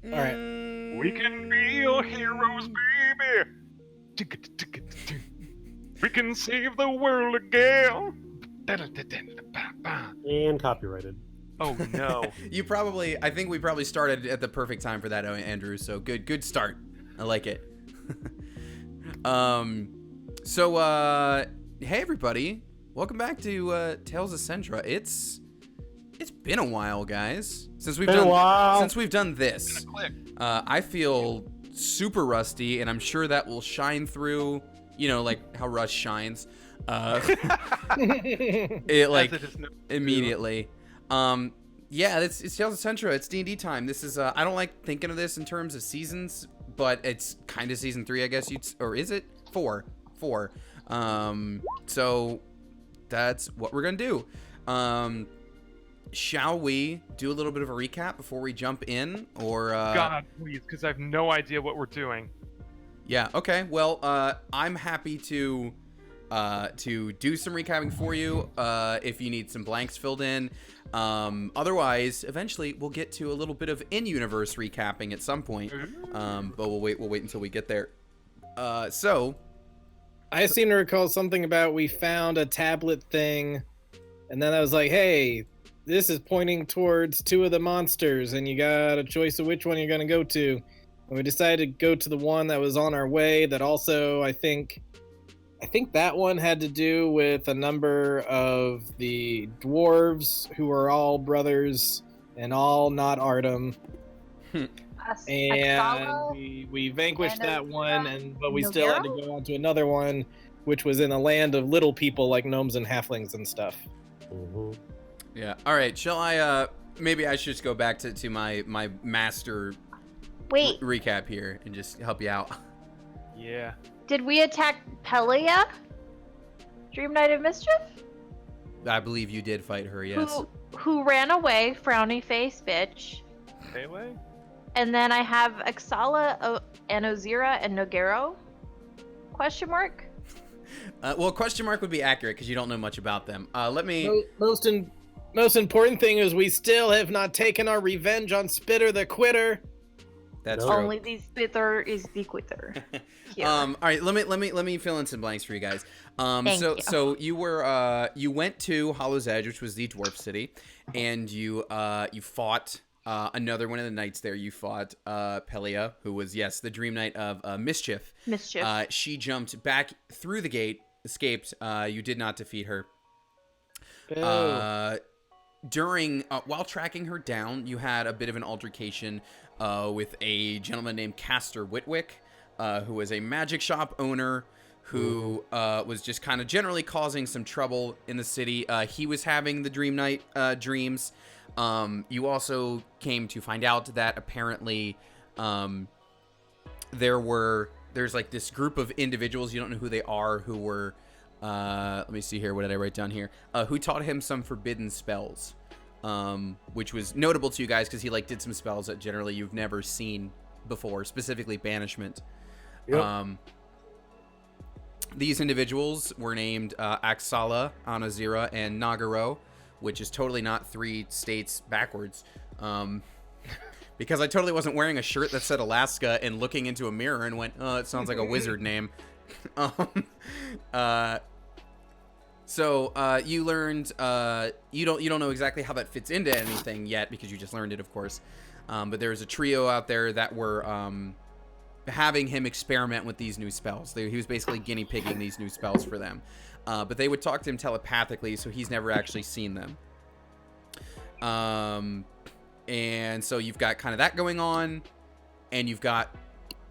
All right. We can be your heroes, baby. We can save the world again. And copyrighted. Oh no. I think we probably started at the perfect time for that, Andrew. So good start. I like it. Hey everybody. Welcome back to Tales of Sentra. It's been a while, guys, since we've done this. I feel super rusty, and I'm sure that will shine through, like how rust shines. Immediately. Yeah, it's Tales of Sentra. It's D&D time. This is I don't like thinking of this in terms of seasons, but it's kind of season 3, I guess or is it 4? 4. So that's what we're gonna do. Shall we do a little bit of a recap before we jump in, or God, please, because I have no idea what we're doing. Yeah. Okay. Well, I'm happy to do some recapping for you if you need some blanks filled in. Otherwise, eventually we'll get to a little bit of in-universe recapping at some point. But we'll wait until we get there. So I seem to recall something about we found a tablet thing, and then I was like, hey, this is pointing towards 2 of the monsters, and you got a choice of which one you're going to go to. And we decided to go to the one that was on our way that also, I think that one had to do with a number of the dwarves who are all brothers and all not Artem. And we vanquished that one, but we still had to go on to another one, which was in a land of little people like gnomes and halflings and stuff. Mm-hmm. Yeah. All right. Shall I? Maybe I should just go back to my master recap here and just help you out. Yeah. Did we attack Pelia? Dream Knight of Mischief? I believe you did fight her. Yes. Who ran away? Frowny face, bitch. Stay away. And then I have Axala, and Ozira, and Nogero? Question mark? Well, question mark would be accurate because you don't know much about them. Let me. Most important thing is we still have not taken our revenge on Spitter the Quitter. That's true. Only the Spitter is the quitter. All right, let me fill in some blanks for you guys. Thank you. So you were you went to Hollow's Edge, which was the dwarf city, and you fought another one of the knights there. You fought Pelia, who was the Dream Knight of Mischief. She jumped back through the gate, escaped. You did not defeat her. During while tracking her down, you had a bit of an altercation with a gentleman named Castor Whitwick, who was a magic shop owner who was just kind of generally causing some trouble in the city. He was having the Dream Knight dreams. You also came to find out that apparently there's like this group of individuals, you don't know who they are, who were let me see here, what did I write down here? Who taught him some forbidden spells, which was notable to you guys because he did some spells that generally you've never seen before, specifically banishment. Yep. These individuals were named Axala, Anazira, and Nagaro, which is totally not 3 states backwards. Because I totally wasn't wearing a shirt that said Alaska and looking into a mirror and went, oh, it sounds like a wizard name. So you learned you don't know exactly how that fits into anything yet because you just learned it, of course. But there's a trio out there that were having him experiment with these new spells. He was basically guinea pigging these new spells for them. But they would talk to him telepathically, so he's never actually seen them. And so you've got kind of that going on, and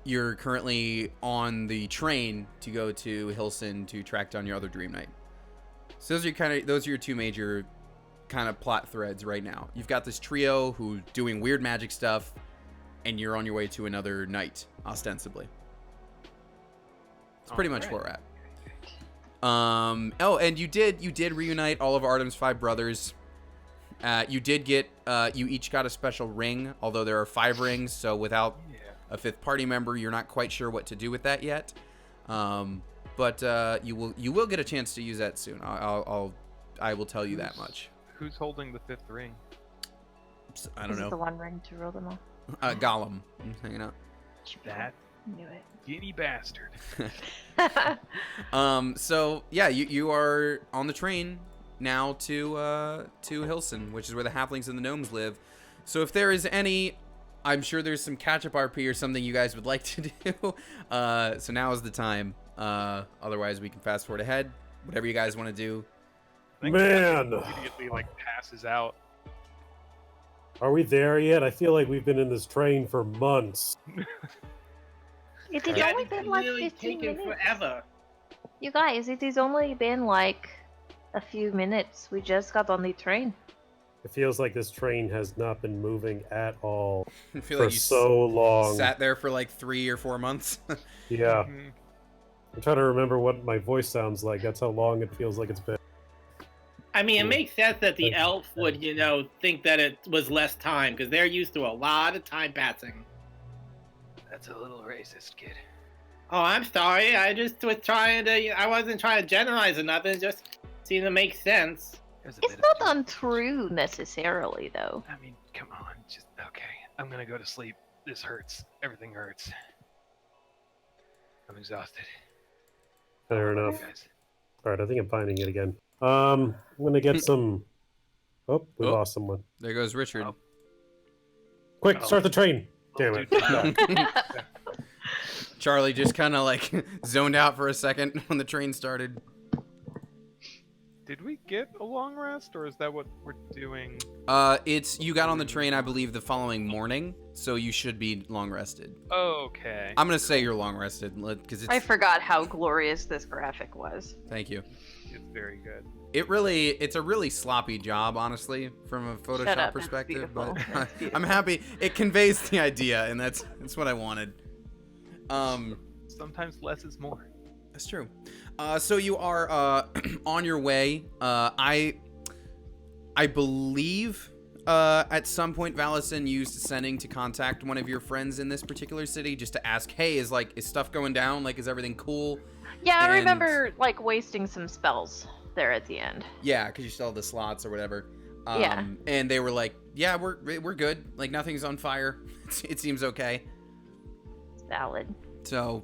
you're currently on the train to go to Hilson to track down your other Dream Knight. So those are your 2 major kind of plot threads right now. You've got this trio who's doing weird magic stuff, and you're on your way to another knight, ostensibly. It's pretty much where we're at. Oh, and you did reunite all of Artem's 5 brothers. You did get you each got a special ring, although there are 5 rings, so without a 5th party member, you're not quite sure what to do with that yet. But you will get a chance to use that soon. I will tell you that much. Who's holding the 5th ring? I don't Is it the know. one ring to rule them all? Gollum. Hanging out. That Knew it. giddy bastard. So yeah, you are on the train now to Hilson, which is where the halflings and the gnomes live. So if there is any, I'm sure there's some catch-up RP or something you guys would like to do. So now is the time. Otherwise, we can fast forward ahead. Whatever you guys want to do. I think Man. Scott immediately like passes out. Are we there yet? I feel like we've been in this train for months. It has Yeah, only it's been like literally 15 taken minutes. forever. You guys, it has only been like a few minutes. We just got on the train. It feels like this train has not been moving at all I feel for like you so long. sat there for like 3 or 4 months. Yeah. Mhm. I'm trying to remember what my voice sounds like. That's how long it feels like it's been. I mean, it Cool. makes sense that the Thank you. elf would, think that it was less time because they're used to a lot of time passing. That's a little racist, kid. Oh, I'm sorry. I just was trying to. I wasn't trying to generalize or nothing. It just seemed to make sense. There's a It's bit of not untrue necessarily, though. I mean, come on, just okay. I'm gonna go to sleep. This hurts. Everything hurts. I'm exhausted. Fair Love you enough. guys. Alright, I think I'm finding it again. I'm gonna get some. Oh, we Oh. lost someone. There goes Richard. Oh. Quick, Oh. start the train! Damn Little it. dude. Charlie just kind of like zoned out for a second when the train started. Did we get a long rest, or is that what we're doing? It's you got on the train, I believe, the following morning, so you should be long rested. Okay. I'm gonna say you're long rested because it's. I forgot how glorious this graphic was. Thank you. It's very good. It's a really sloppy job, honestly, from a Photoshop Shut up, that's perspective. beautiful. But That's beautiful. I'm happy it conveys the idea, and that's what I wanted. Sometimes less is more. That's true. So you are on your way. I believe at some point Valison used sending to contact one of your friends in this particular city just to ask, hey, is stuff going down? Like, is everything cool? Yeah, I And- remember like wasting some spells there at the end. Yeah, because you still have the slots or whatever. Yeah. And they were like, yeah, we're good. Like, nothing's on fire. It seems okay. It's valid. So,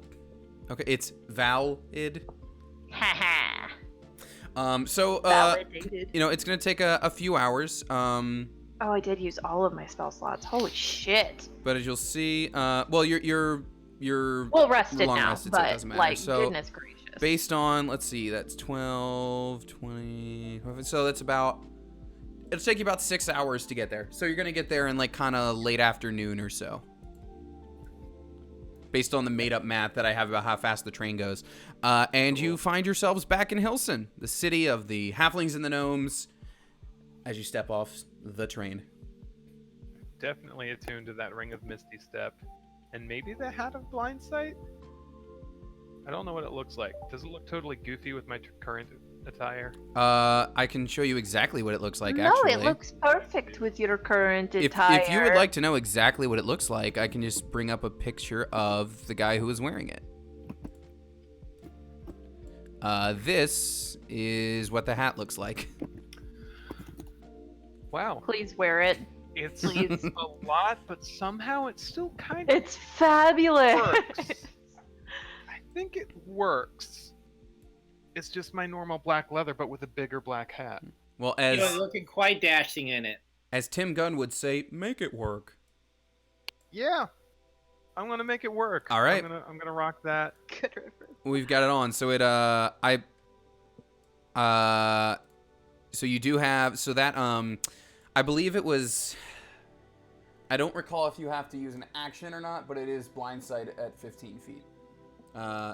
okay, it's valid. Haha. So, Validated. it's gonna take a few hours. Oh, I did use all of my spell slots. Holy shit. But as you'll see, well, you're Well, rested long now, rested, so it but doesn't matter. like, So, goodness gracious. based on, let's see, that's 12, 20. So that's about. It'll take you about 6 hours to get there. So you're gonna get there in like kind of late afternoon or so. Based on the made-up math that I have about how fast the train goes. And you find yourselves back in Hilson, the city of the halflings and the gnomes, as you step off the train. Definitely attuned to that ring of Misty Step. And maybe the hat of Blind Sight? I don't know what it looks like. Does it look totally goofy with my current attire? I can show you exactly what it looks like, no, actually. it looks perfect with your current If attire. you would like to know exactly what it looks like, I can just bring up a picture of the guy who is wearing it. This is what the hat looks like. Wow. Please wear it. It's Please. a lot, but somehow it still kind of It's fabulous. works. I think it works. It's just my normal black leather, but with a bigger black hat. Well, You're as looking quite dashing in it. Tim Gunn would say, make it work. Yeah, I'm gonna make it work. All right. I'm gonna rock that. Good reference. We've got it on. So so you do have, so that, I believe it was, I don't recall if you have to use an action or not, but it is blindside at 15 feet. I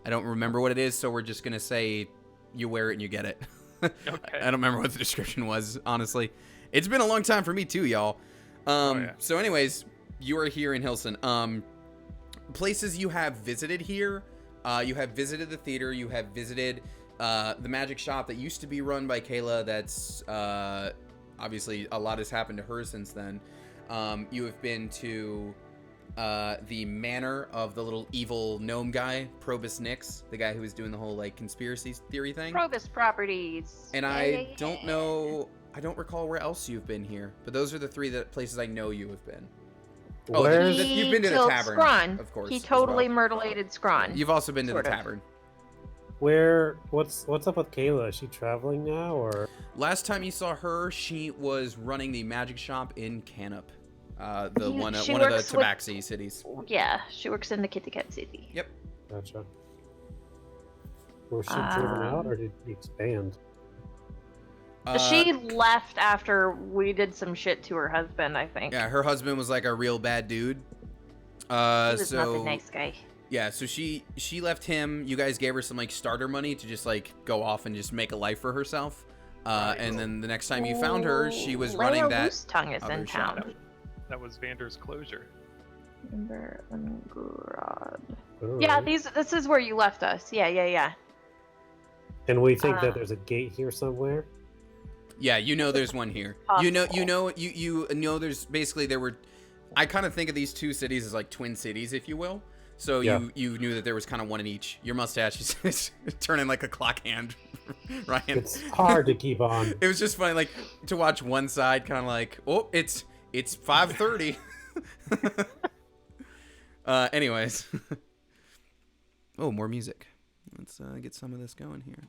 don't remember what it is, so we're just going to say you wear it and you get it. Okay. I don't remember what the description was, honestly. It's been a long time for me too, y'all. Yeah. So anyways, you are here in Hilson. Places you have visited here, you have visited the theater, you have visited the magic shop that used to be run by Kayla. That's obviously a lot has happened to her since then. You have been to the manor of the little evil gnome guy, Probus Nix, the guy who was doing the whole like conspiracy theory thing. Provis properties. And Yeah, I yeah, yeah. don't know I don't recall where else you've been here, but those are the three places I know you have been. Where's you've been to the killed tavern, Scrawn. of course. He as totally well. murdered Scrawn. You've also been to the Sort of. tavern. what's up with Kayla? Is she traveling now, or Last time you saw her, she was running the magic shop in Canup, one of She the works with- Tabaxi cities. Yeah, she works in the Kitty Cat City. Yep. gotcha? Was she driven out, or did he expand? She left after we did some shit to her husband, I think. Yeah, her husband was like a real bad dude. He was not so the nice guy. yeah, so she left him. You guys gave her some like starter money to just like go off and just make a life for herself. And then the next time you found her, she was running Leia that. Loose Tongue is other in shop. town. That was Vander's closure. Remember Ungurad. All Yeah, right. this is where you left us. Yeah. And we think uh, that there's a gate here somewhere. Yeah, you know there's one here. You know there's basically there were. I kind of think of these two cities as like twin cities, if you will. So Yeah. you knew that there was kind of one in each. Your mustache is turning like a clock hand, Ryan. It's hard to keep on. It was just funny, like to watch one side, kind of like, oh, it's 5:30. Anyways. Oh, more music. Let's get some of this going here.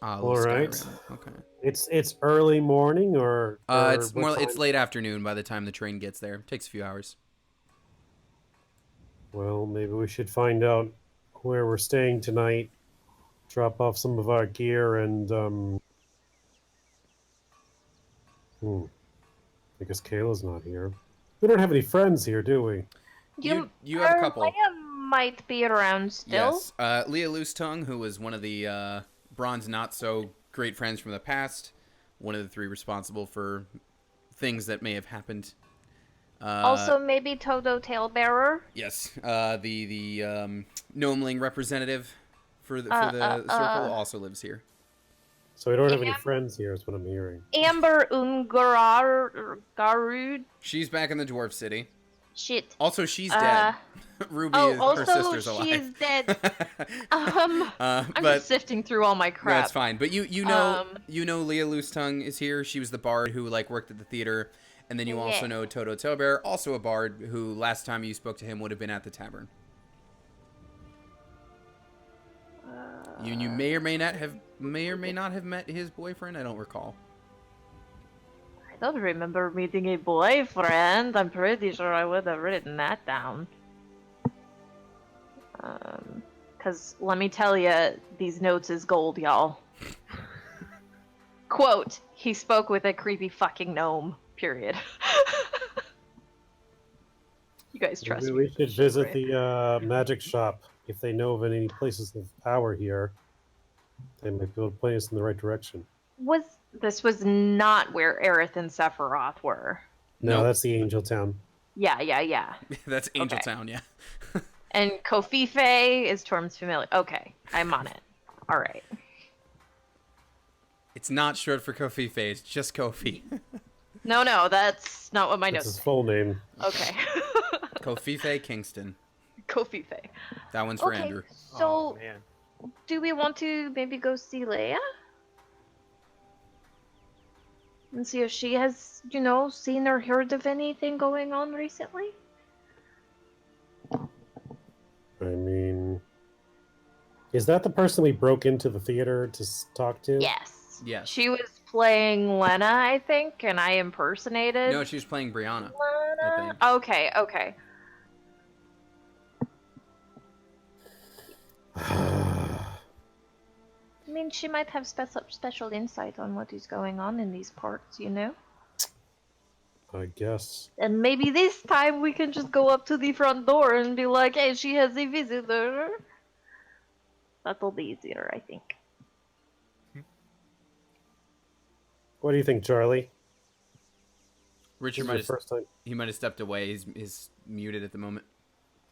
Ah, a little All right. Skyrim. Okay. It's early morning, or It's what more. It's time? late afternoon by the time the train gets there. It takes a few hours. Well, maybe we should find out where we're staying tonight. Drop off some of our gear and I guess Kayla's not here. We don't have any friends here, do we? You have a couple. Leia might be around still. Yes. Leah Loosetongue, who was one of the Bronze not so great friends from the past, one of the three responsible for things that may have happened. Also, maybe Todo Tailbearer. Yes. The Gnomeling representative for the circle also lives here. So we don't have any Yeah. friends here, is what I'm hearing. Amber Garud. She's back in the Dwarf City. Shit. Also, she's dead. Ruby, her also sister's alive. she's dead. I'm but just sifting through all my crap. that's fine. But you know Leah Loosetongue is here. She was the bard who like worked at the theater, and then you also know Toto Tailbearer, also a bard who last time you spoke to him would have been at the tavern. You may or may not have met his boyfriend. I don't recall. I don't remember meeting a boyfriend. I'm pretty sure I would have written that down. Because let me tell you, these notes is gold, y'all. Quote, he spoke with a creepy fucking gnome, period. You guys trust Maybe me. we should visit right? the magic shop. If they know of any places of power here, they might be able to point us in the right direction. This was not where Aerith and Sephiroth were. No, Nope. that's the Angel Town. Yeah. That's Angel Okay. Town, yeah. And Kofife is Torm's familiar. Okay, I'm on it. All right. It's not short for Kofi Face, just Kofi. No, that's not what my That's notes his full name. say. Okay. Kofife Kingston. Kofife. That one's for Okay, Andrew. Oh, so man. do we want to maybe go see Leia? And see if she has, seen or heard of anything going on recently? I mean, is that the person we broke into the theater to talk to? Yes. Yes. She was playing Lena, I think, and I impersonated No, she was playing Brianna. Lena. think. Okay. I mean, she might have special insight on what is going on in these parts, I guess. And maybe this time we can just go up to the front door and be like, hey, she has a visitor. That'll be easier, I think. What do you think, Charlie? Richard This might is your have, first time. he might have stepped away. He's muted at the moment.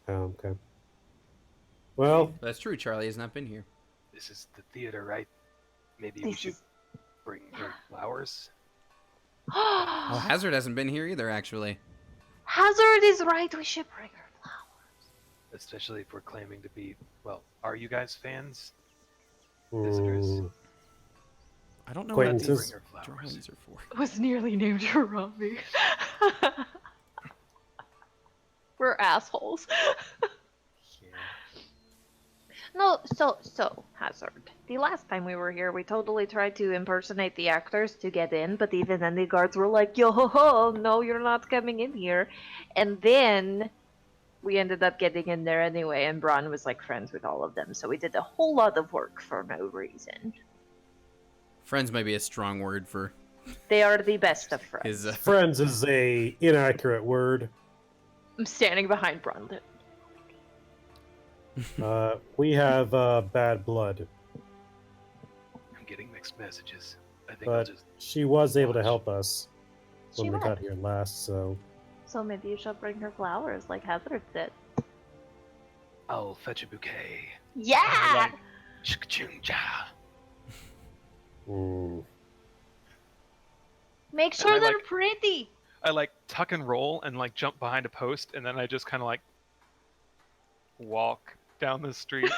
Oh, okay. Well, But that's true. Charlie has not been here. This is the theater, right? Maybe we This should is- bring her flowers. Oh, Hazard hasn't been here either, actually. Hazard is right. We should bring her flowers. Especially if we're claiming to be, well, are you guys fans? Visitors. I don't know what these Acquaintances. drawings are for. Was nearly named Harambe. We're assholes. No, so, Hazard. The last time we were here, we totally tried to impersonate the actors to get in, but even then the guards were like, yo ho ho, no, you're not coming in here. And then we ended up getting in there anyway, and Braun was like friends with all of them, so we did a whole lot of work for no reason. Friends might be a strong word for They are the best of friends. his. Friends is a inaccurate word. I'm standing behind Braun. We have bad blood, I'm getting mixed messages. I think I'll but just. she was able to help us when She we got was. here last. So So maybe you shall bring her flowers like Hazard did. I'll fetch a bouquet. Yeah! Like, chuk-chung-cha. mm, Make And sure I they're like- pretty! I like tuck and roll and like jump behind a post, and then I just kind of like walk down the street.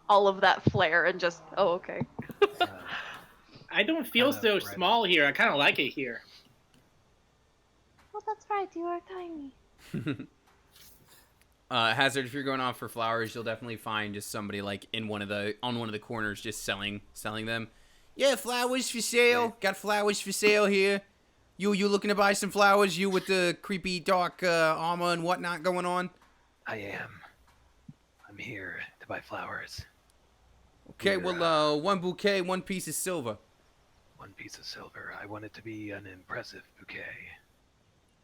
All of that flair and just, oh, okay. I don't feel Kinda so Reddit. small here. I kind of like it here. Well, that's right, you are tiny. Hazard, if you're going off for flowers, you'll definitely find just somebody like on one of the corners just selling them. Yeah, flowers for sale. Got flowers for sale here. You looking to buy some flowers? You with the creepy dark armor and whatnot going on? I am. I'm here to buy flowers. Okay, Here, well, one bouquet, one piece of silver. One piece of silver. I want it to be an impressive bouquet.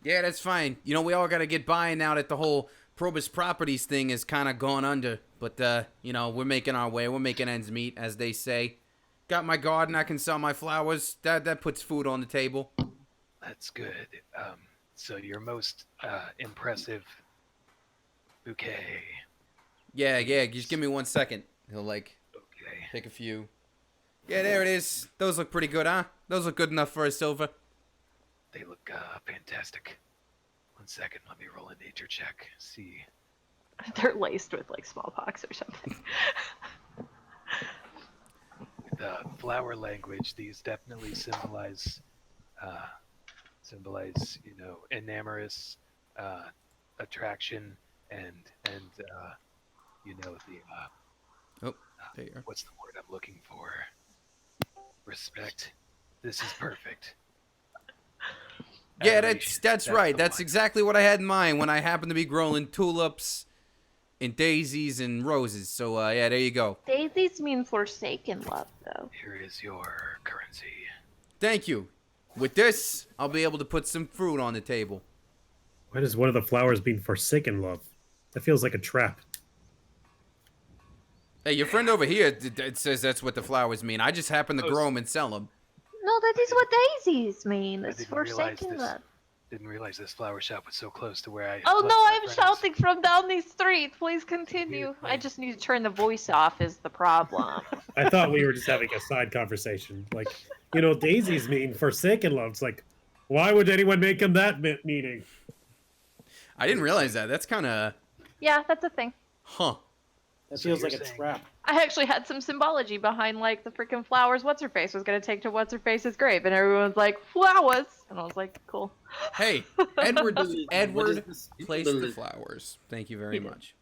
Yeah, that's fine. You know, we all gotta get by now that the whole Probus Properties thing is kind of gone under. But, you know, we're making our way. We're making ends meet, as they say. Got my garden. I can sell my flowers. That puts food on the table. That's good. So your most impressive bouquet. Yeah, just give me 1 second. He'll, like, Okay. pick a few. Yeah, there it is. Those look pretty good, huh? Those look good enough for a silver. They look fantastic. 1 second. Let me roll a nature check. See. They're laced with, like, smallpox or something. The flower language. These definitely symbolize, you know, enamorous attraction and you know the There you are. what's the word I'm looking for? Respect. This is perfect. Yeah, Adoration. that's right. the That's one. exactly what I had in mind when I happened to be growing tulips and daisies and roses. So, yeah, there you go. Daisies mean forsaken love, though. Here is your currency. Thank you. With this, I'll be able to put some fruit on the table. why does one of the flowers mean forsaken love? That feels like a trap. Hey, your friend over here says that's what the flowers mean. I just happen to grow them and sell them. No, that is what daisies mean. I It's didn't realize forsaken this. love. Didn't realize this flower shop was so close to where I. Oh left no, my I'm friends. shouting from down the street. Please continue. I just need to turn the voice off is the problem. I thought we were just having a side conversation. Like, you know, daisies mean forsaken love. It's like, why would anyone make them that meaning? I didn't realize that. That's kind of... Yeah, that's a thing. Huh. That So feels you're like a saying- trap. I actually had some symbology behind like the freaking flowers what's her face was gonna take to what's her face's grave, and everyone's like, flowers, and I was like, cool. Hey, Edward What is this placed the symbol? flowers. Thank you very much.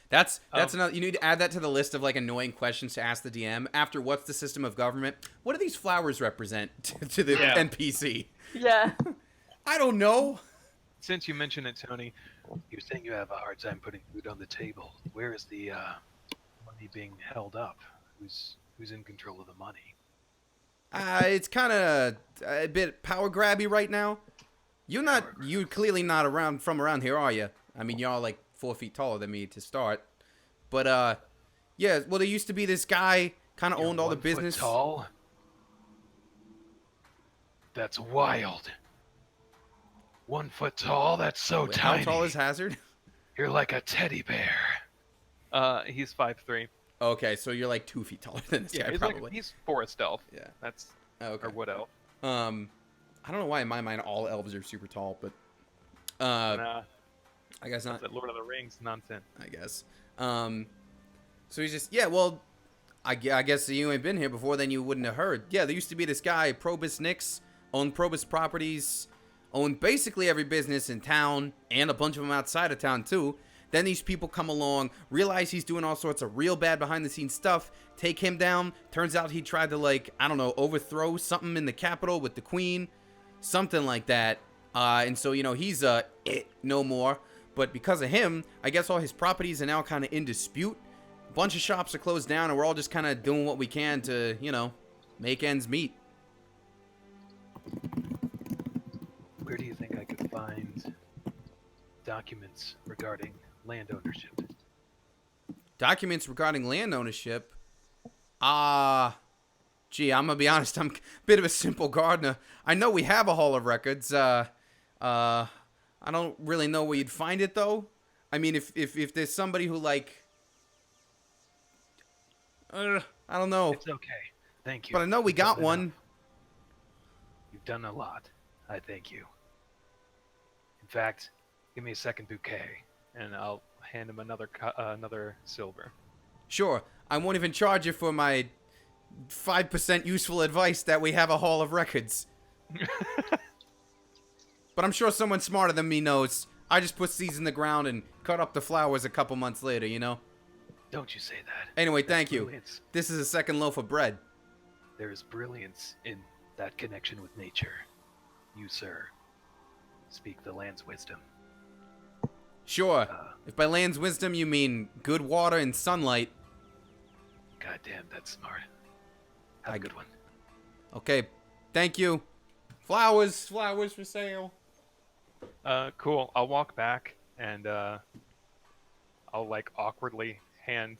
That's another. You need to add that to the list of like annoying questions to ask the DM. After what's the system of government? What do these flowers represent to the Yeah. NPC? Yeah. I don't know. Since you mention it, Tony, you're saying you have a hard time putting food on the table. Where is the money being held up? Who's in control of the money? It's kind of a bit power grabby right now. You clearly not from around here, are you? I mean, y'all like 4 feet taller than me to start. But yeah. Well, there used to be this guy kind of You're owned all the 1 foot business. Tall? That's wild. 1 foot tall? That's so Wait, how tiny. tall is Hazard? You're like a teddy bear. He's 5'3". Okay, so you're like 2 feet taller than this Yeah, guy, he's probably. like he's forest elf. Yeah. That's Oh, okay. or wood elf. I don't know why in my mind all elves are super tall, but Nah, I guess not. that's that Lord of the Rings nonsense. I guess. So he's just, yeah, well, I guess you ain't been here before, then you wouldn't have heard. Yeah, there used to be this guy, Probus Nix, owned Probus Properties, owned basically every business in town, and a bunch of them outside of town, too. Then these people come along, realize he's doing all sorts of real bad behind-the-scenes stuff, take him down. Turns out he tried to, like, I don't know, overthrow something in the Capitol with the Queen, something like that. And so, you know, he's no more. But because of him, I guess all his properties are now kind of in dispute. A bunch of shops are closed down, and we're all just kind of doing what we can to, you know, make ends meet. Where do you think I could find documents regarding land ownership? Documents regarding land ownership? Gee, I'm gonna be honest, I'm a bit of a simple gardener. I know we have a Hall of Records. I don't really know where you'd find it, though. I mean, if there's somebody who, like... I don't know. It's okay. Thank you. But I know we You've got done one. enough. You've done a lot. I thank you. In fact, give me a second bouquet, and I'll hand him another silver. Sure, I won't even charge you for my 5% useful advice that we have a Hall of Records. But I'm sure someone smarter than me knows. I just put seeds in the ground and cut up the flowers a couple months later, you know? Don't you say that. Anyway, That's thank you. brilliance. This is a second loaf of bread. There is brilliance in that connection with nature. You, sir, speak the land's wisdom. Sure, if by land's wisdom you mean good water and sunlight. Goddamn, that's smart. Have a good one. Okay, thank you. Flowers for sale. Cool. I'll walk back and I'll like awkwardly hand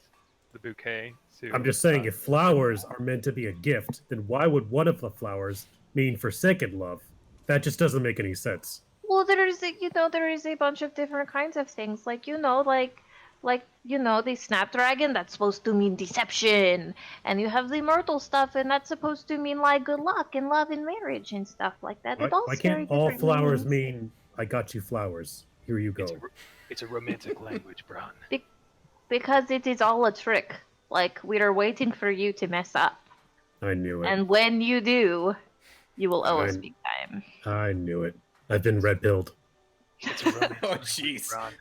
the bouquet to. I'm just saying, if flowers are meant to be a gift, then why would one of the flowers mean forsaken love? That just doesn't make any sense. Well, there is a bunch of different kinds of things. Like, the snapdragon, that's supposed to mean deception. And you have the myrtle stuff, and that's supposed to mean, like, good luck and love and marriage and stuff like that. Why can't all flowers mean, I got you flowers, here you go? It's a romantic language, Bron. Because it is all a trick. Like, we are waiting for you to mess up. I knew it. And when you do, you will owe us big time. I knew it. I've been red-pilled. It's a romantic Oh, language, jeez. Bron.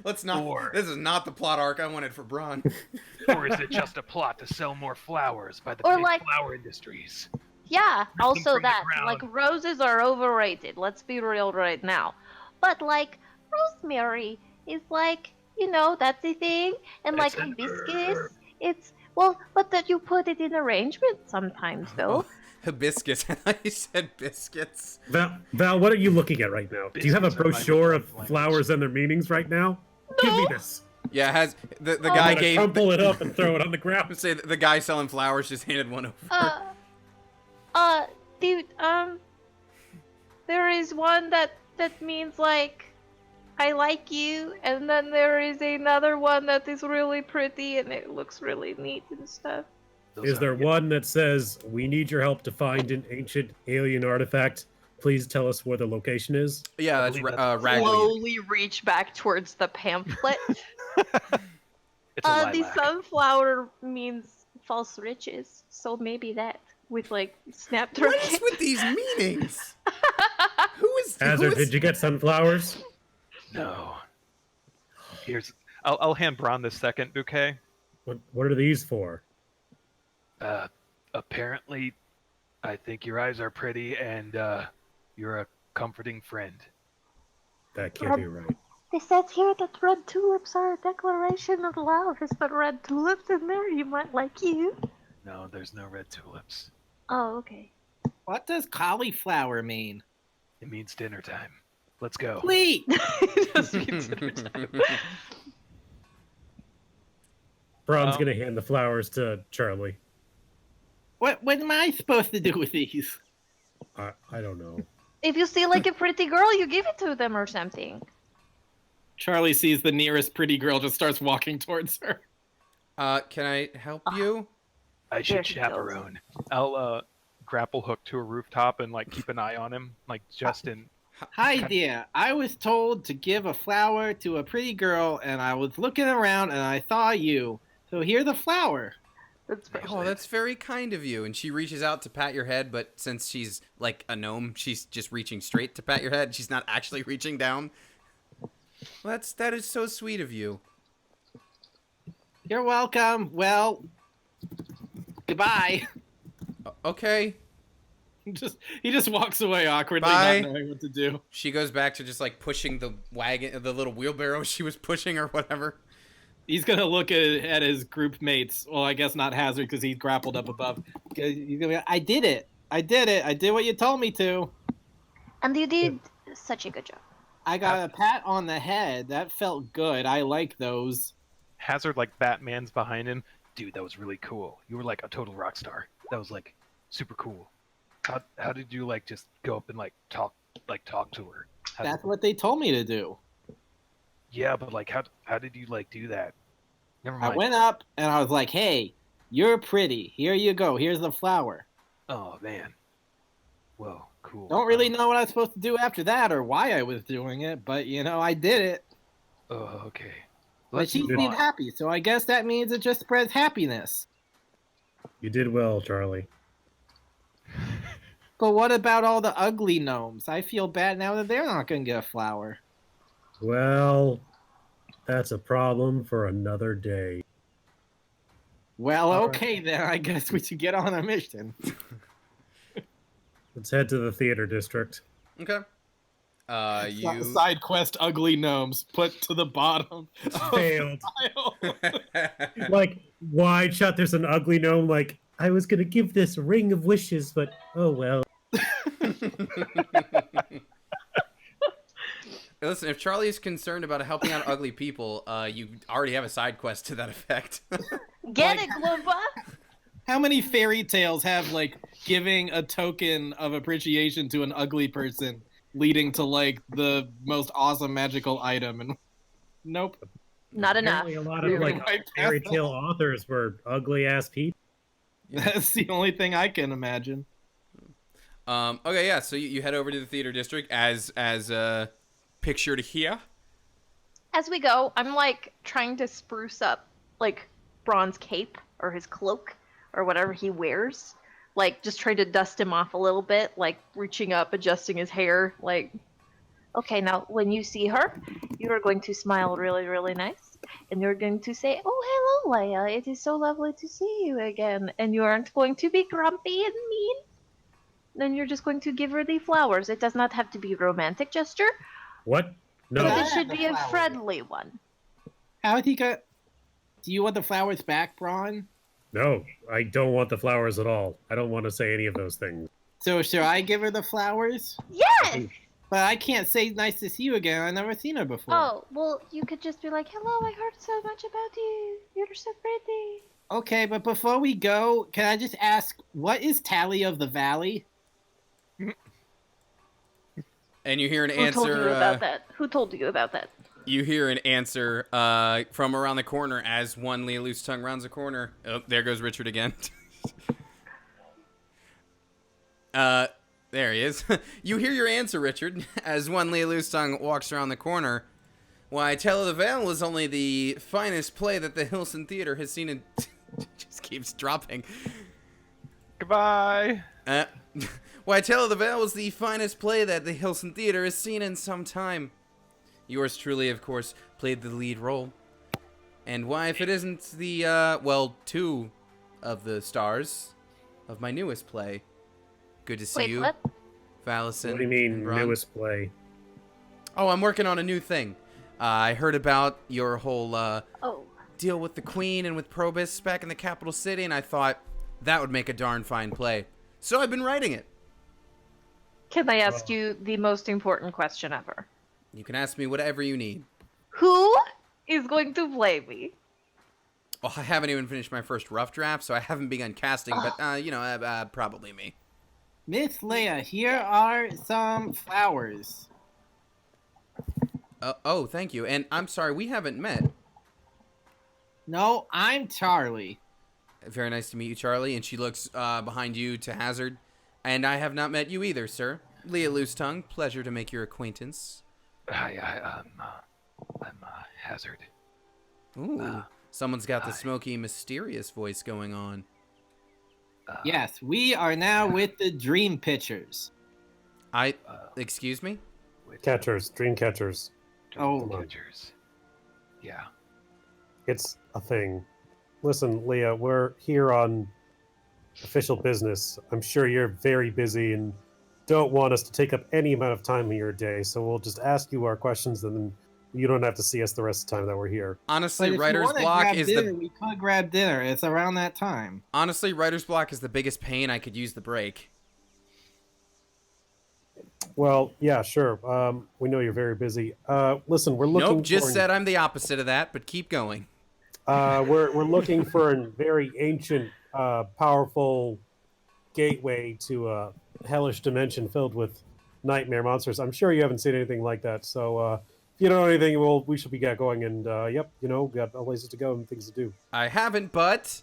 Let's not. Or- This is not the plot arc I wanted for Braun. Or is it just a plot to sell more flowers by the Or big like- flower industries? Yeah, also from the that. ground. Like, roses are overrated. Let's be real right now. But, like, rosemary is like, that's a thing. And, It's like, an hibiscus, herb. it's, well, but that you put it in arrangement sometimes, though. Hibiscus. I thought you said biscuits. Val, what are you looking at right now? Do you have a Biscuits are my brochure of language. flowers and their meanings right now? Give me this. Yeah, it has the Oh. I'm guy gonna gave. crumple it up and throw it on the ground. Say the guy selling flowers just handed one over. Dude, there is one that means, like, I like you, and then there is another one that is really pretty and it looks really neat and stuff. Those Is there aren't- one that says, we need your help to find an ancient alien artifact? Please tell us where the location is. Yeah, that's believe that's ragweed. Slowly reach back towards the pamphlet. It's a The lilac. sunflower means false riches, so maybe that with like snapdragon. What is with these meanings? Who is? Hazard, did you get sunflowers? No. I'll hand Bron the second bouquet. What are these for? Apparently, I think your eyes are pretty and you're a comforting friend. That can't be right. It says here that red tulips are a declaration of love. Is there red tulips in there? You might like you. No, there's no red tulips. Oh, okay. What does cauliflower mean? It means dinner time. Let's go. Wait! Just means dinner time. Braun's Oh. gonna hand the flowers to Charlie. What am I supposed to do with these? I don't know. If you see like a pretty girl, you give it to them or something. Charlie sees the nearest pretty girl, just starts walking towards her. Can I help you? I There should she goes. chaperone. I'll grapple hook to a rooftop and like keep an eye on him, like just in. Hi dear, I was told to give a flower to a pretty girl, and I was looking around and I saw you. So here's the flower. It's special. Oh, that's very kind of you. And she reaches out to pat your head, but since she's like a gnome, she's just reaching straight to pat your head. She's not actually reaching down. Well, that is so sweet of you. You're welcome. Well, goodbye. Okay. He just walks away awkwardly, Bye. not knowing what to do. She goes back to just like pushing the wagon, the little wheelbarrow she was pushing or whatever. He's gonna look at his group mates. Well, I guess not Hazard because he's grappled up above. He's gonna be, I did it. I did what you told me to. And you did such a good job. I got a pat on the head. That felt good. I like those. Hazard, like Batman's behind him. Dude, that was really cool. You were like a total rock star. That was like super cool. How did you like just go up and like talk to her? That's what they told me to do. Yeah, but like how did you like do that? Never mind. I went up and I was like, "Hey, you're pretty. Here you go. Here's the flower." Oh man. Whoa, cool. Don't really know what I was supposed to do after that or why I was doing it, but I did it. Oh, okay. But she seemed happy, so I guess that means it just spreads happiness. You did well, Charlie. But what about all the ugly gnomes? I feel bad now that they're not going to get a flower. Well, that's a problem for another day. Well, All okay then. I guess we should get on a mission. Let's head to the theater district. Okay. You Side quest ugly gnomes put to the bottom. Failed. Like, wide shot, there's an ugly gnome, like, I was gonna give this ring of wishes, but oh well. Listen, if Charlie is concerned about helping out ugly people, you already have a side quest to that effect. Get Like- it, Glumpa? How many fairy tales have like giving a token of appreciation to an ugly person leading to like the most awesome magical item? And nope. Not enough. Apparently a lot We of, were like, right past fairy that. tale authors were ugly-ass people. That's the only thing I can imagine. Okay, yeah. So you head over to the theater district as pictured here. As we go, I'm like trying to spruce up like Braun's cape or his cloak or whatever he wears. Like just trying to dust him off a little bit, like reaching up, adjusting his hair. Like, okay, now when you see her, you are going to smile really, really nice. And you're going to say, "Oh, hello, Leia. It is so lovely to see you again." And you aren't going to be grumpy and mean. Then you're just going to give her the flowers. It does not have to be a romantic gesture, What? No. but I it have should the be a flowers. friendly one. How would he get? Do you want the flowers back, Braun? No, I don't want the flowers at all. I don't want to say any of those things. So should I give her the flowers? Yes! But I can't say nice to see you again. I've never seen her before. Oh, well, you could just be like, "Hello, I heard so much about you. You're so pretty." Okay, but before we go, can I just ask, what is Tally of the Valley? And you hear an Who told you answer. about that? Who told you about that? You hear an answer from around the corner as one Leah Loose Tongue rounds the corner. Oh, there goes Richard again. There he is. You hear your answer, Richard, as one Leah Loose Tongue walks around the corner. Why, Tale of the Veil is only the finest play that the Hilson Theater has seen in... just keeps dropping. Goodbye. Why, Tale of the Veil was the finest play that the Hilson Theater has seen in some time. Yours truly, of course, played the lead role. And why, if it isn't the, two of the stars of my newest play. Good to see Wait, you, what? Valison. What do you mean, and Braun. newest play? Oh, I'm working on a new thing. I heard about your whole, Oh, deal with the Queen and with Probus back in the capital city, and I thought that would make a darn fine play. So I've been writing it. can I ask you the most important question ever? You can ask me whatever you need. Who is going to play me? Oh, I haven't even finished my first rough draft, so I haven't begun casting, but, probably me. Miss Leia, here are some flowers. Oh, thank you. And I'm sorry, we haven't met. No, I'm Charlie. Very nice to meet you, Charlie. And she looks behind you to Hazard. And I have not met you either, sir. Leah Loose Tongue, pleasure to make your acquaintance. Hi, I'm Hazard. Ooh. Someone's got the smoky, mysterious voice going on. Yes, we are now with the Dream Pitchers. Excuse me? Catchers, dream catchers. Oh. Come on. Catchers. Yeah. It's a thing. Listen, Leah, we're here on official business. I'm sure you're very busy and don't want us to take up any amount of time in your day, so we'll just ask you our questions and then you don't have to see us the rest of the time that we're here. Honestly, But if you writer's wanna block grab is dinner, the we could grab dinner. It's around that time. honestly writer's block is the biggest pain. I could use the break. Well, yeah, sure. We know you're very busy. Listen, we're looking. Nope, just for said I'm the opposite of that, but keep going. we're looking for a very ancient, powerful gateway to a hellish dimension filled with nightmare monsters. I'm sure you haven't seen anything like that. So if you don't know anything, we should be get going. And yep, got places to go and things to do. I haven't, but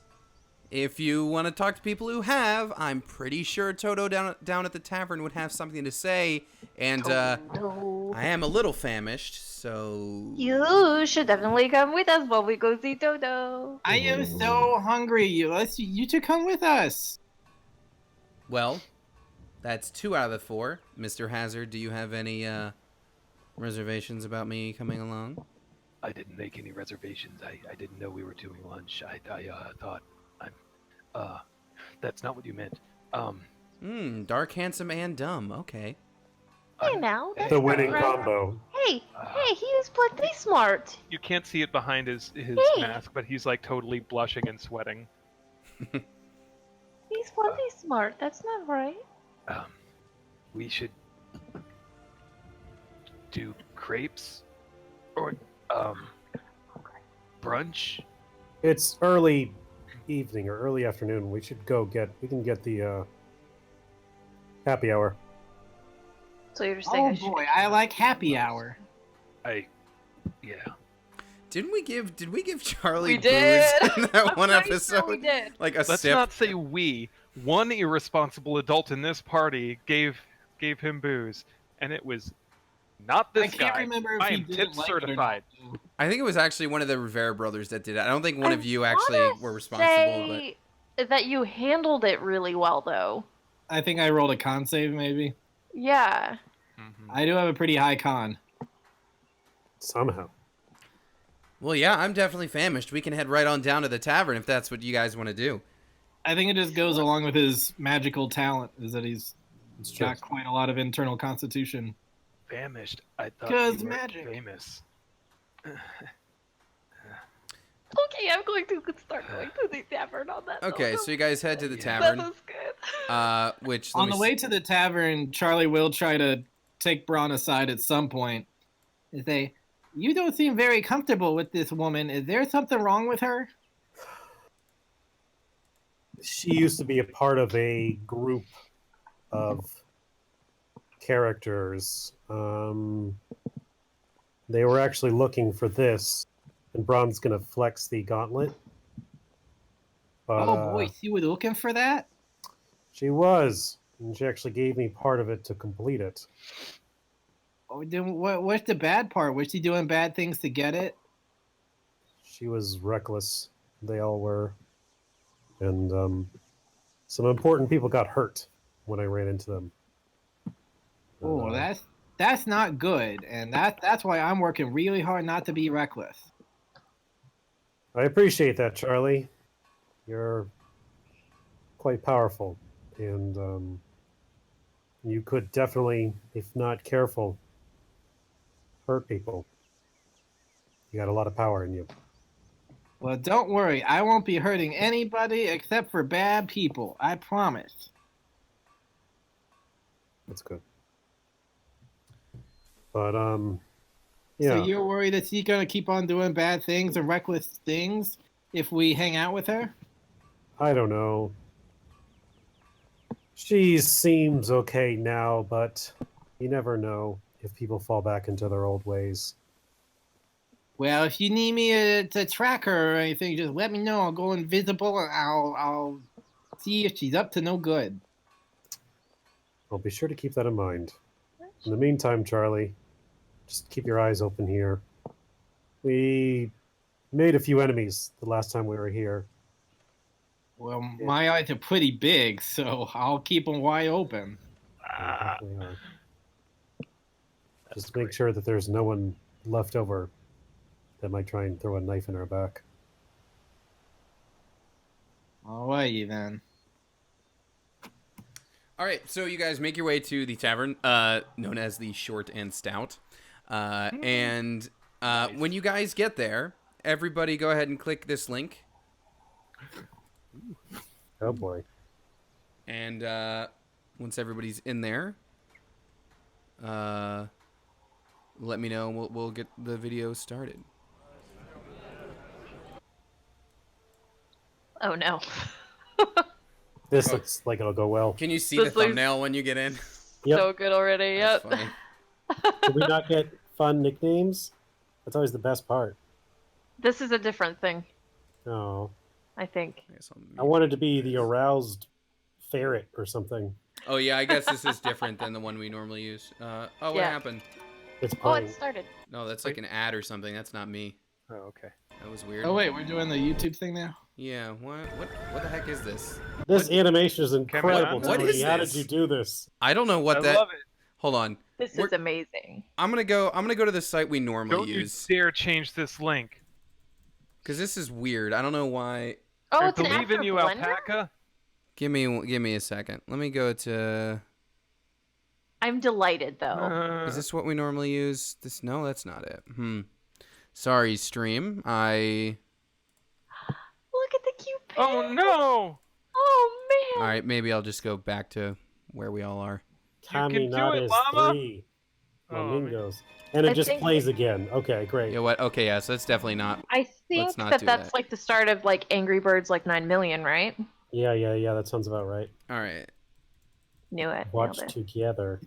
if you want to talk to people who have, I'm pretty sure Toto down at the tavern would have something to say. And No. I am a little famished, so You should definitely come with us while we go see Dodo. I am so hungry. You two come with us. well, that's 2 out of the 4. Mr. Hazard, do you have any reservations about me coming along? I didn't make any reservations. I didn't know we were doing lunch. I thought that's not what you meant. Dark, handsome, and dumb. Okay. Hey now. That's The not winning right. combo. Hey, he is plenty smart. You can't see it behind his Hey. mask, but he's like totally blushing and sweating. He's plenty smart. That's not right. We should do crepes or brunch. It's early evening or early afternoon. We should go we can get the happy hour. So you're saying Oh I should... boy, I like happy hour. Yeah. Did we give Charlie We booze did. in that I'm one pretty episode? Sure we did. Like a Let's sip. not say we. One irresponsible adult in this party gave him booze, and it was not this I can't guy. remember if I he am didn't tip like it or certified. not. I think it was actually one of the Rivera brothers that did it. I don't think one of I you actually wanna were responsible, but say that you handled it really well, though. I think I rolled a con save, maybe. Yeah. Mhm. I do have a pretty high con. Somehow. well, yeah, I'm definitely famished. We can head right on down to the tavern if that's what you guys want to do. I think it just goes along with his magical talent, is that he's It's true. got quite a lot of internal constitution. Famished. I thought 'Cause you were magic. famous. Okay, I'm going to start going to the tavern on that. Okay, note. so you guys head to the That tavern, was good. which On the way to the tavern, Charlie will try to take Braun aside at some point and say, "You don't seem very comfortable with this woman. Is there something wrong with her?" She used to be a part of a group of characters. They were actually looking for this, and Braun's gonna flex the gauntlet. But, Oh boy, she was looking for that? she was, and she actually gave me part of it to complete it. Oh, then what's the bad part? Was she doing bad things to get it? She was reckless. They all were, and some important people got hurt when I ran into them. Oh, Uh, that's not good, and that's why I'm working really hard not to be reckless. I appreciate that, Charlie. You're quite powerful, and you could definitely, if not careful, hurt people. You got a lot of power in you. Well, don't worry, I won't be hurting anybody except for bad people. I promise. That's good. But yeah, So you're worried that she's gonna keep on doing bad things and reckless things if we hang out with her? I don't know. She seems okay now, but you never know if people fall back into their old ways. Well, if you need me to track her or anything, just let me know. I'll go invisible and I'll see if she's up to no good. I'll be sure to keep that in mind. In the meantime, Charlie, just keep your eyes open here. We made a few enemies the last time we were here. Well, my eyes are pretty big, so I'll keep them wide open. They definitely are. That's Just to make great. sure that there's no one left over that might try and throw a knife in our back. Alrighty then. All right, so you guys make your way to the tavern, known as the Short and Stout, and Nice. when you guys get there, everybody go ahead and click this link, Oh boy. and once everybody's in there, let me know, and we'll get the video started. Oh no. This looks like it'll go well. Can you see This the looks- thumbnail when you get in? Yep. So good already. That's Yep. funny. Did we not get fun nicknames? That's always the best part. This is a different thing, Oh. I think. I guess I'll I mute- wanted to be the aroused ferret or something. Oh yeah, I guess this is different than the one we normally use. Oh, what Yeah. happened? It's Oh, playing. it started. No, that's like an ad or something. That's not me. Oh, okay. That was weird. Oh wait, we're doing the YouTube thing now? Yeah, what the heck is this? This animation is incredible, What Tony. is How this? did you do this? I don't know what I that. love it. Hold on. This We're- is amazing. I'm gonna go to the site we normally Don't you use dare change this link. because this is weird. I don't know why. Oh, I it's an app believe in for you, Blender? alpaca. Give me a second. Let me go to. I'm delighted though. Is this what we normally use? No, that's not it. Sorry, stream. Look at the cute pig. Oh no! Oh man. All right, maybe I'll just go back to where we all are. can do it, Caminadas llama. 3 Oh, man. Flamingos. And it I just think- plays again. Okay, great. You know what? Okay, yeah. So that's definitely not. I think Let's not that do that's that. like the start of like Angry Birds like 9 million, right? Yeah, that sounds about right. All right. Knew it. Watch Nailed it. together.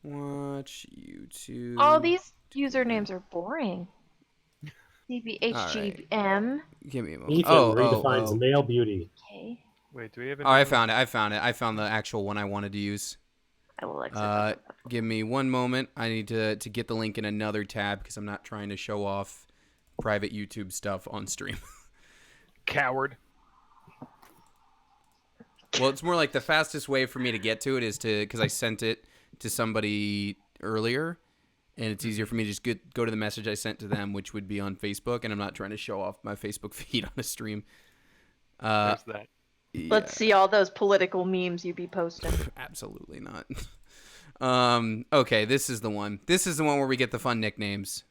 Watch YouTube. All these usernames are boring. CBHGM. Give me a moment. Ethan redefines oh. male beauty. Okay. Wait, do we have? Oh, I found it. I found the actual one I wanted to use. I will exit. Give me one moment. I need to get the link in another tab because I'm not trying to show off private YouTube stuff on stream. Coward. Well, it's more like the fastest way for me to get to it is because I sent it to somebody earlier, and it's easier for me to just go to the message I sent to them, which would be on Facebook, and I'm not trying to show off my Facebook feed on a stream. There's that. Let's see all those political memes you be posting. Absolutely not. Okay, this is the one. This is the one where we get the fun nicknames.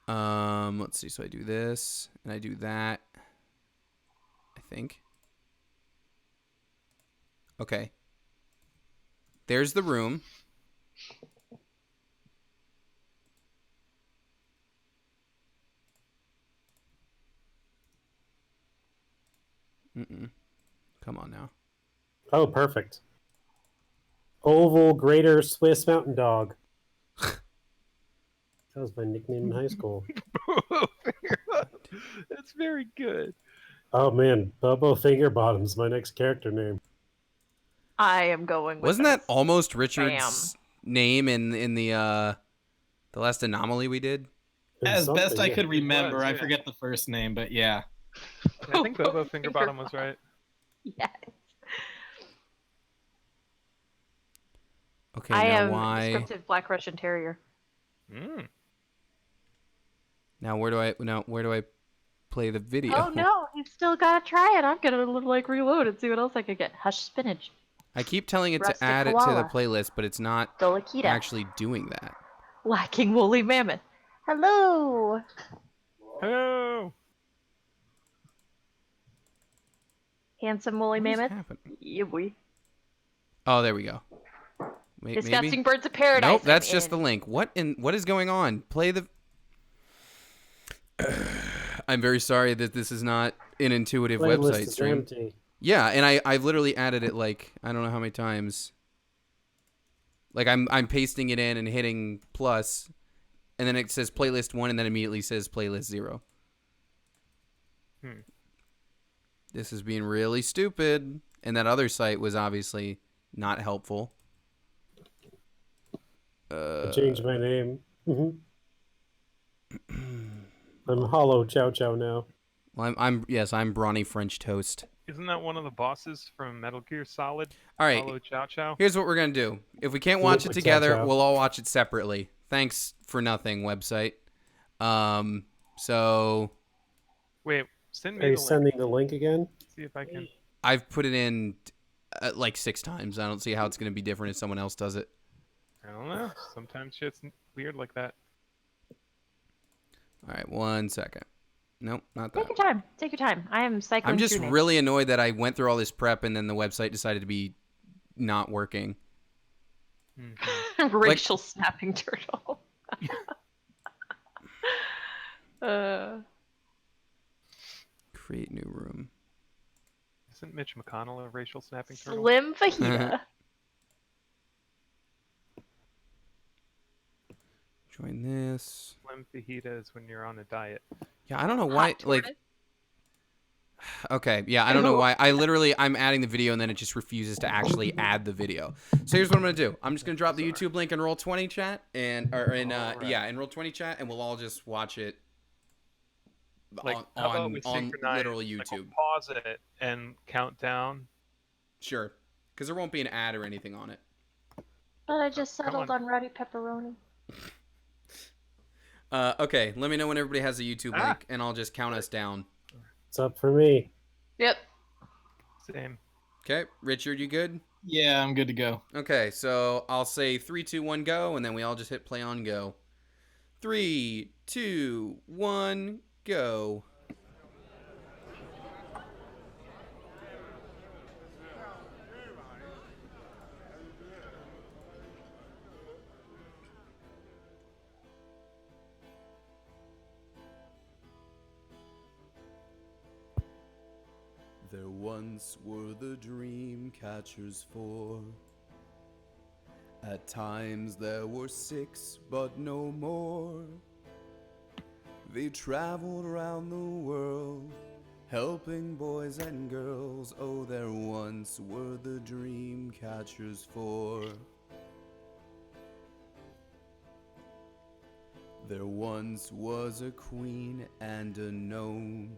Let's see. So I do this and I do that. I think. Okay. There's the room. Come on now. Oh, perfect. Oval Greater Swiss Mountain Dog. That was my nickname in high school. That's very good. Oh man, Bobo Fingerbottom's my next character name. I am going with Wasn't that this. almost Richard's name in the last anomaly we did? As best Something, I yeah. could remember, was, I yeah. forget the first name, but yeah. I think Bobo Fingerbottom was right. Yes. Okay, I now am why? descriptive Black Russian Terrier. Mm. Now where do I play the video? Oh no, you still gotta try it. I'm gonna like reload and see what else I could get. Hush spinach. I keep telling it Rustic to add it to the koala. playlist, but it's not Dolakita. actually doing that. Lacking woolly mammoth. Hello. Hello. Handsome woolly What is mammoth. happening? Yeah, boy. Oh, there we go. Wait, Disgusting maybe? birds of paradise. Nope, that's I'm just the in. link. What is going on? Play the. I'm very sorry that this is not an intuitive Playlist website is stream. empty. Yeah, and I've literally added it like I don't know how many times. Like I'm pasting it in and hitting plus, and then it says playlist 1, and then immediately says playlist 0. This is being really stupid, and that other site was obviously not helpful. I changed my name. I'm hollow chow chow now. Well, I'm brawny French toast. Isn't that one of the bosses from Metal Gear Solid? All right. Hollow Chow Chow? Here's what we're gonna do. If we can't watch it Liquid chow together, chow. we'll all watch it separately. Thanks for nothing, website. So Wait, send Are me you the link. sending the link again? See if I can. I've put it in like 6 times. I don't see how it's gonna be different if someone else does it. I don't know. Sometimes shit's weird like that. All right, 1 second. Nope, not that. Take your time. Take your time. I am cycling I'm just through names. really annoyed that I went through all this prep and then the website decided to be not working. Racial snapping turtle. Create new room. Isn't Mitch McConnell a racial snapping turtle? Slim fajita. Join this. Slim fajita is when you're on a diet. Yeah, I don't know why. Hot Like, tortoise. okay, yeah, I don't know why. I'm adding the video and then it just refuses to actually add the video. So here's what I'm gonna do. I'm just gonna drop the YouTube link in Roll20 chat in Roll20 chat, and we'll all just watch it Like, how about on we synchronize, literal like, we'll YouTube. pause it and count down. Sure, because there won't be an ad or anything on it. But I just Come settled on. on Rowdy Pepperoni. Okay, let me know when everybody has a YouTube Ah. link, and I'll just count us down. It's up for me. Yep. Same. Okay, Richard, you good? Yeah, I'm good to go. Okay, so I'll say 3, 2, 1, go, and then we all just hit play on go. 3, 2, 1, go. There once were the dream catchers 4. At times there were 6, but no more. They traveled around the world, helping boys and girls. Oh, there once were the dream catchers 4. There once was a queen and a gnome.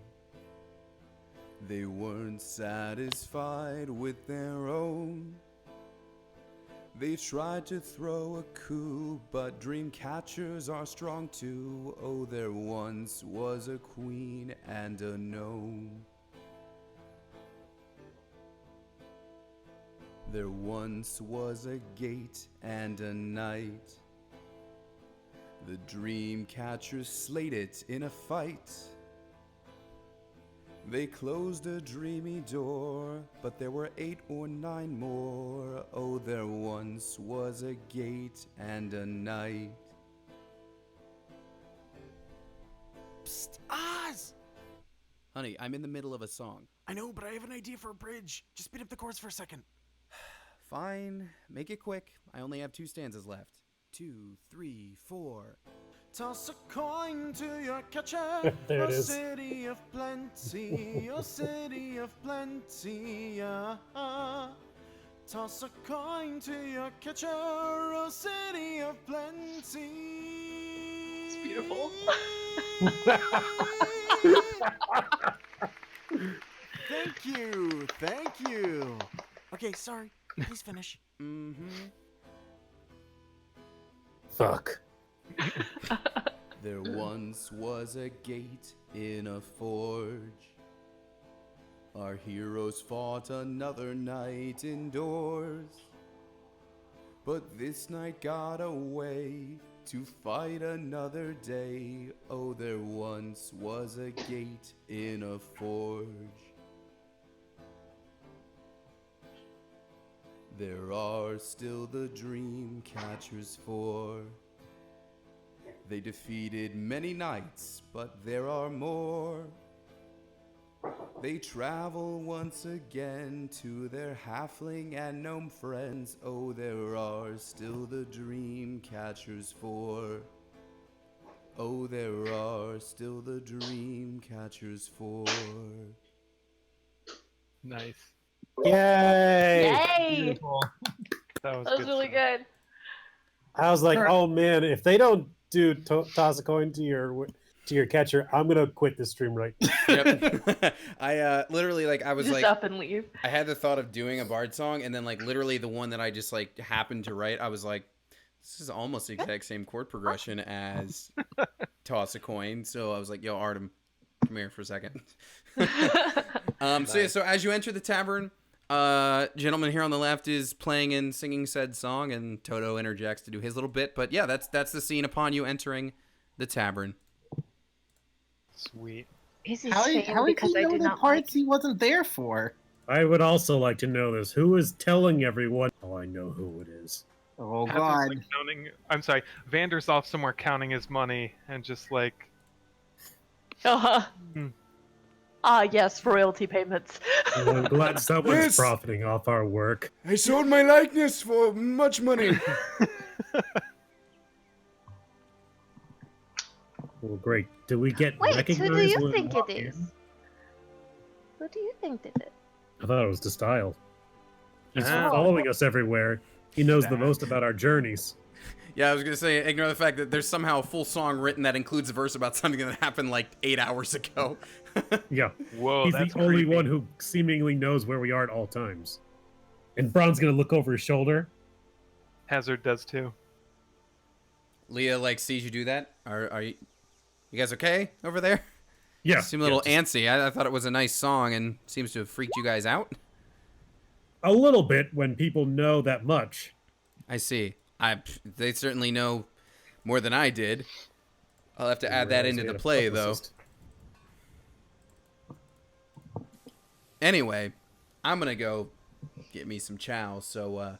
They weren't satisfied with their own. They tried to throw a coup, but dream catchers are strong too. Oh, there once was a queen and a gnome. There once was a gate and a knight. The dream catchers slayed it in a fight. They closed a dreamy door, but there were 8 or 9 more. Oh, there once was a gate and a knight. Psst, Oz! Honey, I'm in the middle of a song. I know, but I have an idea for a bridge. Just speed up the chorus for a second. Fine, make it quick. I only have 2 stanzas left. 2, 3, 4. Toss a coin to your catcher, There it a is. city of plenty, a city of plenty. Toss a coin to your catcher, a city of plenty. It's beautiful. Thank you, thank you. Okay, sorry. Please finish. Fuck. There once was a gate in a forge. Our heroes fought another night indoors. But this night got away to fight another day. Oh, there once was a gate in a forge. There are still the dream catchers 4. They defeated many knights, but there are more. They travel once again to their halfling and gnome friends. Oh, there are still the dream catchers 4. Oh, there are still the dream catchers 4. Nice. Yay! Yay! Beautiful. That was, That was good really stuff. good. I was like, oh man, if they don't dude, toss a coin to your catcher. I'm gonna quit this stream right now. Yep. I literally like I was Just like up and leave. I had the thought of doing a bard song, and then like literally the one that I just like happened to write, I was like, this is almost the exact same chord progression as toss a coin. So I was like, yo, Artem, come here for a second. So yeah, so as you enter the tavern, gentleman here on the left is playing and singing said song, and Toto interjects to do his little bit. But yeah, that's the scene upon you entering the tavern. Sweet. Is he How saying did because he I know do the not parts like he wasn't there for? I would also like to know this. Who is telling everyone? Oh, I know who it is. Oh Hazard's, God! like, counting. I'm sorry. Vander's off somewhere counting his money and just like. Hmm. Ah, yes, royalty payments. Well, I'm glad someone's Yes. profiting off our work. I sold my likeness for much money. Well, great. Do we get Wait, recognized? who do you when we think walk it is? in? Who do you think did it? I thought it was to Style. He's Ah. following us everywhere. He knows the That. most about our journeys. Yeah, I was gonna say, ignore the fact that there's somehow a full song written that includes a verse about something that happened like 8 hours ago. Yeah. Whoa, He's that's the only creepy. one who seemingly knows where we are at all times. And Braun's gonna look over his shoulder. Hazard does too. Leah like sees you do that. Are you guys okay over there? Yeah. You seem a little yeah, antsy. I thought it was a nice song and seems to have freaked you guys out. a little bit when people know that much. I see. They certainly know more than I did. I'll have to add that into the play though. Anyway, I'm gonna go get me some chow. So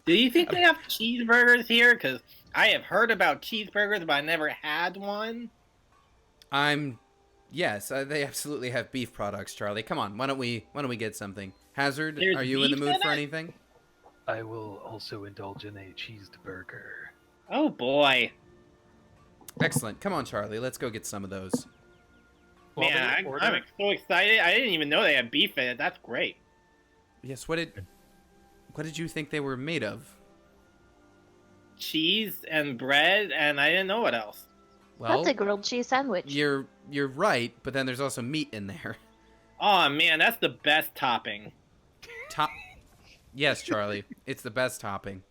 Do you think they have cheeseburgers here? Because I have heard about cheeseburgers, but I never had one. yes, they absolutely have beef products, Charlie. Come on, why don't we get something? Hazard, There's are you in the beef mood in for it? anything? I will also indulge in a cheeseburger. Oh boy. Excellent. Come on, Charlie. Let's go get some of those. While Man, they're I'm ordering- so excited. I didn't even know they had beef in it. That's great. Yes. What did you think they were made of? Cheese and bread, and I didn't know what else. Well, That's a grilled cheese sandwich. you're right, but then there's also meat in there. Oh man, that's the best topping. Top. Yes, Charlie. It's the best topping.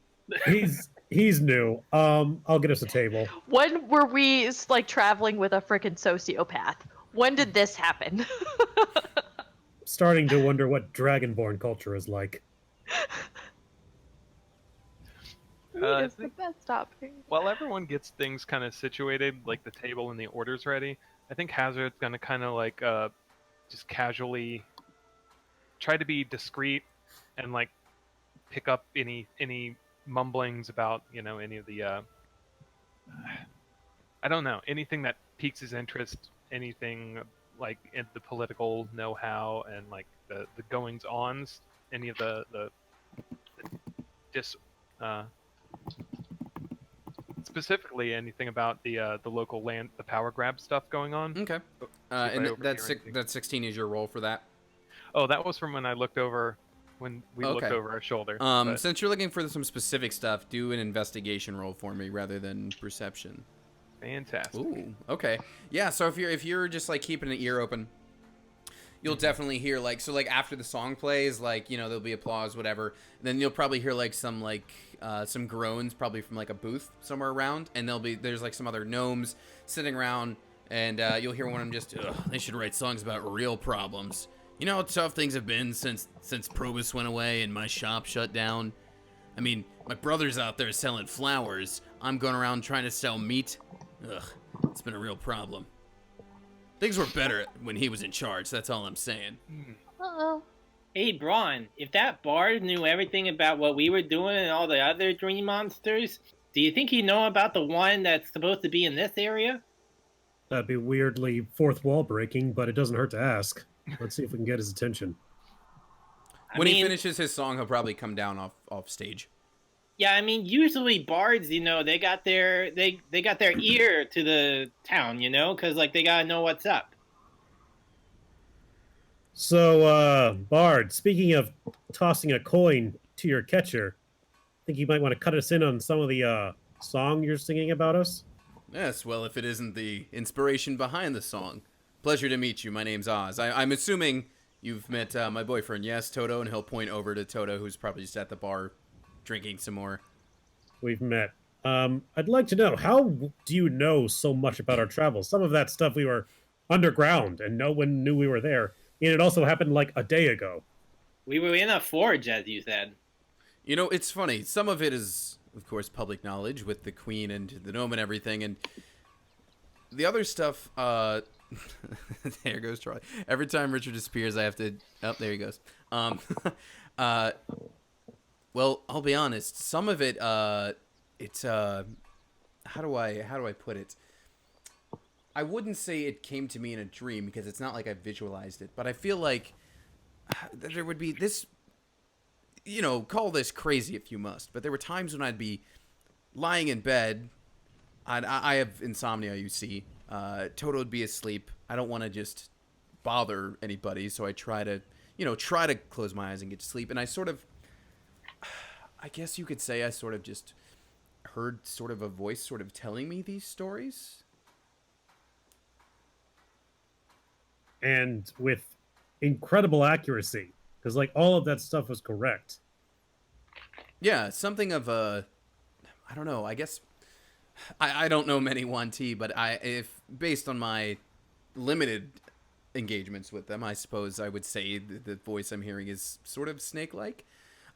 He's new. I'll get us a table. When were we like traveling with a freaking sociopath? When did this happen? Starting to wonder what Dragonborn culture is like. It's the best topping. While everyone gets things kind of situated, like the table and the orders ready, I think Hazard's gonna kind of like just casually try to be discreet and like pick up any mumblings about any of the I don't know, anything that piques his interest, anything like in the political know-how and like the goings-ons, any of the specifically anything about the local land, the power grab stuff going on. Okay. I And overhear anything. that 16 is your roll for that. Oh, that was from when I looked over, when we looked Okay. over our shoulder. but- Since you're looking for some specific stuff, do an investigation roll for me rather than perception. Fantastic. Ooh, okay. Yeah, so if you're just like keeping an ear open, you'll definitely hear like after the song plays, like, there'll be applause, whatever. Then you'll probably hear like some groans probably from like a booth somewhere around, and there's like some other gnomes sitting around, and you'll hear one of them just, they should write songs about real problems. You know how tough things have been since Probus went away and my shop shut down? I mean, my brother's out there selling flowers. I'm going around trying to sell meat. Ugh, it's been a real problem. Things were better when he was in charge, that's all I'm saying. Uh-oh. Hey, Braun, if that bard knew everything about what we were doing and all the other dream monsters, do you think he'd know about the one that's supposed to be in this area? That'd be weirdly fourth wall breaking, but it doesn't hurt to ask. Let's see if we can get his attention. When he finishes his song, he'll probably come down off stage. Yeah, I mean, usually bards, they got their they got their ear to the town, because like they gotta know what's up. So, Bard, speaking of tossing a coin to your catcher, I think you might want to cut us in on some of the song you're singing about us? Yes, well, if it isn't the inspiration behind the song. Pleasure to meet you. My name's Oz. I'm assuming you've met my boyfriend, yes, Toto, and he'll point over to Toto, who's probably just at the bar drinking some more. We've met. I'd like to know, how do you know so much about our travels? Some of that stuff we were underground and no one knew we were there. And it also happened like a day ago. We were in a forge, as you said. You know, it's funny. Some of it is, of course, public knowledge with the Queen and the gnome and everything, and the other stuff, there goes Charlie. Every time Richard disappears, I have to... Oh, there he goes. Well, I'll be honest. Some of it, it's, how do I put it? I wouldn't say it came to me in a dream, because it's not like I visualized it, but I feel like there would be this, you know, call this crazy if you must, but there were times when I'd be lying in bed. I have insomnia, you see. Toto would be asleep. I don't want to just bother anybody, so I try to close my eyes and get to sleep. And I guess you could say I sort of just heard sort of a voice sort of telling me these stories. And with incredible accuracy, because like all of that stuff was correct. Yeah, something of a, I don't know, I guess, I don't know many 1T, but if based on my limited engagements with them, I suppose I would say the voice I'm hearing is sort of snake-like.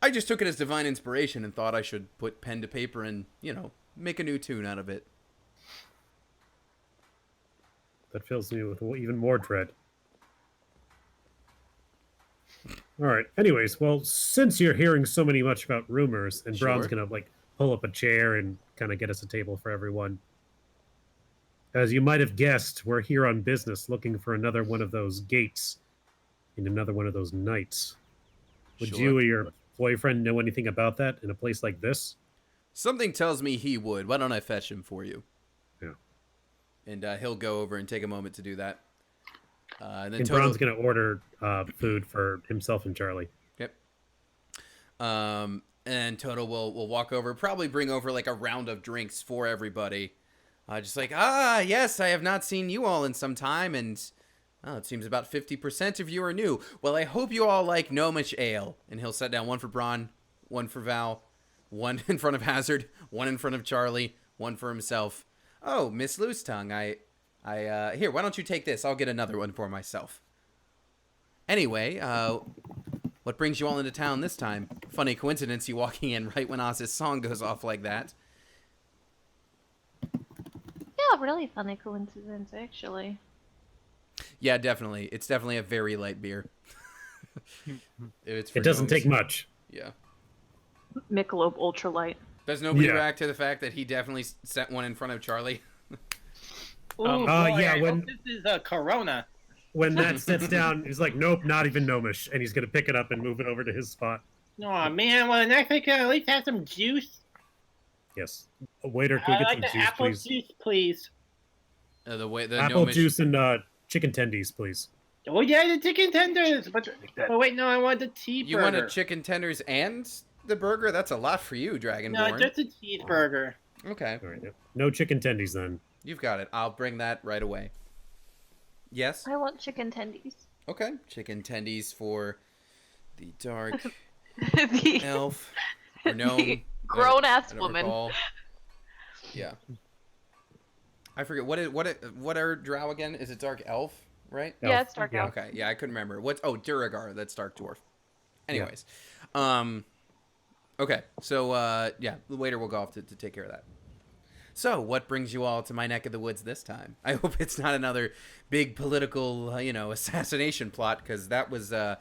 I just took it as divine inspiration and thought I should put pen to paper and, you know, make a new tune out of it. That fills me with even more dread. All right. Anyways, well, since you're hearing so much about rumors, and Sure. Braun's gonna like pull up a chair and kind of get us a table for everyone. As you might have guessed, we're here on business, looking for another one of those gates in another one of those nights. Would Sure. you or your boyfriend know anything about that in a place like this? Something tells me he would. Why don't I fetch him for you? Yeah. And he'll go over and take a moment to do that. And then And Toto... Braun's gonna order food for himself and Charlie. Yep. And Toto will walk over, probably bring over like a round of drinks for everybody. Just like, yes, I have not seen you all in some time, and it seems about 50% of you are new. Well, I hope you all like gnomish ale. And he'll set down one for Braun, one for Val, one in front of Hazard, one in front of Charlie, one for himself. Oh, Miss Loose Tongue, here, why don't you take this? I'll get another one for myself. Anyway, what brings you all into town this time? Funny coincidence, you walking in right when Oz's song goes off like that. Yeah, really funny coincidence, actually. Yeah, definitely. It's definitely a very light beer. It doesn't take much. Yeah. Michelob Ultralight. Does nobody Yeah. react to the fact that he definitely set one in front of Charlie? Ooh, Um, boy, yeah, I when- hope this is a Corona. When that sits down, he's like, nope, not even gnomish. And he's going to pick it up and move it over to his spot. Oh man, well next week can at least have some juice. Yes. Waiter, can we I get like some the juice, apple please? juice, please. The Apple gnomish... juice and chicken tendies, please. Oh yeah, the chicken tenders. But oh wait, no, I want the cheeseburger. You wanted chicken tenders and the burger? That's a lot for you, Dragonborn. No, just a cheeseburger. Okay, All right. Yep. No chicken tendies then. you've got it. I'll bring that right away. Yes? I want chicken tendies. Okay. Chicken tendies for the dark The elf or gnome. the grown-ass I don't woman. recall. Yeah. I forget what are drow again? Is it dark elf, right? Yeah, it's dark Yeah. elf. Okay, yeah, I couldn't remember. Duragar, that's dark dwarf. Anyways. Okay, so yeah, the waiter will go off to take care of that. So, what brings you all to my neck of the woods this time? I hope it's not another big political, assassination plot, because that was, I'll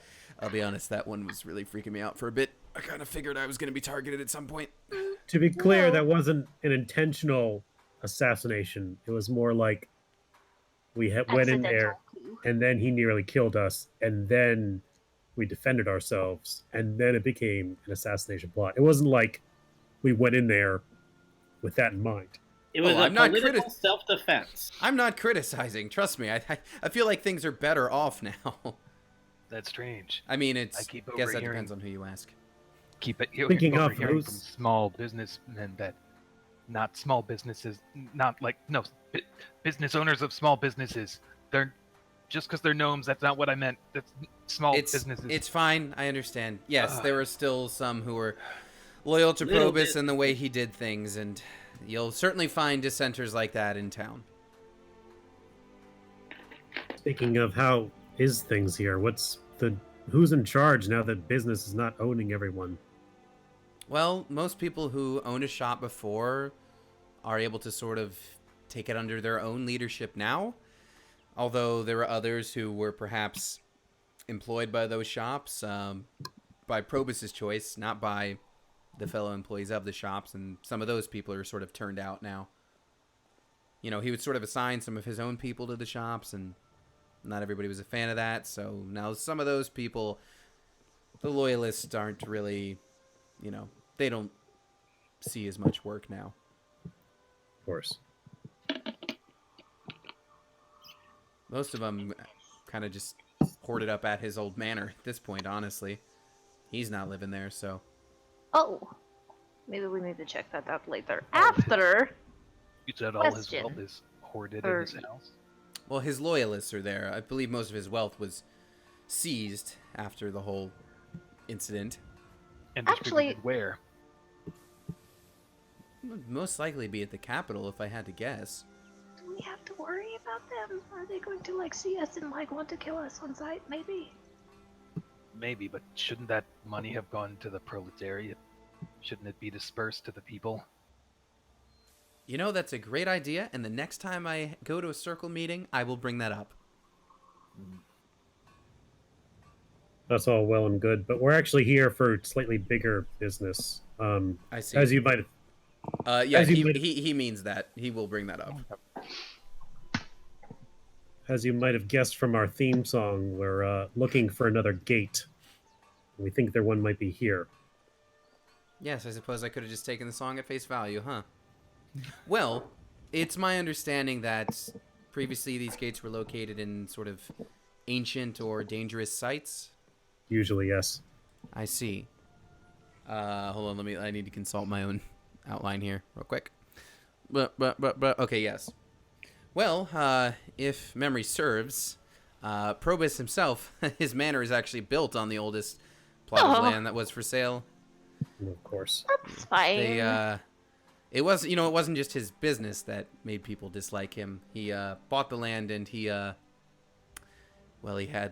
be honest, that one was really freaking me out for a bit. I kind of figured I was going to be targeted at some point. To be clear, No. that wasn't an intentional assassination. It was more like we went in there, Accidental. and then he nearly killed us, and then we defended ourselves, and then it became an assassination plot. It wasn't like we went in there with that in mind. It was Oh, a I'm not political self-defense. I'm not criticizing. Trust me. I feel like things are better off now. That's strange. I mean, I keep guess that overhearing- depends on who you ask. Keep it Thinking of overhearing who's- from small businessmen that not small businesses, not like no business owners of small businesses. They're just because they're gnomes. That's not what I meant. That's small businesses. It's fine. I understand. Yes, Ugh. there were still some who were loyal to Little Probus bit. and the way he did things, and you'll certainly find dissenters like that in town. Speaking of how is things here, who's in charge now that business is not owning everyone? Well, most people who owned a shop before are able to sort of take it under their own leadership now. Although there are others who were perhaps employed by those shops by Probus's choice, not by the fellow employees of the shops, and some of those people are sort of turned out now. You know, he would sort of assign some of his own people to the shops, and not everybody was a fan of that, so now some of those people, the loyalists aren't really, you know, they don't see as much work now. Of course. Most of them kind of just hoarded up at his old manor at this point, honestly. He's not living there, so... Oh, maybe we need to check that out later. After. You said all his Question. wealth is hoarded in his house. Well, his loyalists are there. I believe most of his wealth was seized after the whole incident. And Actually- distributed where? Would most likely be at the capital, if I had to guess. Do we have to worry about them? Are they going to like see us and like want to kill us on sight? Maybe. Maybe, but shouldn't that money have gone to the proletariat? Shouldn't it be dispersed to the people? You know, that's a great idea, and the next time I go to a circle meeting, I will bring that up. That's all well and good, but we're actually here for slightly bigger business. I see. As you might have Yeah, as you might- he means that. He will bring that up. As you might have guessed from our theme song, we're looking for another gate. We think there one might be here. Yes, I suppose I could have just taken the song at face value, huh? Well, it's my understanding that previously these gates were located in sort of ancient or dangerous sites. Usually, yes. I see. Hold on, I need to consult my own outline here real quick. Okay, yes. Well, if memory serves, Probus himself, his manor is actually built on the oldest plot of land that was for sale. Of course. That's fine. It wasn't just his business that made people dislike him. He bought the land, and he had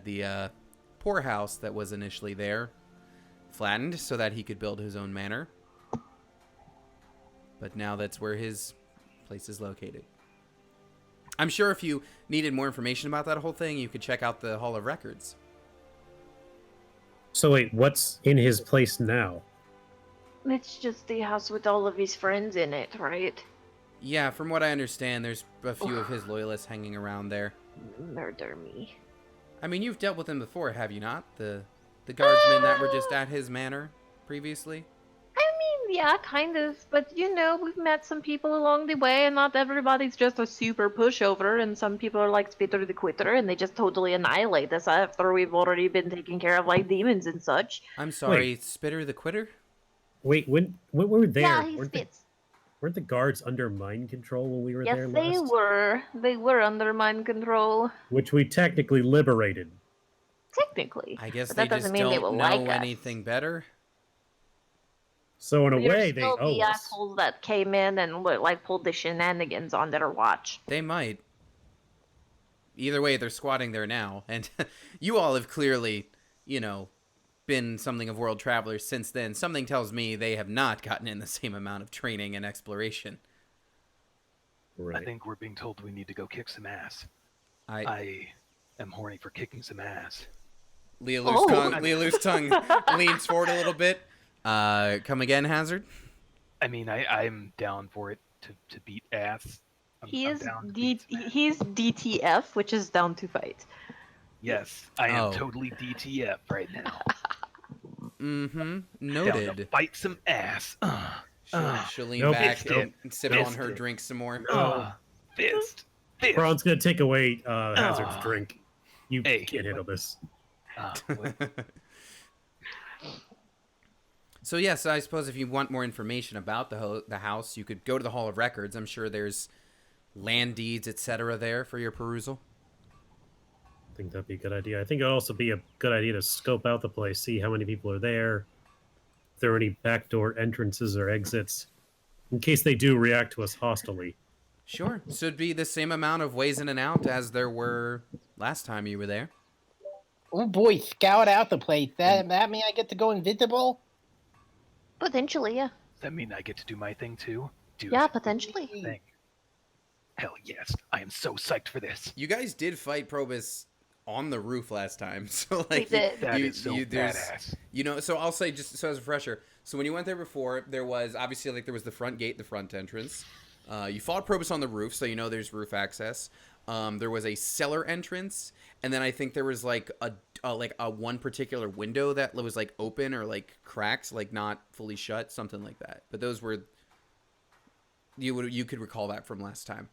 the poorhouse that was initially there flattened so that he could build his own manor. But now that's where his place is located. I'm sure if you needed more information about that whole thing, you could check out the Hall of Records. So wait, what's in his place now? It's just the house with all of his friends in it, right? Yeah, from what I understand, there's a few of his loyalists hanging around there. Murder me. I mean, you've dealt with him before, have you not? The guardsmen that were just at his manor previously? I mean, yeah, kind of. But, you know, we've met some people along the way, and not everybody's just a super pushover, and some people are like Spitter the Quitter, and they just totally annihilate us after we've already been taking care of, like, demons and such. I'm sorry, Spitter the Quitter? Wait, when we were there, Yeah, he weren't spits. the guards under mind control when we were there Yes, last? they were. They were under mind control. Which we technically liberated. Technically. I guess But they that doesn't just mean they don't will know like us. anything better. So in a We are way, they still owe the us. assholes that came in and like pulled the shenanigans on their watch. They might. Either way, they're squatting there now. And you all have clearly, been something of world travelers since then. Something tells me they have not gotten in the same amount of training and exploration. Right. I think we're being told we need to go kick some ass. I I am horny for kicking some ass. Lealu's tongue leans forward a little bit. Come again, Hazard? I mean, I'm down for it to beat ass. I'm He's down to beat some ass. he's DTF, which is down to fight. Yes, I am Oh. totally DTF right now. Mm-hmm. Down to Noted. fight some ass. She'll lean Nope. back Nope. and sip on Nope. her drink some more. Fist. Braun's gonna take away Hazard's drink. You Hey, can't handle this. What- So yes, I suppose if you want more information about the house, you could go to the Hall of Records. I'm sure there's land deeds, etc. there for your perusal. I think that'd be a good idea. I think it'd also be a good idea to scope out the place, see how many people are there, if there are any backdoor entrances or exits, in case they do react to us hostilely. Sure. So it'd be the same amount of ways in and out as there were last time you were there. Oh boy, scout out the place. That mean I get to go invisible? Potentially, yeah. Does that mean I get to do my thing too? Dude, Yeah, potentially. thing. Hell yes. I am so psyched for this. You guys did fight Probus on the roof last time, so like We did. That is so there's- badass. You know, so I'll say just so as a refresher. So when you went there before, there was obviously like there was the front gate, the front entrance. You fought Probus on the roof, so you know there's roof access. There was a cellar entrance, and then I think there was like a one particular window that was like open or like cracked, like not fully shut, something like that. But those were you could recall that from last time,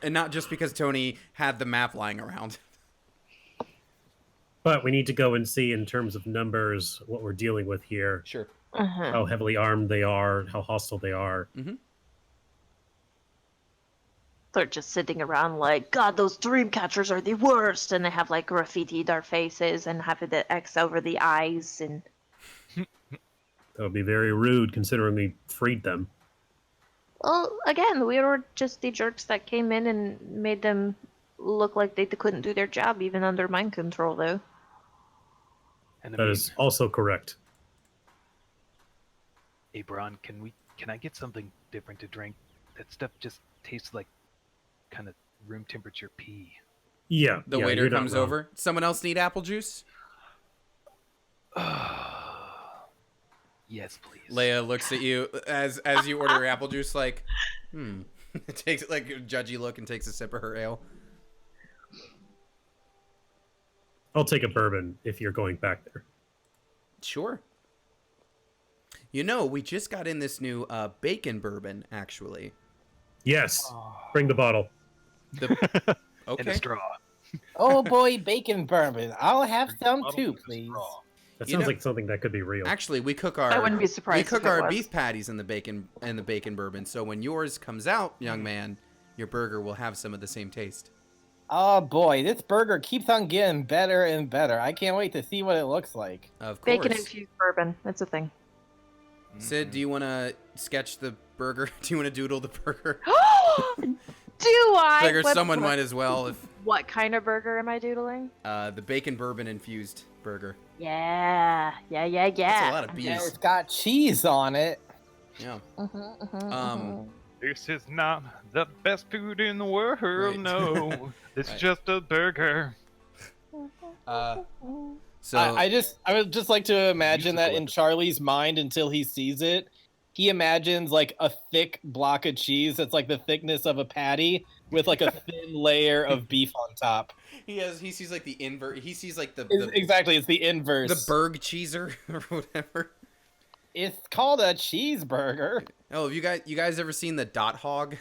and not just because Tony had the map lying around. But we need to go and see in terms of numbers what we're dealing with here, Sure. how heavily armed they are, how hostile they are. They're just sitting around like, God, those dream catchers are the worst, and they have like graffitied our faces and have the X over the eyes, and That would be very rude considering we freed them. well, again, we were just the jerks that came in and made them look like they couldn't do their job even under mind control, though. And I That mean, is also correct. hey, Bron, can I get something different to drink? That stuff just tastes like kind of room temperature pee. Yeah. The yeah, waiter you're not comes wrong. over. Someone else need apple juice? Yes, please. Leia looks at you as you order your apple juice, like, takes like a judgy look and takes a sip of her ale. I'll take a bourbon if you're going back there. Sure. You know, we just got in this new bacon bourbon, actually. Yes. Bring the bottle. And a Okay. straw. Oh boy, bacon bourbon. I'll have some Bottle too, with a please. straw. That You sounds know- like something that could be real. Actually, we cook I our wouldn't be surprised. we if cook it our was. beef patties in the bacon bourbon. So when yours comes out, young man, your burger will have some of the same taste. Oh boy, this burger keeps on getting better and better. I can't wait to see what it looks like. Of course. Bacon infused bourbon. That's a thing. Sid, do you want to sketch the burger? Do you want to doodle the burger? Do I? Figure What- someone might as well. If What kind of burger am I doodling? the bacon bourbon infused burger. Yeah. That's a lot of Yeah, bees. it's got cheese on it. Yeah. Mm-hmm. Um, This is not the best food in the world, Right. no. It's Right. just a burger. So I would just like to imagine that in Musical. Charlie's mind until he sees it. He imagines like a thick block of cheese that's like the thickness of a patty with like a thin layer of beef on top. he sees like the invert. He sees like the Exactly, it's the inverse. the Berg cheeser or whatever. It's called a cheeseburger. Oh, have you guys ever seen the Dot Hog?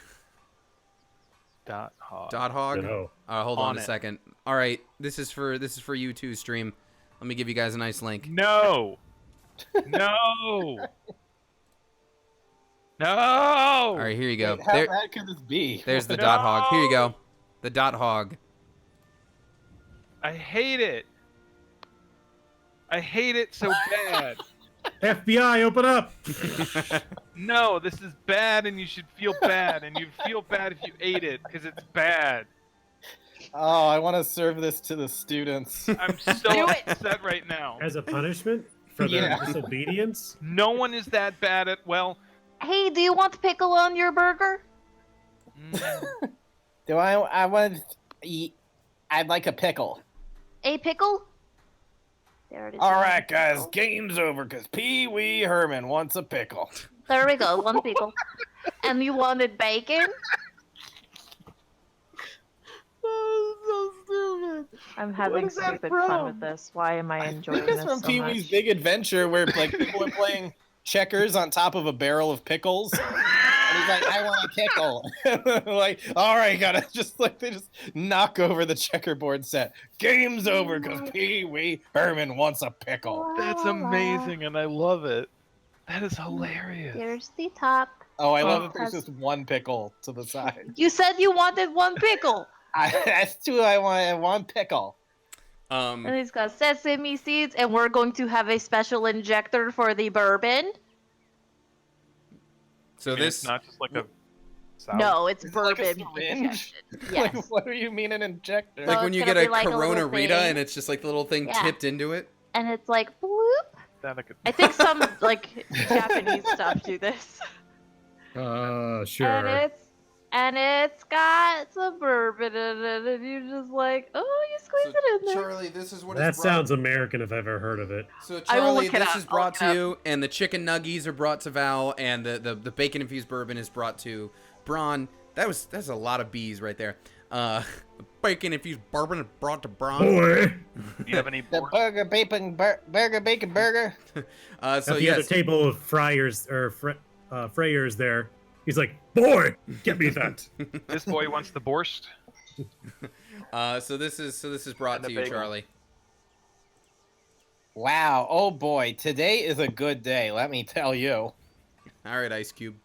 Dot hog. Dot Hog. No. Hold on On a it. second. All right, this is for you too, stream. Let me give you guys a nice link. No. No. No. All right, here you go. How There, bad could this be? there's the Dot Hog. Here you go. The Dot Hog. I hate it. I hate it so bad. FBI, open up! No, this is bad, and you should feel bad, and you'd feel bad if you ate it because it's bad. Oh, I want to serve this to the students. I'm so Do it. upset right now. As a punishment for their Yeah. disobedience? No one is that bad at Hey, do you want pickle on your burger? mm, Do I want to eat? I'd like a pickle. A pickle? There it is. All right, guys, game's over because Pee Wee Herman wants a pickle. There we go. One pickle. And you wanted bacon? So stupid. I'm having is that stupid fun from? with this. Why am I I enjoying think it's this from so Pee Wee's much? Big Adventure, where like people are playing checkers on top of a barrel of pickles, And he's like, I want a pickle. Like, all right, gotta just like they just knock over the checkerboard set. Game's over because Pee Wee Herman wants a pickle. That's amazing, and I love it. That is hilarious. Here's the top. Oh, I love Oh, that there's has- just one pickle to the side. You said you wanted one pickle. That's two. I want one pickle. And he's got sesame seeds, and we're going to have a special injector for the bourbon. So I mean, this it's not just like a salve. No, it's Is it like a bourbon syringe? injection. Yes. Like, what do you mean an injector? like So when it's you gonna get a be like a Corona little Rita thing. and it's just like the little thing Yeah. tipped into it. And it's like bloop. That I could. I think some like Japanese stuff do this. Sure. And it's got some bourbon in it, and you're just like, oh, you squeeze it in there. Charlie, this is what That is brought. sounds American if I've ever heard of it. So I will Charlie, look it this up. is I'll brought look to it up. you, and the chicken nuggies are brought to Val, and the bacon infused bourbon is brought to Braun. That's a lot of B's right there. Bacon infused bourbon is brought to Braun. Boy. Do you have any The board? burger, bacon burger. So At the other yes, table of Friars or Freyers there, he's like, boy, get me that. This boy wants the borscht. so this is brought And to the you, bagel. Charlie. Wow. Oh boy, today is a good day. Let me tell you. All right, Ice Cube.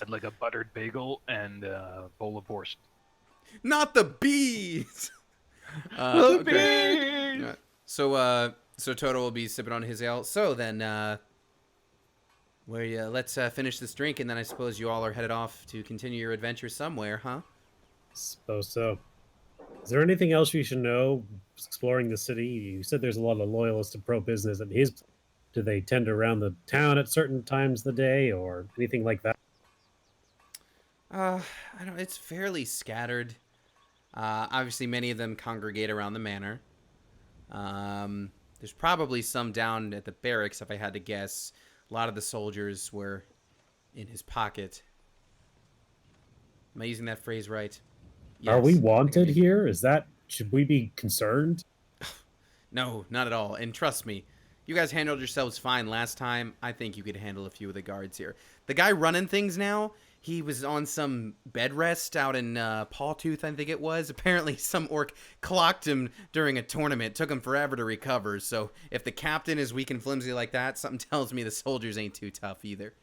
I'd like a buttered bagel and a bowl of borscht. Not the bees. The okay. bees! Yeah. So Toto will be sipping on his ale. So then, let's finish this drink, and then I suppose you all are headed off to continue your adventure somewhere, huh? Suppose so. Is there anything else we should know exploring the city? You said there's a lot of loyalists and pro-business at his. Do they tend around the town at certain times of the day, or anything like that? I don't. It's fairly scattered. Obviously, many of them congregate around the manor. There's probably some down at the barracks, if I had to guess. A lot of the soldiers were in his pocket. Am I using that phrase right? Are we Yes. wanted here? Should we be concerned? No, not at all. And trust me, you guys handled yourselves fine last time. I think you could handle a few of the guards here. The guy running things now, he was on some bed rest out in Pawtooth, I think it was. Apparently, some orc clocked him during a tournament. Took him forever to recover. So if the captain is weak and flimsy like that, something tells me the soldiers ain't too tough either.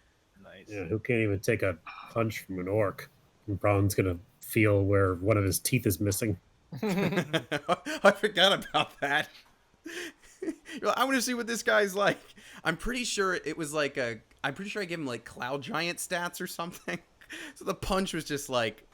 Nice. Yeah, who can't even take a punch from an orc? And Braun's gonna feel where one of his teeth is missing. I forgot about that. I want to see what this guy's like. I'm pretty sure it was like I'm pretty sure I gave him like Cloud Giant stats or something. So the punch was just like.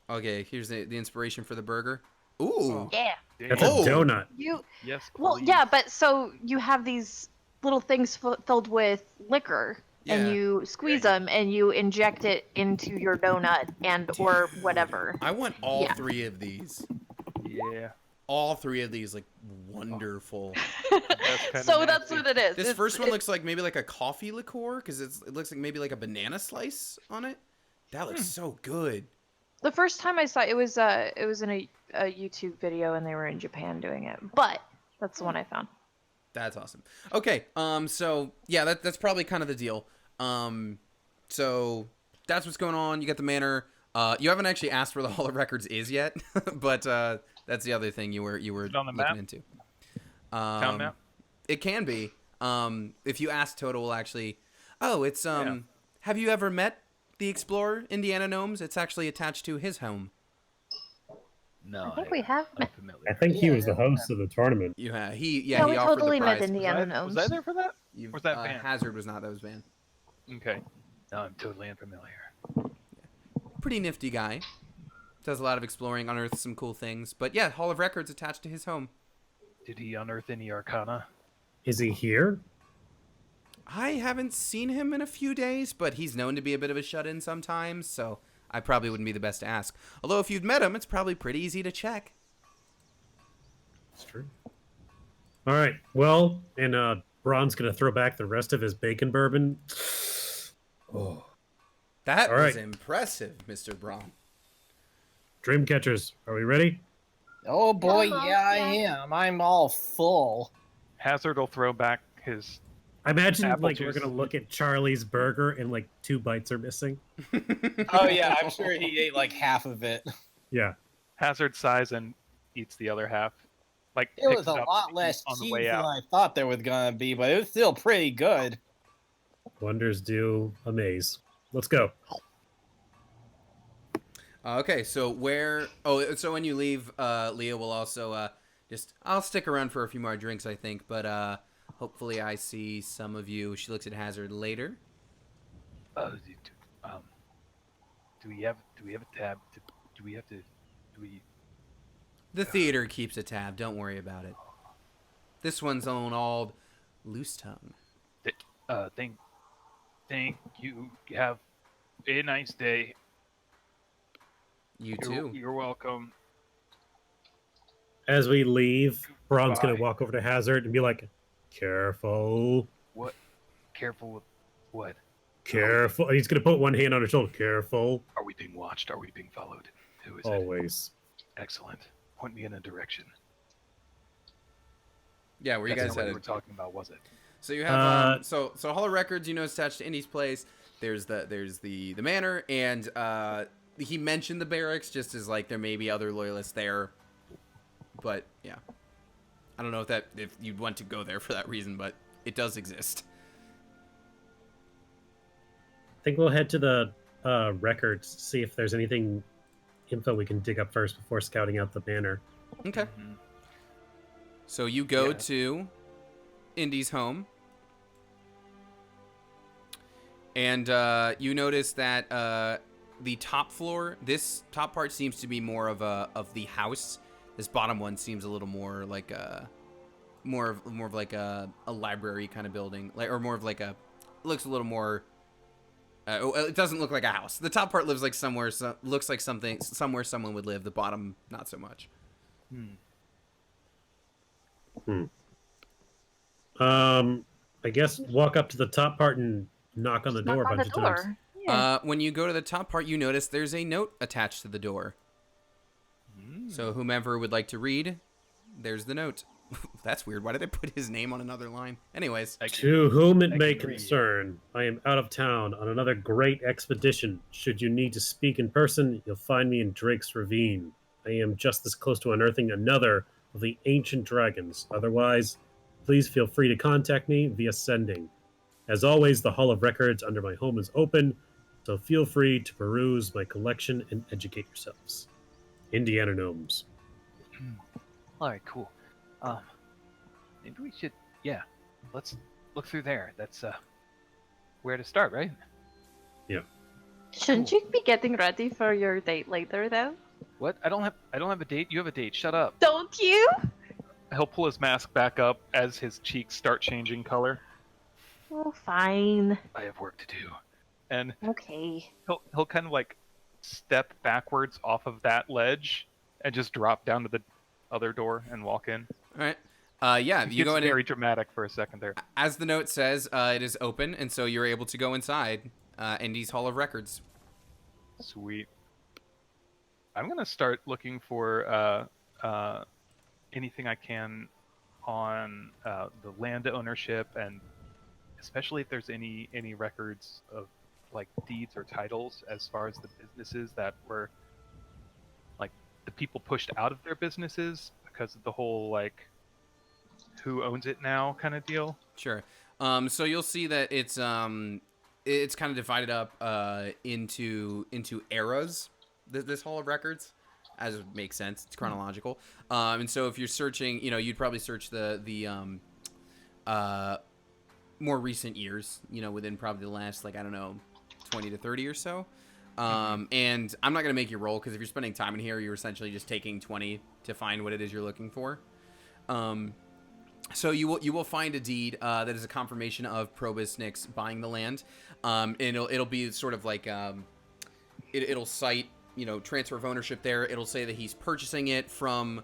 Okay, here's the inspiration for the burger. Ooh. Yeah. That's Oh. a donut. You. Yes. Well, please. yeah, but so you have these little things filled with liquor, Yeah. and you squeeze them, and you inject it into your donut and or whatever. I want all Yeah. 3 of these. Yeah. All 3 of these, like, wonderful. So that's what it is. This It's- first one it's- looks like maybe like a coffee liqueur because it looks like maybe like a banana slice on it. That looks so good. The first time I saw it was in a YouTube video, and they were in Japan doing it. But that's the one I found. That's awesome. Okay, so yeah, that's probably kind of the deal. So that's what's going on. You got the manor. You haven't actually asked where the Hall of Records is yet, but that's the other thing you were it on the looking map? into. Town map? It can be. If you ask Toto, will actually. Oh, it's Yeah. Have you ever met the explorer Indiana Gnomes? It's actually attached to his home. No. I think we have I'm met. familiar. I think he was the host of the tournament. You have Yeah, he we offered totally the met prize. Indiana was Gnomes. I there for that? You've- Was that Van? Hazard was not. That was Van. Okay. No, I'm totally unfamiliar. Pretty nifty guy. Does a lot of exploring, unearths some cool things. But yeah, Hall of Records attached to his home. Did he unearth any arcana? Is he here? I haven't seen him in a few days, but he's known to be a bit of a shut-in sometimes, so I probably wouldn't be the best to ask. Although if you'd met him, it's probably pretty easy to check. That's true. All right. Well, and Braun's gonna throw back the rest of his bacon bourbon. Oh, That All was right. impressive, Mr. Braun. dream catchers, are we ready? Oh boy, Uh-huh, yeah, I yeah. am. I'm all full. Hazard will throw back his I imagine Apple like we're juice. gonna look at Charlie's burger and like 2 bites are missing. Oh yeah, I'm sure he ate like half of it. Yeah. Hazard sighs and eats the other half. Like It picks was a up lot less on the cheese way than out. I thought there was gonna be, but it was still pretty good. Wonders do amaze. Let's go. Okay, so where? Oh, so when you leave, Leah will also just. I'll stick around for a few more drinks, I think, but hopefully I see some of you. She looks at Hazard later. Do we have a tab? Do we have to? Do we? The theater keeps a tab. Don't worry about it. This one's on all loose tongue. Thank you. Have a nice day. You too. You're welcome. As we leave, Braun's gonna Goodbye. walk over to Hazard and be like, "Careful, What? Careful with what? careful." He's gonna put one hand on her shoulder. Careful, Are we being watched? Are we being followed? Who is it? always. Excellent. Point me in a direction. Yeah, where you That's guys not what we headed? were talking about, was it? So you have so Hall of Records, you know, is attached to Indy's place. There's the manor, and he mentioned the barracks just as like there may be other loyalists there, but yeah, I don't know if you'd want to go there for that reason, but it does exist. I think we'll head to the records, see if there's anything info we can dig up first before scouting out the banner. Okay. Mhm. So you go Yeah. to Indy's home, and you notice that the top floor, this top part seems to be more of the house. This bottom one seems a little more like more of like a library kind of building, like, or more of like looks a little more. It doesn't look like a house. The top part lives like somewhere, looks like somewhere someone would live. The bottom, not so much. I guess walk up to the top part and knock on the door a Knock on bunch the of times. door. Yeah. When you go to the top part, you notice there's a note attached to the door. So whomever would like to read, there's the note. That's weird. Why did they put his name on another line? Anyways. To whom it I may can read. concern, I am out of town on another great expedition. Should you need to speak in person, you'll find me in Drake's Ravine. I am just this close to unearthing another of the ancient dragons. Otherwise, please feel free to contact me via sending. As always, the Hall of Records under my home is open, so feel free to peruse my collection and educate yourselves. Indiana Gnomes. All right, cool. Maybe we should. Yeah, let's look through there. That's where to start, right? Shouldn't you be getting ready for your date later, though? What? I don't have a date. You have a date. Shut up. Don't you? He'll pull his mask back up as his cheeks start changing color. Oh, fine. I have work to do, and Okay. he'll kind of like step backwards off of that ledge and just drop down to the other door and walk in. All right. Yeah, It you go gets in. very dramatic for a second there. As the note says, it is open, and so you're able to go inside Indy's Hall of Records. Sweet. I'm gonna start looking for anything I can on the land ownership, and especially if there's any records of like deeds or titles as far as the businesses that were like the people pushed out of their businesses because of the whole like who owns it now kind of deal. Sure. So you'll see that it's kind of divided up into eras. This Hall of Records, as it makes sense. It's chronological. And so if you're searching, you'd probably search the more recent years. Within probably the last 20 to 30 or so. And I'm not gonna make you roll because if you're spending time in here, you're essentially just taking 20 to find what it is you're looking for. So you will find a deed that is a confirmation of Probus Nix buying the land, and it'll be sort of like it'll cite transfer of ownership there. It'll say that he's purchasing it from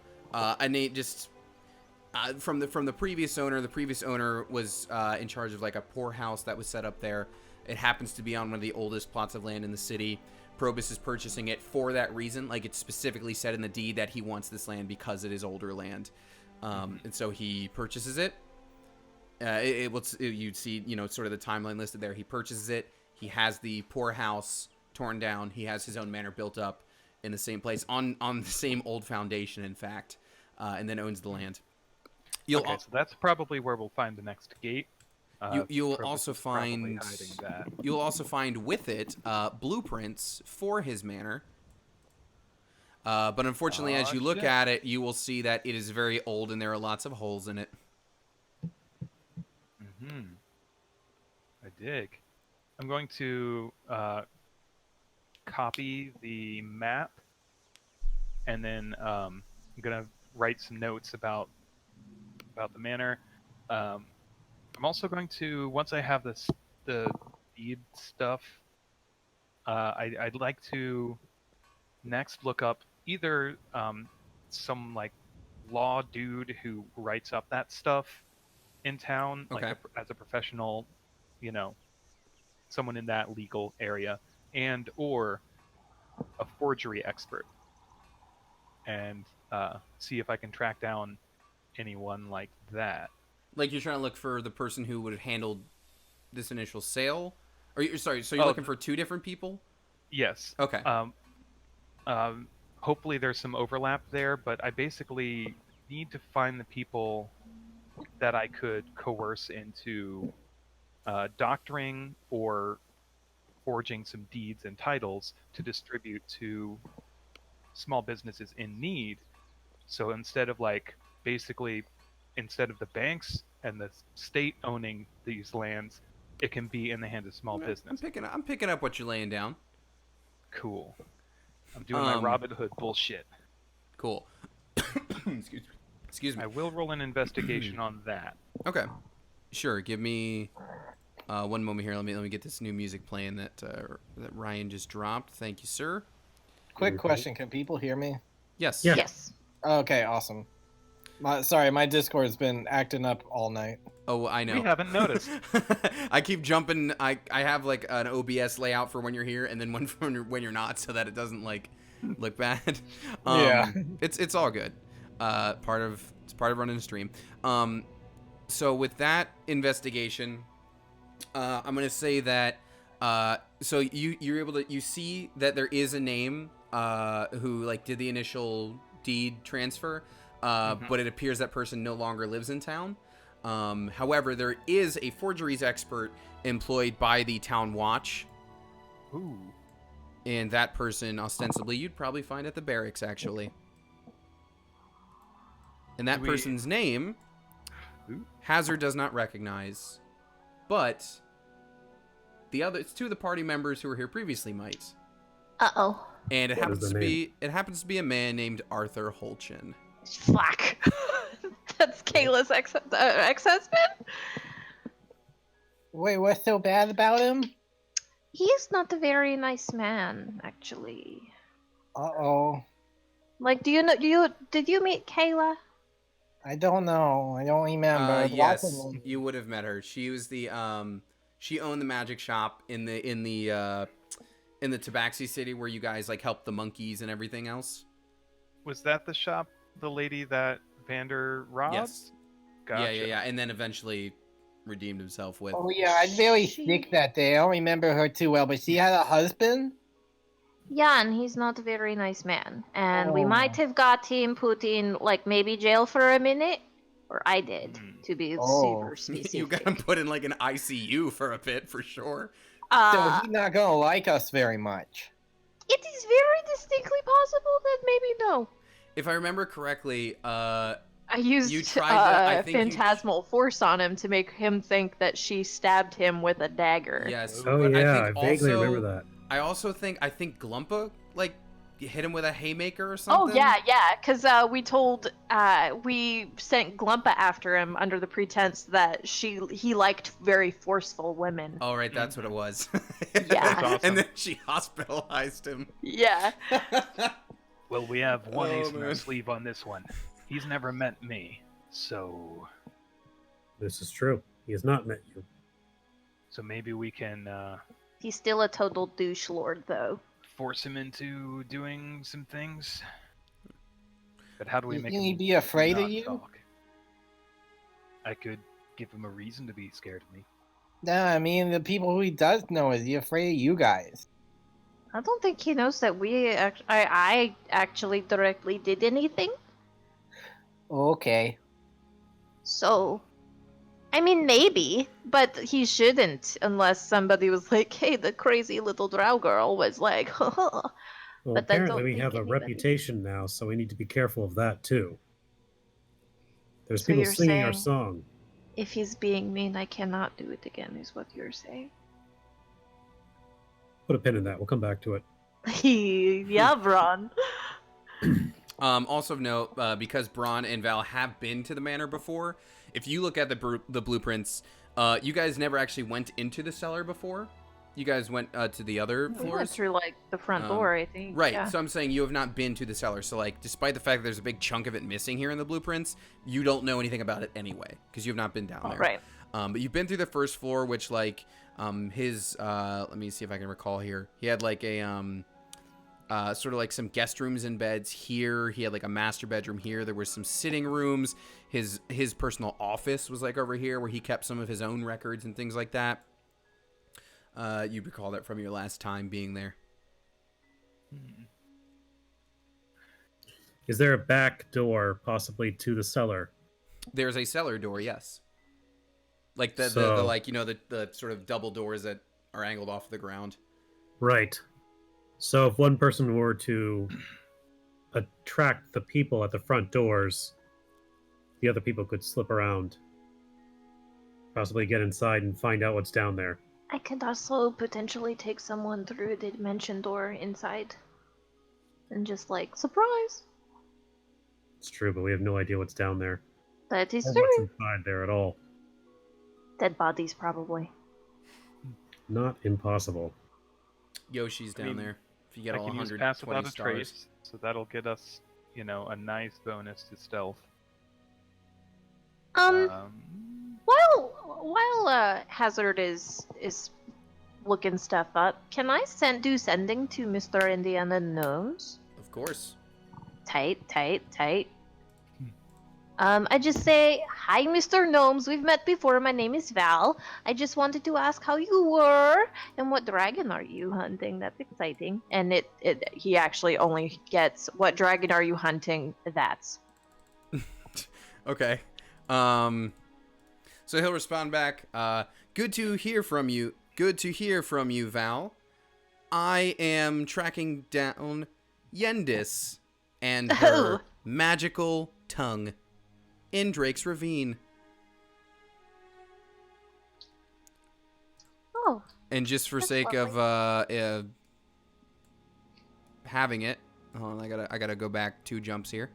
from the previous owner. The previous owner was in charge of like a poorhouse that was set up there. It happens to be on one of the oldest plots of land in the city. Probus is purchasing it for that reason. Like it's specifically said in the deed that he wants this land because it is older land. And so he purchases it. you'd see, sort of the timeline listed there. He purchases it. He has the poor house torn down. He has his own manor built up in the same place on the same old foundation, in fact, and then owns the land. So that's probably where we'll find the next gate. You'll Krobus also is probably find hiding that. You'll also find with it blueprints for his manor. But unfortunately, as you look at it, you will see that it is very old and there are lots of holes in it. I dig. I'm going to copy the map, and then I'm gonna write some notes about the manor. I'm also going to, once I have the deed stuff, I'd like to next look up either some like law dude who writes up that stuff in town, Okay. like as a professional, someone in that legal area, and or a forgery expert, and see if I can track down anyone like that. Like you're trying to look for the person who would have handled this initial sale? Or sorry, so you're looking for two different people? Yes. Okay. Hopefully there's some overlap there, but I basically need to find the people that I could coerce into doctoring or forging some deeds and titles to distribute to small businesses in need. So instead of instead of the banks and the state owning these lands, it can be in the hands of small business. I'm picking up what you're laying down. Cool. I'm doing my Robin Hood bullshit. Cool. Excuse me. I will roll an investigation on that. Okay. Sure. Give me one moment here. Let me get this new music playing that Ryan just dropped. Thank you, sir. Quick question: can people hear me? Yes. Yeah. Yes. Okay, awesome. My Discord's been acting up all night. Oh, I know. We haven't noticed. I keep jumping. I have like an OBS layout for when you're here, and then one for when you're not, so that it doesn't like look bad. Yeah. It's all good. It's part of running a stream. So with that investigation, I'm gonna say that. So you're able to see that there is a name who like did the initial deed transfer, but it appears that person no longer lives in town. However, there is a forgeries expert employed by the town watch. Ooh. And that person, ostensibly, you'd probably find at the barracks, actually. And that person's name, Hazard does not recognize, but it's two of the party members who were here previously might. Uh-oh. And it What happens is the to be a man named Arthur Holchin. Fuck. That's Kayla's ex-husband? Wait, what's so bad about him? He is not a very nice man, actually. Uh-oh. Like, did you meet Kayla? I don't know. I don't remember. Yes, you would have met her. She was the she owned the magic shop in the Tabaxi City where you guys like helped the monkeys and everything else. Was that the shop, the lady that Vander robbed? Yes. Gotcha. Yeah. And then eventually redeemed himself with. Oh yeah, I was very sick that day. I don't remember her too well, but she had a husband? Yeah, and he's not a very nice man. And we Oh. might have got him put in, like, maybe jail for a minute. Or I did, to be super specific. You got him put in like an ICU for a bit, for sure. So he's not gonna like us very much. It is very distinctly possible that maybe no. If I remember correctly, I used you tried to, I think phantasmal force on him to make him think that she stabbed him with a dagger. yes. Oh but yeah, I I think vaguely also, remember that. I think Glumpa like hit him with a haymaker or Oh something. yeah, because we sent Glumpa after him under the pretense that he liked very forceful women. Oh right, that's what it was. Yeah. That's awesome. And then she hospitalized him. Yeah. Well, we have one ace in man. our sleeve on this one. He's never met me, so This is true. He has not met you. maybe we can He's still a total douche lord, though. force him into doing some things. But how do we You make think him he'd be afraid of not you? talk? I could give him a reason to be scared of me. No, I mean the people who he does know. Is he afraid of you guys? I don't think he knows that I actually directly did anything. Okay. So, I mean, maybe, but he shouldn't unless somebody was like, "Hey, the crazy little drow girl was like," Well, But I apparently don't we think have a anybody- reputation now, so we need to be careful of that too. There's So people you're singing our saying- song. if he's being mean, I cannot do it again, is what you're saying. Put a pin in that. We'll come back to it. Yeah, Bron. Also of note, because Braun and Val have been to the manor before, if you look at the blueprints, you guys never actually went into the cellar before. You guys went to the other We went floors. through like the front door, I think. Right, Yeah. so I'm saying you have not been to the cellar. So, like, despite the fact that there's a big chunk of it missing here in the blueprints, you don't know anything about it anyway, because you have not been down there. Right. But you've been through the first floor, which, like, his, let me see if I can recall here. He had, like, a, sort of like some guest rooms and beds here. He had, like, a master bedroom here. There were some sitting rooms. His personal office was, like, over here, where he kept some of his own records and things like that. You recall that from your last time being there. Is there a back door possibly to the cellar? There's a cellar door, yes. Like the So- like, you know, the sort of double doors that are angled off the ground. Right. So if one person were to attract the people at the front doors, the other people could slip around, possibly get inside and find out what's down there. I could also potentially take someone through the dimension door inside. And just like, surprise! It's true, but we have no idea what's down there. That is Or what's true. inside there at all. Dead bodies, probably. Not impossible. Yoshi's down mean, there. If you get I all can use 120 pass without a stars. trace, so that'll get us, you know, a nice bonus to stealth. While Hazard is looking stuff up, can I do sending to Mr. Indiana Gnomes? Of course. Tight. I just say, hi, Mr. Gnomes. We've met before. My name is Val. I just wanted to ask how you were and what dragon are you hunting. That's exciting. And he actually only gets, what dragon are you hunting? That's. Okay. So he'll respond back, good to hear from you. Good to hear from you, Val. I am tracking down Yendis and her magical tongue in Drake's Ravine. Oh. And just for That's sake lovely. of having it, hold on, I gotta go back 2 jumps here.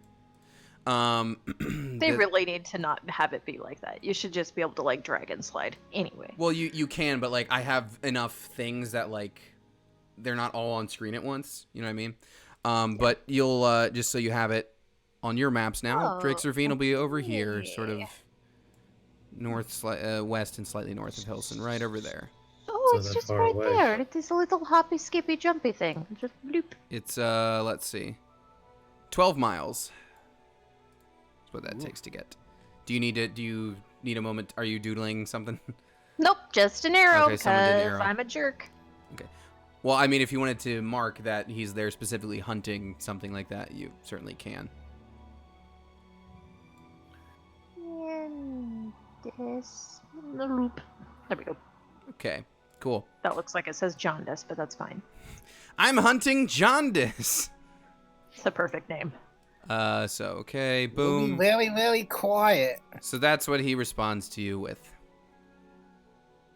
They really need to not have it be like that. You should just be able to, like, dragon slide. Anyway. Well, you can, but, like, I have enough things that, like, they're not all on screen at once. You know what I mean? But you'll, just so you have it on your maps now, Drake's Ravine will be over here, sort of north, west and slightly north of Hilson, right over there. Oh, So it's that's just far right away. there. It is a little hoppy, skippy, jumpy thing. Just bloop. It's, let's see, 12 miles. That's what that takes to get. Do you need a moment? Are you doodling something? Nope, just an arrow Okay, someone did an because arrow. I'm a jerk. Well, I mean, if you wanted to mark that he's there specifically hunting something like that, you certainly can. And this loop. There we go. Okay, cool. That looks like it says jaundice, but that's fine. I'm hunting jaundice. It's the perfect name. Okay, We'll be boom. very, very quiet. So that's what he responds to you with.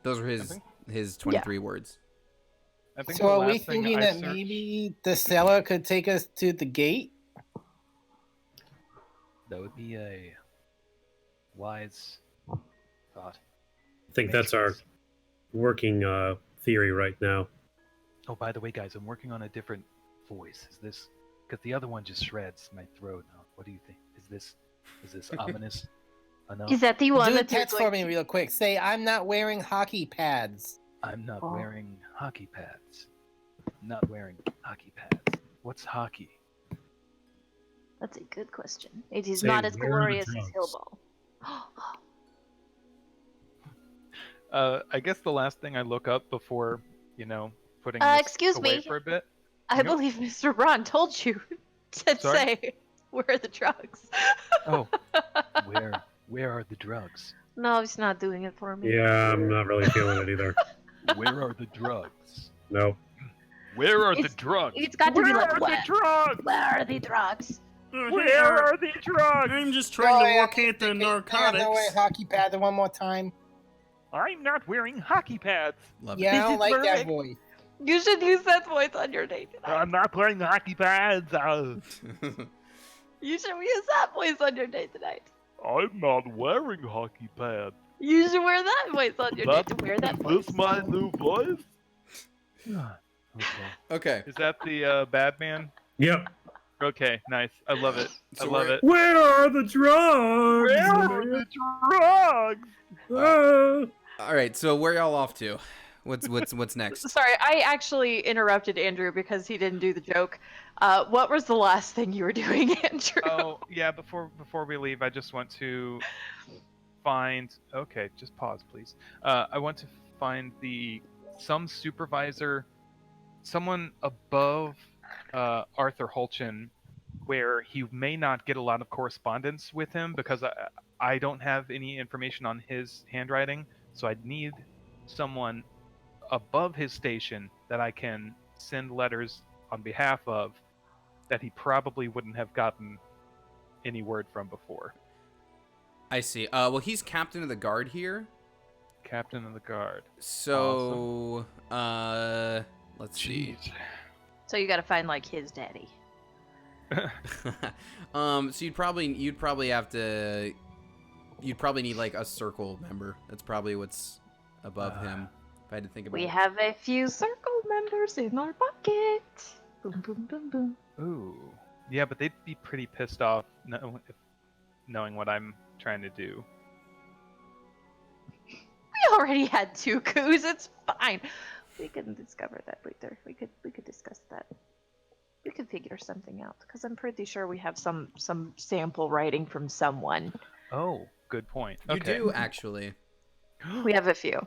Those were his 23 words. I think So the are we last thing thinking I that searched- maybe the cellar could take us to the gate? That would be a wise thought. I think that's our working theory right now. Oh, by the way, guys, I'm working on a different voice. Is this because the other one just shreds my throat? What do you think? Is this ominous enough? Is that the one Do a that text for me real quick. Say, I'm not wearing hockey pads. I'm not Oh. wearing hockey pads. Not wearing hockey pads. What's hockey? That's a good question. It is Say, not as where are the glorious as drugs? Hillball. I guess the last thing I look up before, putting this Excuse away me. for a bit. I Yep. believe Mr. Braun told you to Sorry? say, where are the drugs? Oh, where are the drugs? No, he's not doing it for me. Yeah, I'm not really feeling it either. Where are the drugs? Nope. Where are the It's- drugs? It's got to be like, Where are where, the drugs? where are the drugs? Where are the drugs? I'm just trying to locate the No way, narcotics. hockey pad one more time. I'm not wearing hockey pads. Love Yeah, I This don't is like that perfect. voice. You should use that voice on your date tonight. I'm not wearing hockey pads. it. You should use that voice on your date tonight. I'm not wearing hockey pads. You should wear that voice on your date to wear that voice. my new voice? Okay. Okay. Is that the bad man? Yep. Okay, nice. I love it. So I love we're- it. Where are the drugs? Where are the drugs? Ah. All right. So where y'all off to? What's next? Sorry, I actually interrupted Andrew because he didn't do the joke. What was the last thing you were doing, Andrew? Oh yeah. Before we leave, I just want to find. Okay, just pause, please. I want to find some supervisor, someone above Arthur Holchin, where he may not get a lot of correspondence with him because I don't have any information on his handwriting. So I need someone above his station that I can send letters on behalf of that he probably wouldn't have gotten any word from before. I see. Well, he's captain of the guard here. Captain of the guard. So, let's see. Jeez. So you gotta find like his daddy. So you'd probably have to. You'd probably need like a circle member. That's probably what's above him. If I had to think about We it. have a few circle members in our pocket. Boom, boom, boom, boom. Ooh. Yeah, but they'd be pretty pissed off knowing what I'm trying to do. We already had 2 coups. It's fine. We can discover that later. We could discuss that. We could figure something out because I'm pretty sure we have some sample writing from someone. Oh, good point. You Okay. do actually. We have a few.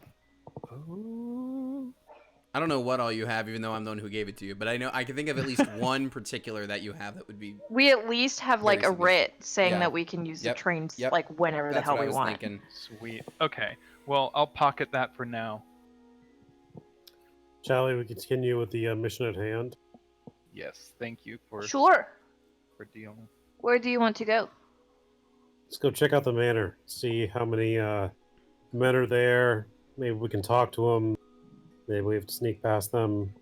Ooh. I don't know what all you have, even though I'm the one who gave it to you. But I know I can think of at least one particular that you have that would be. We at least have like Very a writ saying Yeah. that we can use Yep. the trains Yep. like whenever That's the hell what I we was want. thinking. Sweet. Okay. Well, I'll pocket that for now. Shall we continue with the mission at hand? Yes. Thank you for Sure. dealing. Where do you want to go? Let's go check out the manor. See how many men are there. Maybe we can talk to them. Maybe we have to sneak past them.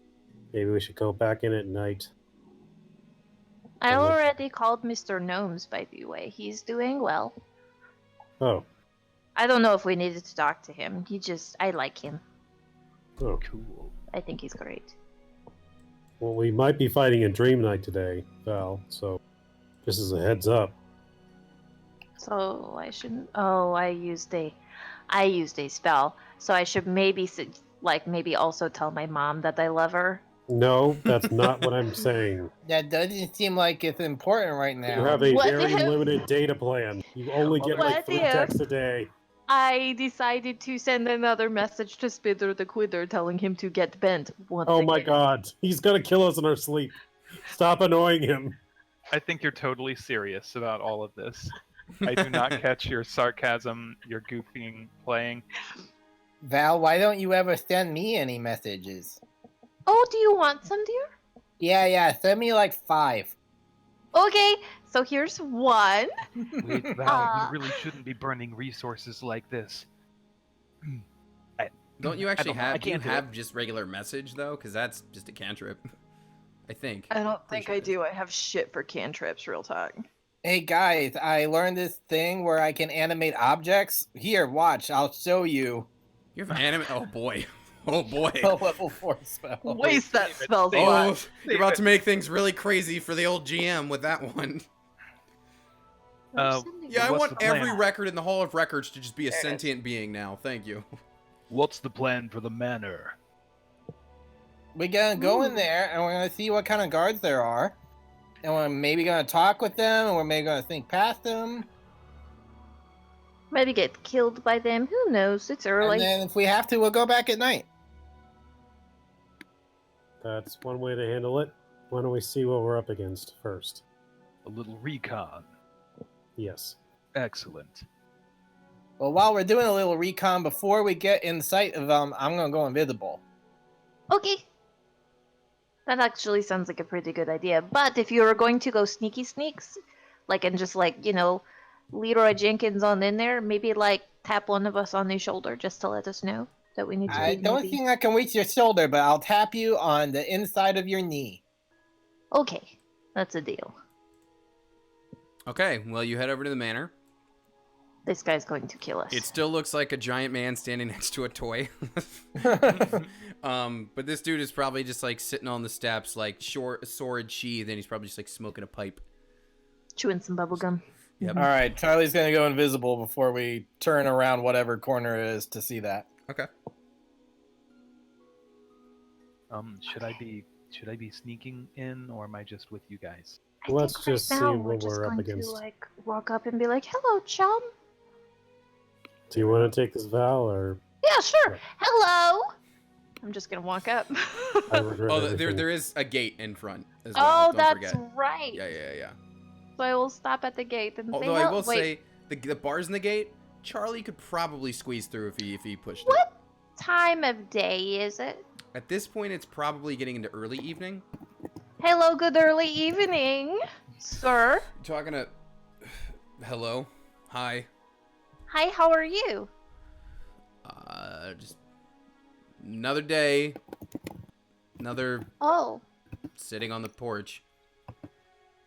Maybe we should go back in at night. I Okay. already called Mr. Gnomes, by the way. He's doing well. Oh, I don't know if we needed to talk to him. I like him. oh. Cool. I think he's great. Well, we might be fighting in Dream Night today, Val. So, just as a heads up. So I shouldn't. Oh, I used a spell. So I should maybe maybe also tell my mom that I love her. No, that's not what I'm saying. That doesn't seem like it's important right You now. have a What very if- limited data plan. You only get like What 3 if- texts a day. I decided to send another message to Spitter the Quitter telling him to get bent. Once Oh my again. god. He's gonna kill us in our sleep. Stop annoying him. I think you're totally serious about all of this. I do not catch your sarcasm, your goofing playing. Val, why don't you ever send me any messages? Oh, do you want some, dear? Yeah, send me like 5. Okay, so here's one. Wait, Val, you really shouldn't be burning resources like this. Don't you actually don't know. I have? Do you can't do have just regular message though? Because that's just a cantrip. I think. I don't Pretty think sure I it is. do. I have shit for cantrips, real talk. Hey guys, I learned this thing where I can animate objects. Here, watch, I'll show you. You have anime. Oh boy. Oh boy. A level 4 spell. Waste that save it, spells a save it. lot. Oh, you're about to make things really crazy for the old GM with that one. Yeah, I What's want the plan? every record in the Hall of Records to just be a There it is. sentient being now. Thank you. What's the plan for the manor? We're gonna go in there and we're gonna see what kind of guards there are. And we're maybe gonna talk with them, and we're maybe gonna think past them. Maybe get killed by them. Who knows? It's And early. then if we have to, we'll go back at night. That's one way to handle it. Why don't we see what we're up against first? A little recon. Yes. Excellent. Well, while we're doing a little recon, before we get in sight of them, I'm gonna go invisible. Okay. That actually sounds like a pretty good idea. But if you were going to go sneaky sneaks, like and just like, Leroy Jenkins on in there, maybe like tap one of us on the shoulder just to let us know that we need to I be don't maybe... think I can reach your shoulder, but I'll tap you on the inside of your knee. Okay. That's a deal. Okay, well, you head over to the manor. This guy's going to kill us. It still looks like a giant man standing next to a toy. But this dude is probably just like sitting on the steps, like sword sheathed, and he's probably just like smoking a pipe. Chewing some bubblegum. Yep. All right, Charlie's gonna go invisible before we turn around whatever corner it is to see that. Okay. Should I be sneaking in, or am I just with you guys? I Let's think right just see now what we're just we're up going against. to like walk up and be like, "Hello, chum." Do you want to take this vow, or Yeah, sure. Right. Hello. I'm just gonna walk up. I regret Oh, everything? there is a gate in front as well. Oh, Don't that's forget. right. Yeah. So I will stop at the gate and Although say, I will wait, say, the bars in the gate, Charlie could probably squeeze through if he pushed what time of day is it? it. At this point, it's probably getting into early evening. Hello, good early evening, sir. Talking to... Hello? Hi? Hi, how are you? Just... Another day. Another Oh, sitting on the porch.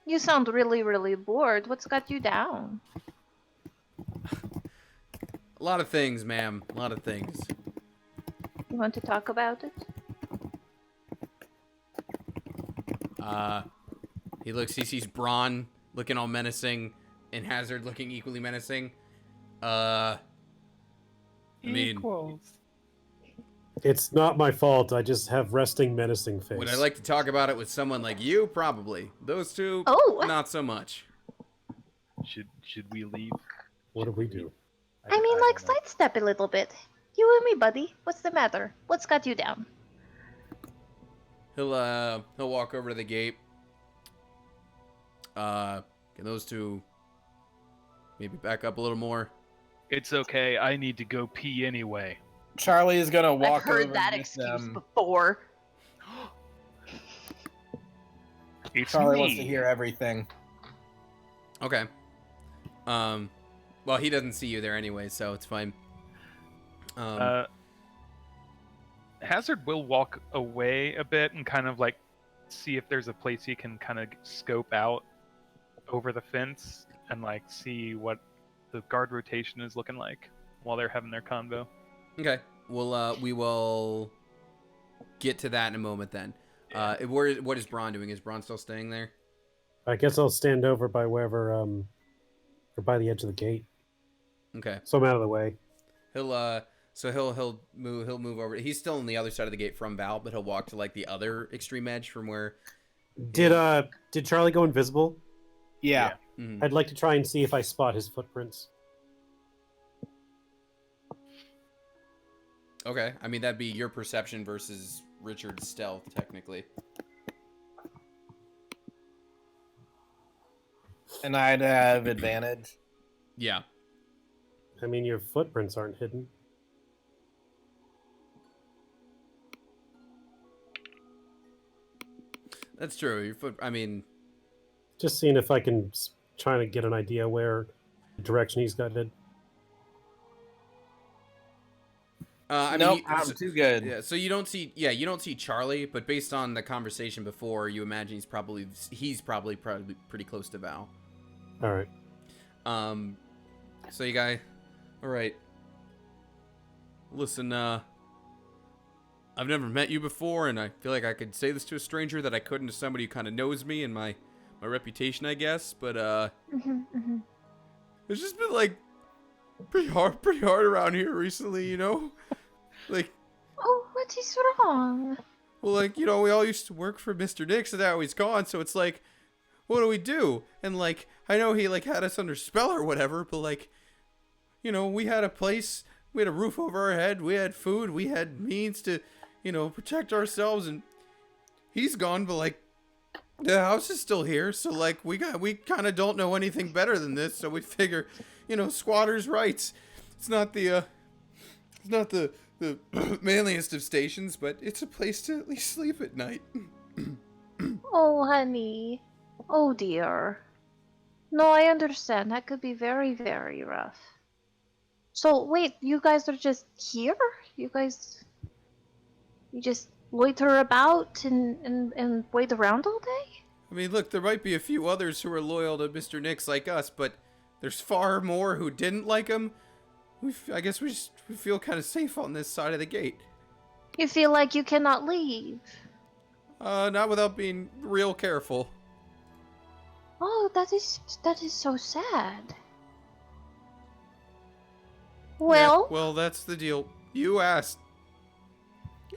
you sound really, really bored. What's got you down? A lot of things, ma'am. A lot of things. You want to talk about it? He sees Braun looking all menacing and Hazard looking equally menacing. I mean, Equals. It's not my fault. I just have resting, menacing face. would I like to talk about it with someone like you? Probably. Those two, Oh. not so much. Should we leave? What do we do? I mean, like, don't know. sidestep a little bit. You and me, buddy. What's the matter? What's got you down? He'll walk over to the gate. Can those two maybe back up a little more? It's okay. I need to go pee anyway. Charlie is gonna walk I've heard over that with excuse them. before. It's Charlie me. wants to hear everything. Okay. Well, he doesn't see you there anyway, so it's fine. Hazard will walk away a bit and kind of like see if there's a place he can kind of scope out over the fence and like see what the guard rotation is looking like while they're having their convo. Okay. We will get to that in a moment then. What is Braun doing? Is Braun still staying there? I guess I'll stand over by wherever, or by the edge of the gate, Okay. so I'm out of the way. He'll move over. He's still on the other side of the gate from Val, but he'll walk to like the other extreme edge from where. Did Charlie go invisible? Yeah. Mhm. I'd like to try and see if I spot his footprints. Okay. I mean, that'd be your perception versus Richard's stealth, technically. And I'd have advantage. Yeah. I mean, your footprints aren't hidden. That's true. Your foot. I mean, Just seeing if I can try to get an idea where the direction he's guided. Nope, I'm I'm too good. Yeah. So you don't see Charlie, but based on the conversation before, you imagine he's probably pretty close to Val. All right. So you guy, all right. Listen, I've never met you before, and I feel like I could say this to a stranger that I couldn't to somebody who kind of knows me and my reputation, I guess. But it's just been like pretty hard around here recently, you know. Like, Oh, what is wrong? well, like, you know, we all used to work for Mr. Dix, and now he's gone, so it's like, what do we do? And like, I know he like had us under spell or whatever, but like, we had a place, we had a roof over our head, we had food, we had means to, protect ourselves, and he's gone, but like, the house is still here, so like, we kind of don't know anything better than this, so we figure, squatters' rights. It's not the manliest of stations, but it's a place to at least sleep at night. Oh, honey. Oh, dear. No, I understand. That could be very, very rough. So, wait, you guys are just here? You just loiter about and wait around all day? I mean, look, there might be a few others who are loyal to Mr. Nix like us, but there's far more who didn't like him. I guess we feel kind of safe on this side of the gate. You feel like you cannot leave? Not without being real careful. Oh, that is so sad. Well, Yeah, well, that's the deal. You asked.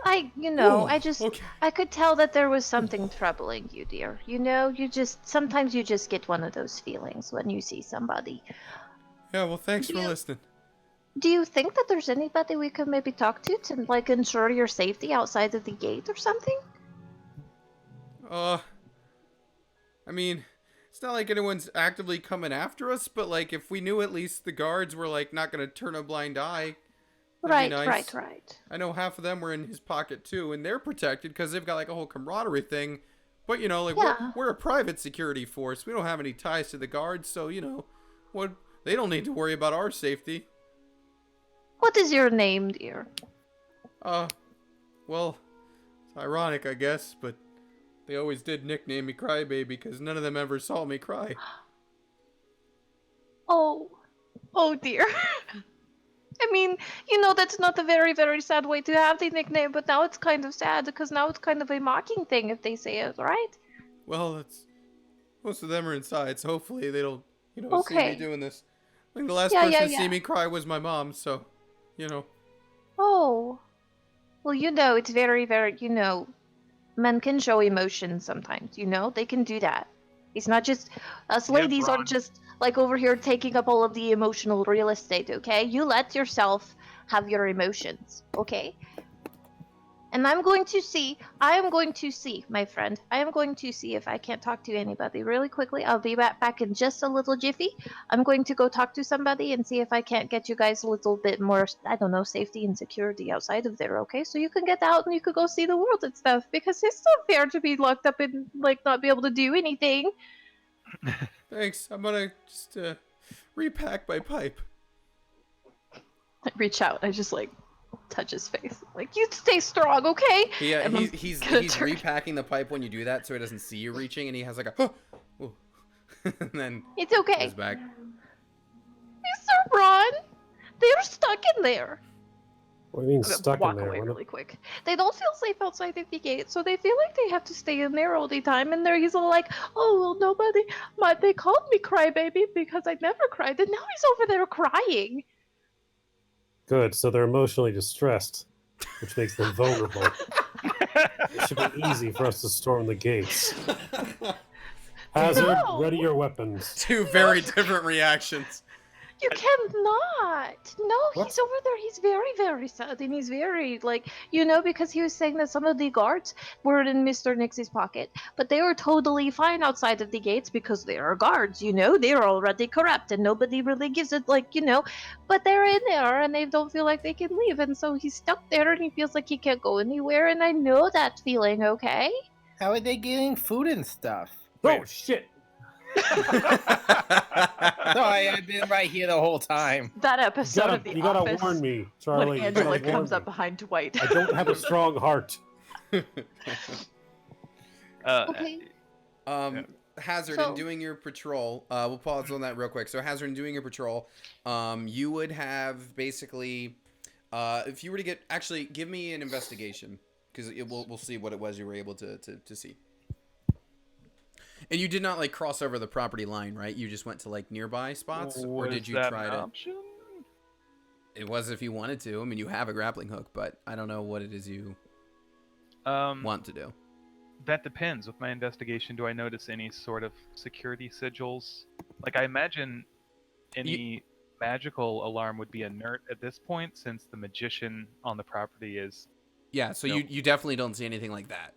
I Okay. I could tell that there was something troubling you, dear. Sometimes you just get one of those feelings when you see somebody. Yeah, well, thanks for You- listening. Do you think that there's anybody we could maybe talk to like ensure your safety outside of the gate or something? I mean, it's not like anyone's actively coming after us, but like, if we knew at least the guards were like not gonna turn a blind eye. That'd be nice. Right. I know half of them were in his pocket too, and they're protected because they've got like a whole camaraderie thing. But like Yeah. we're a private security force. We don't have any ties to the guards, so what? They don't need to worry about our safety. What is your name, dear? Well, it's ironic, I guess, but they always did nickname me Crybaby because none of them ever saw me cry. Oh dear. I mean, that's not a very, very sad way to have the nickname, but now it's kind of sad because now it's kind of a mocking thing if they say it, right? Well, most of them are inside, so hopefully they don't, see me Okay. doing this. I think the last Yeah, person to yeah. see me cry was my mom, so, Oh. Well, it's very, very, men can show emotions sometimes, they can do that. It's not just, us Yeah, ladies Braun. aren't just, like, over here taking up all of the emotional real estate, okay? You let yourself have your emotions, okay? And I am going to see, my friend, I am going to see if I can't talk to anybody really quickly. I'll be back in just a little jiffy. I'm going to go talk to somebody and see if I can't get you guys a little bit more, I don't know, safety and security outside of there, okay? So you can get out and you could go see the world and stuff, because it's not fair to be locked up and, like, not be able to do anything. Thanks. I'm gonna just, repack my pipe. I reach out, I just, like, touch his face. Like, you stay strong, okay? Yeah, And I'm he's gonna turn- repacking the pipe when you do that, so he doesn't see you reaching, and he has like a, oh, and then It's okay. goes back. Mr. Ron, they're stuck in there. What do you mean I'm gonna stuck walk in there? away What really quick. They don't feel safe outside of the gate, so they feel like they have to stay in there all the time. And he's all like, "Oh well, nobody. They called me Crybaby because I never cried, and now he's over there crying." Good. So they're emotionally distressed, which makes them vulnerable. It should be easy for us to storm the gates. Hazard, No. ready your weapons. Two very different reactions. You cannot. No, What? he's over there. He's very, very sad, and he's very, like, because he was saying that some of the guards were in Mr. Nix's pocket, but they were totally fine outside of the gates because they are guards, they're already corrupt, and nobody really gives it, like, but they're in there, and they don't feel like they can leave, and so he's stuck there, and he feels like he can't go anywhere, and I know that feeling, okay? How are they getting food and stuff? Oh shit! No, I've been right here the whole time. That episode of The You gotta Office warn me, Charlie. when You Angela gotta warn comes me. up behind Dwight. I don't have a strong heart. Okay. Hazard, So- in doing your patrol, we'll pause on that real quick. So, Hazard, in doing your patrol, you would have basically, if you were to give me an investigation, because we'll see what it was you were able to see. And you did not like cross over the property line, right? You just went to like nearby spots, or did you try to? Option? It was if you wanted to. I mean, you have a grappling hook, but I don't know what it is you want to do. That depends. With my investigation, do I notice any sort of security sigils? Like, I imagine any magical alarm would be inert at this point, since the magician on the property is Yeah, so Nope. you definitely don't see anything like that.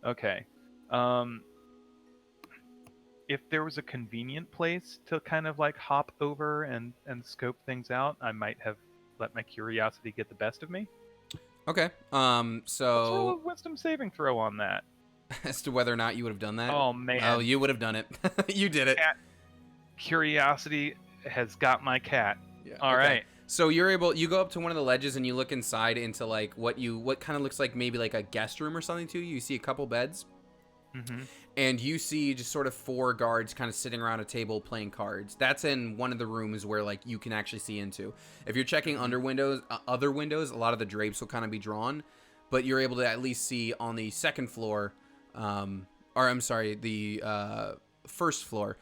okay. If there was a convenient place to kind of like hop over and scope things out, I might have let my curiosity get the best of me. Okay. Let's roll a So wisdom saving throw on that. as to whether or not you would have done that. Oh man. Oh, you would have done it. You did it. Cat. Curiosity has got my cat. Yeah. All right. So you go up to one of the ledges and you look inside into like what kind of looks like maybe like a guest room or something to you. You see a couple beds. Mm-hmm. And you see just sort of 4 guards kind of sitting around a table playing cards. That's in one of the rooms where like you can actually see into. If you're checking under windows, other windows, a lot of the drapes will kind of be drawn, but you're able to at least see on the second floor, the first floor.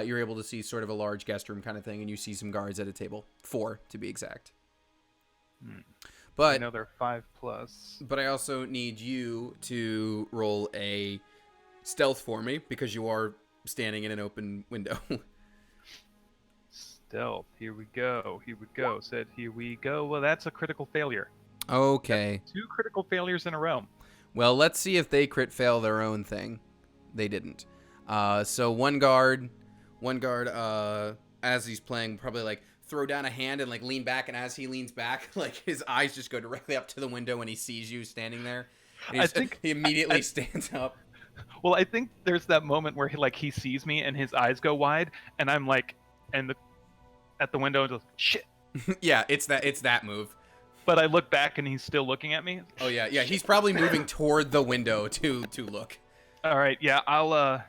You're able to see sort of a large guest room kind of thing, and you see some guards at a table, 4 to be exact. But I know they're 5+. But I also need you to roll a stealth for me because you are standing in an open window. Stealth. Here we go. Here we go. Said here we go. Well, that's a critical failure. Okay. 2 critical failures in a row. Well, let's see if they crit fail their own thing. They didn't. So one guard, as he's playing, probably like throw down a hand and like lean back, and as he leans back, like his eyes just go directly up to the window and he sees you standing there. And he immediately stands up. Well, I think there's that moment where he sees me and his eyes go wide, and I'm like, at the window and just shit. Yeah, it's that move. But I look back and he's still looking at me. Oh yeah. He's probably moving toward the window to look. All right, yeah, I'll.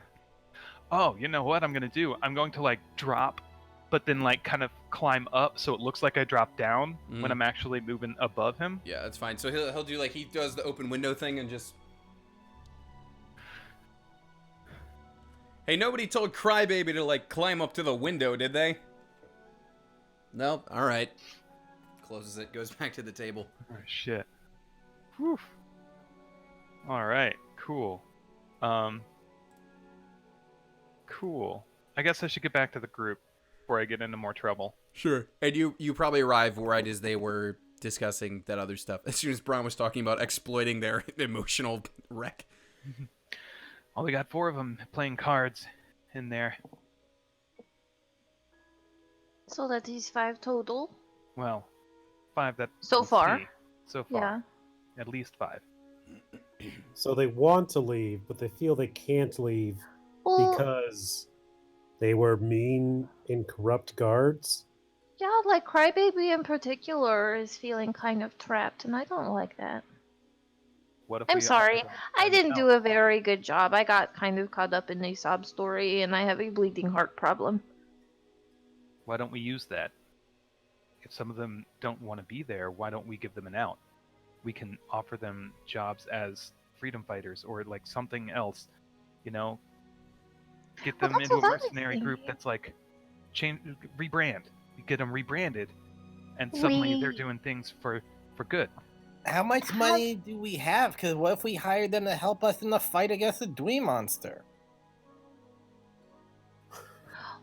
Oh, you know what I'm gonna do? I'm going to like drop, but then like kind of climb up so it looks like I drop down when I'm actually moving above him. Yeah, that's fine. So he'll do like he does the open window thing and just. Hey, nobody told Crybaby to like climb up to the window, did they? Nope. All right. Closes it, goes back to the table. Oh, shit. Whew. All right. Cool. Cool. I guess I should get back to the group before I get into more trouble. Sure. And you probably arrive right as they were discussing that other stuff. As soon as Brian was talking about exploiting their emotional wreck. Well, we got 4 of them playing cards in there. So that is 5 total. Well, 5 that So we far. see. So far. Yeah. At least 5. So they want to leave, but they feel they can't leave Well, because they were mean and corrupt guards. yeah, like Crybaby in particular is feeling kind of trapped, and I don't like that. What if I'm we sorry, offer them I didn't out? do a very good job. I got kind of caught up in the sob story, and I have a bleeding heart problem. Why don't we use that? If some of them don't want to be there, why don't we give them an out? We can offer them jobs as freedom fighters or like something else, you know? Get Well, them that's into a what I was mercenary group thinking. that's like, rebrand. You get them rebranded, and suddenly they're We- doing things for good. How much money do we have? Because what if we hired them to help us in the fight against the Dream Monster?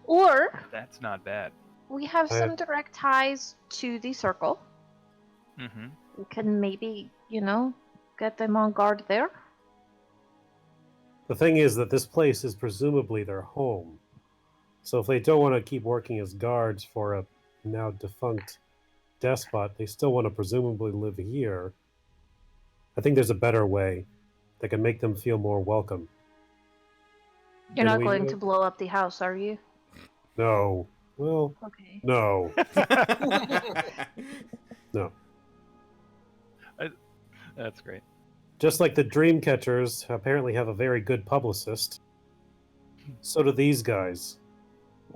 Or That's not bad. we have some direct ties to the circle. Mm-hmm. We can maybe, get them on guard there. The thing is that this place is presumably their home. So if they don't want to keep working as guards for a now defunct despot, they still want to presumably live here. I think there's a better way that can make them feel more welcome. You're And not we going know- to blow up the house, are you? No. Well, Okay. no. No. That's great. Just like the dream catchers apparently have a very good publicist, so do these guys.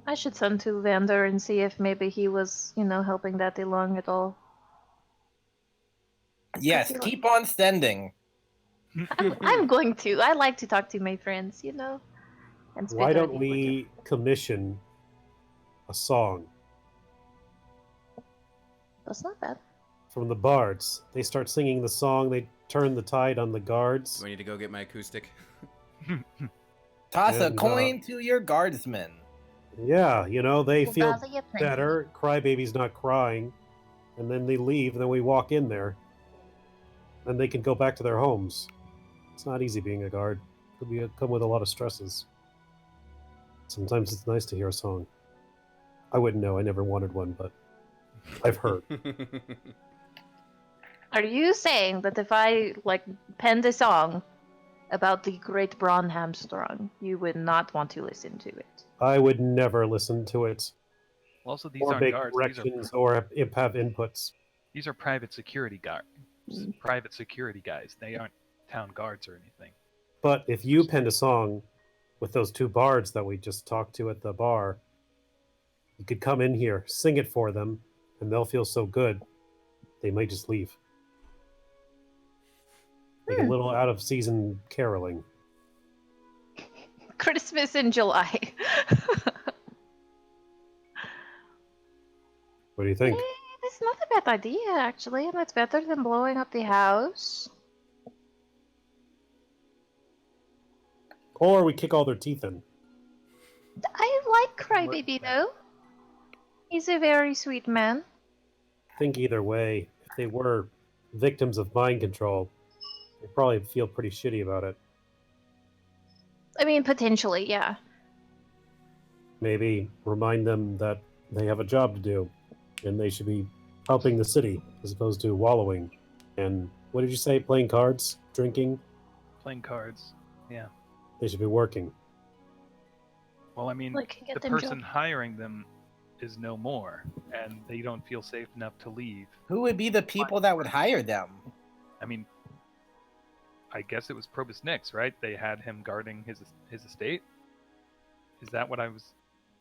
I should send to Vander and see if maybe he was, helping that along at all. Yes, feel like- keep on sending. I'm going to. I like to talk to my friends, and spend Why don't time with them. we commission a song That's not bad. from the bards? They start singing the song, they turn the tide on the guards. Do I need to go get my acoustic? Toss a And, coin to your guardsmen. Yeah, they We'll feel bother you plenty. better. Crybaby's not crying, and then they leave, and then we walk in there, and they can go back to their homes. It's not easy being a guard. Come with a lot of stresses. Sometimes it's nice to hear a song. I wouldn't know. I never wanted one, but I've heard. Are you saying that if I penned a song about the Great Braun Hamstrung, you would not want to listen to it? I would never listen to it, Also, these or aren't make guards. corrections, or have inputs. These are private security guards. Private security guys. They aren't town guards or anything. But if you penned a song with those two bards that we just talked to at the bar, you could come in here, sing it for them, and they'll feel so good, they might just leave. Like a little out of season caroling. Christmas in July. What do you think? It's not a bad idea, actually, and it's better than blowing up the house. Or we kick all their teeth in. I like Crybaby, though. He's a very sweet man. I think either way, if they were victims of mind control, they probably feel pretty shitty about it. I mean, potentially, yeah. Maybe remind them that they have a job to do, and they should be helping the city as opposed to wallowing. And what did you say? Playing cards? Drinking? Playing cards. Yeah. They should be working. Well, I mean, Get the them person job. hiring them is no more, and they don't feel safe enough to leave. Who would be the people that would hire them? I mean, I guess it was Probus Nix, right? They had him guarding his estate. Is that what I was?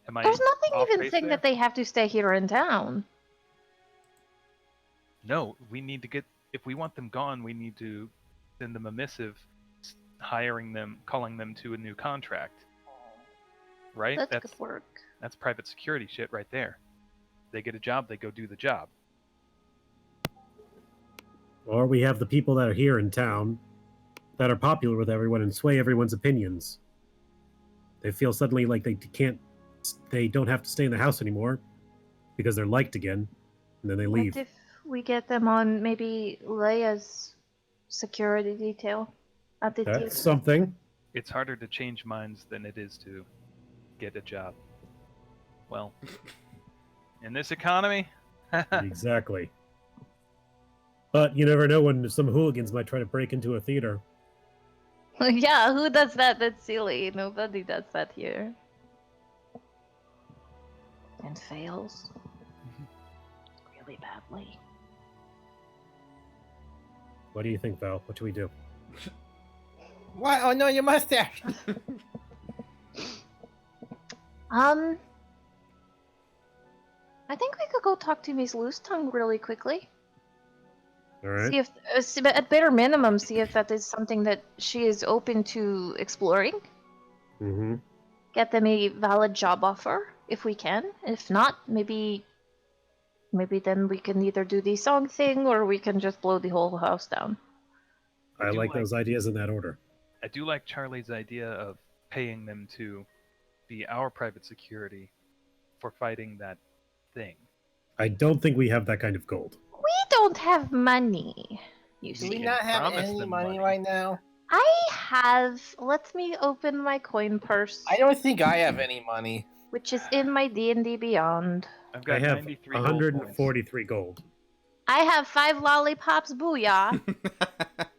Am I? There's nothing off even base saying there? that they have to stay here in town. No, we need to get. If we want them gone, we need to send them a missive, hiring them, calling them to a new contract. Right? That's good work. That's private security shit right there. They get a job, they go do the job. Or we have the people that are here in town that are popular with everyone and sway everyone's opinions. They feel suddenly like they don't have to stay in the house anymore because they're liked again, and then they leave. What if we get them on maybe Leia's security detail at the That's theater? something. It's harder to change minds than it is to get a job. Well, in this economy, Exactly. But you never know when some hooligans might try to break into a theater. Yeah, who does that? That's silly. Nobody does that here. And fails. Really badly. What do you think, Val? What should we do? What? Oh no, your mustache! I think we could go talk to Miss Loose Tongue really quickly. All right. See if, at bare minimum, see if that is something that she is open to exploring. Mm-hmm. Get them a valid job offer if we can. If not, maybe then we can either do the song thing or we can just blow the whole house down. I do like like- those ideas in that order. I do like Charlie's idea of paying them to be our private security for fighting that thing. I don't think we have that kind of gold. We don't have money. You Do see. we can not have promise any them money money. right now? I have. Let me open my coin purse, I don't think I have any money. which is in my D&D Beyond. I've got I have 93 gold 143 gold. I have 5 lollipops. Booyah!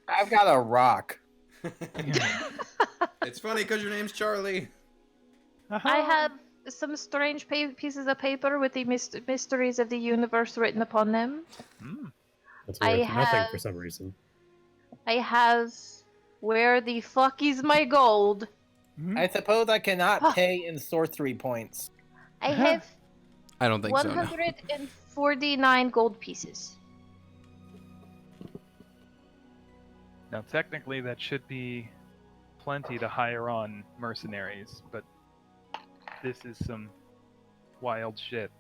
I've got a rock. It's funny because your name's Charlie. points. I have some strange pieces of paper with the mysteries of the universe written upon them. Mm. That's I worth nothing have- for some reason. I have. Where the fuck is my gold? I suppose I cannot Huh. pay in sorcery points. I have I don't think so. No. 149 gold pieces. Now, technically, that should be plenty to hire on mercenaries, but this is some wild shit.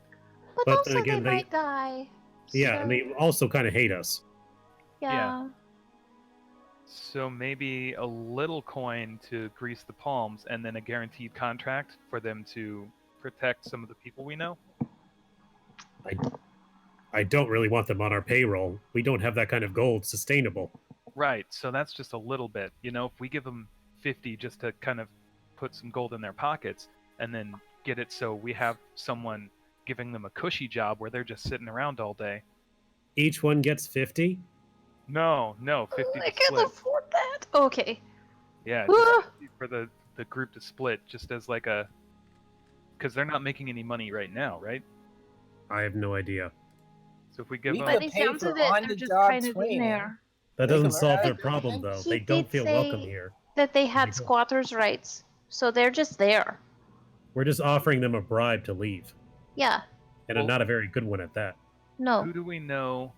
But, But also then again, they they- might die. Yeah, so, and they also kind of hate us. yeah. So maybe a little coin to grease the palms, and then a guaranteed contract for them to protect some of the people we know. I don't really want them on our payroll. We don't have that kind of gold sustainable. Right. So that's just a little bit. You know, if we give them 50 just to kind of put some gold in their pockets, and then get it so we have someone giving them a cushy job where they're just sitting around all day. Each one gets 50? No, 50 I to can't split. afford that. Okay. Yeah, just Ah. 50 for the group to split, just as like a, because they're not making any money right now, right? I have no idea. So if we give We them, By could the pay sounds for of it, they're on-the-job just kind of in training. there. That They doesn't can learn solve how their to problem, command. though. He They don't did feel welcome say here. that they had They don't. squatters' rights, so they're just there. We're just offering them a bribe to leave, Yeah. and Well- not a very good one at that. No. who do we know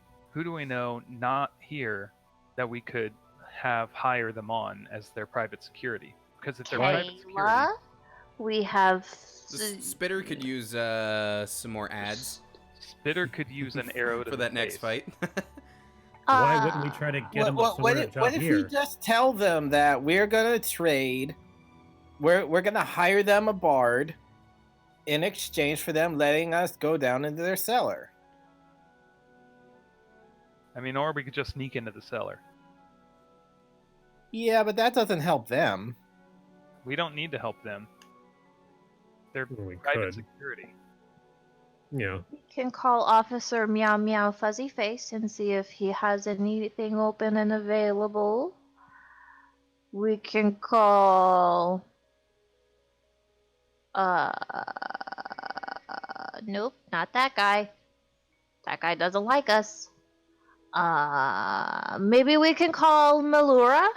not here that we could have hire them on as their private security? Because if they're private security, Kayla. We have. Spitter could use some more ads Spitter could use an arrow to for the that next face. fight. Why wouldn't we try to get them a what permanent job if here? we just tell them that we're gonna trade? We're gonna hire them a bard in exchange for them letting us go down into their cellar. I mean, or we could just sneak into the cellar. Yeah, but that doesn't help them. We don't need to help them. They're Well, we private could. security. Yeah. We can call Officer Meow Meow Fuzzy Face and see if he has anything open and available. We can call. Nope, not that guy. That guy doesn't like us. Maybe we can call Melura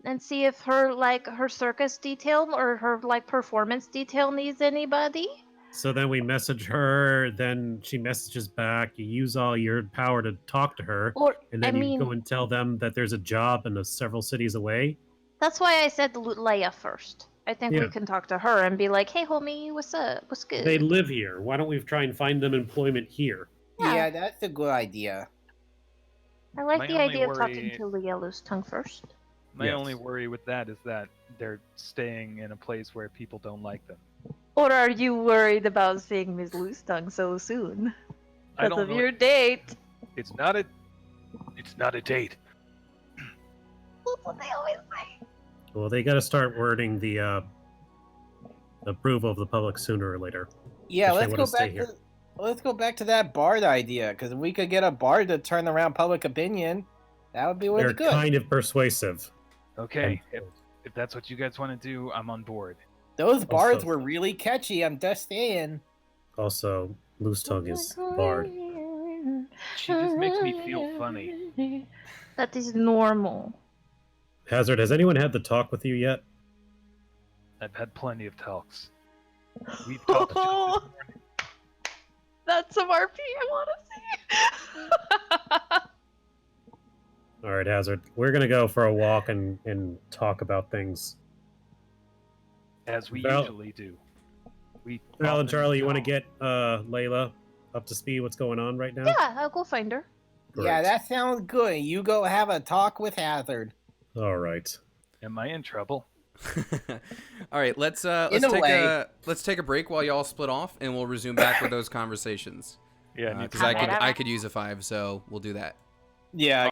and see if her circus detail or her performance detail needs anybody. So then we message her, then she messages back. You use all your power to talk to her, Or and I then you mean, go and tell them that there's a job in several cities away. that's why I said Leia first. I think Yeah. we can talk to her and be like, "Hey, homie, what's up? What's good?" They live here. Why don't we try and find them employment here? Yeah. Yeah, that's a good idea. I like My the only idea of talking worry- to the Yellow's tongue first. My Yes. only worry with that is that they're staying in a place where people don't like them. Or are you worried about seeing Miss Loose Tongue so soon? I Because don't of know. your date. It's not a date. That's what they always say. Well, they got to start wording the approval of the public sooner or later. Yeah, If they let's wanna go stay back here. to that bard idea, because if we could get a bard to turn around public opinion, that would be really They're good. kind of persuasive. Okay, if that's what you guys want to do, I'm on board. Those bards Also- were really catchy. I'm just saying. Also, Loose Tongue is barred. She just makes me feel funny. That is normal. Hazard, has anyone had the talk with you yet? I've had plenty of talks. We've talked just this morning. That's some RP I want to see. All right, Hazard. We're gonna go for a walk and talk about things. As we Val- usually do. We Val and often Charlie, you want to talk. get Layla up to speed? What's going on right now? Yeah, I'll go find her. Yeah, Great. that sounds good. You go have a talk with Hazard. All right. Am I in trouble? All right, let's In a way. take a break while y'all split off, and we'll resume back with those conversations. Yeah, Because to- I could use a 5, so we'll do that. Yeah,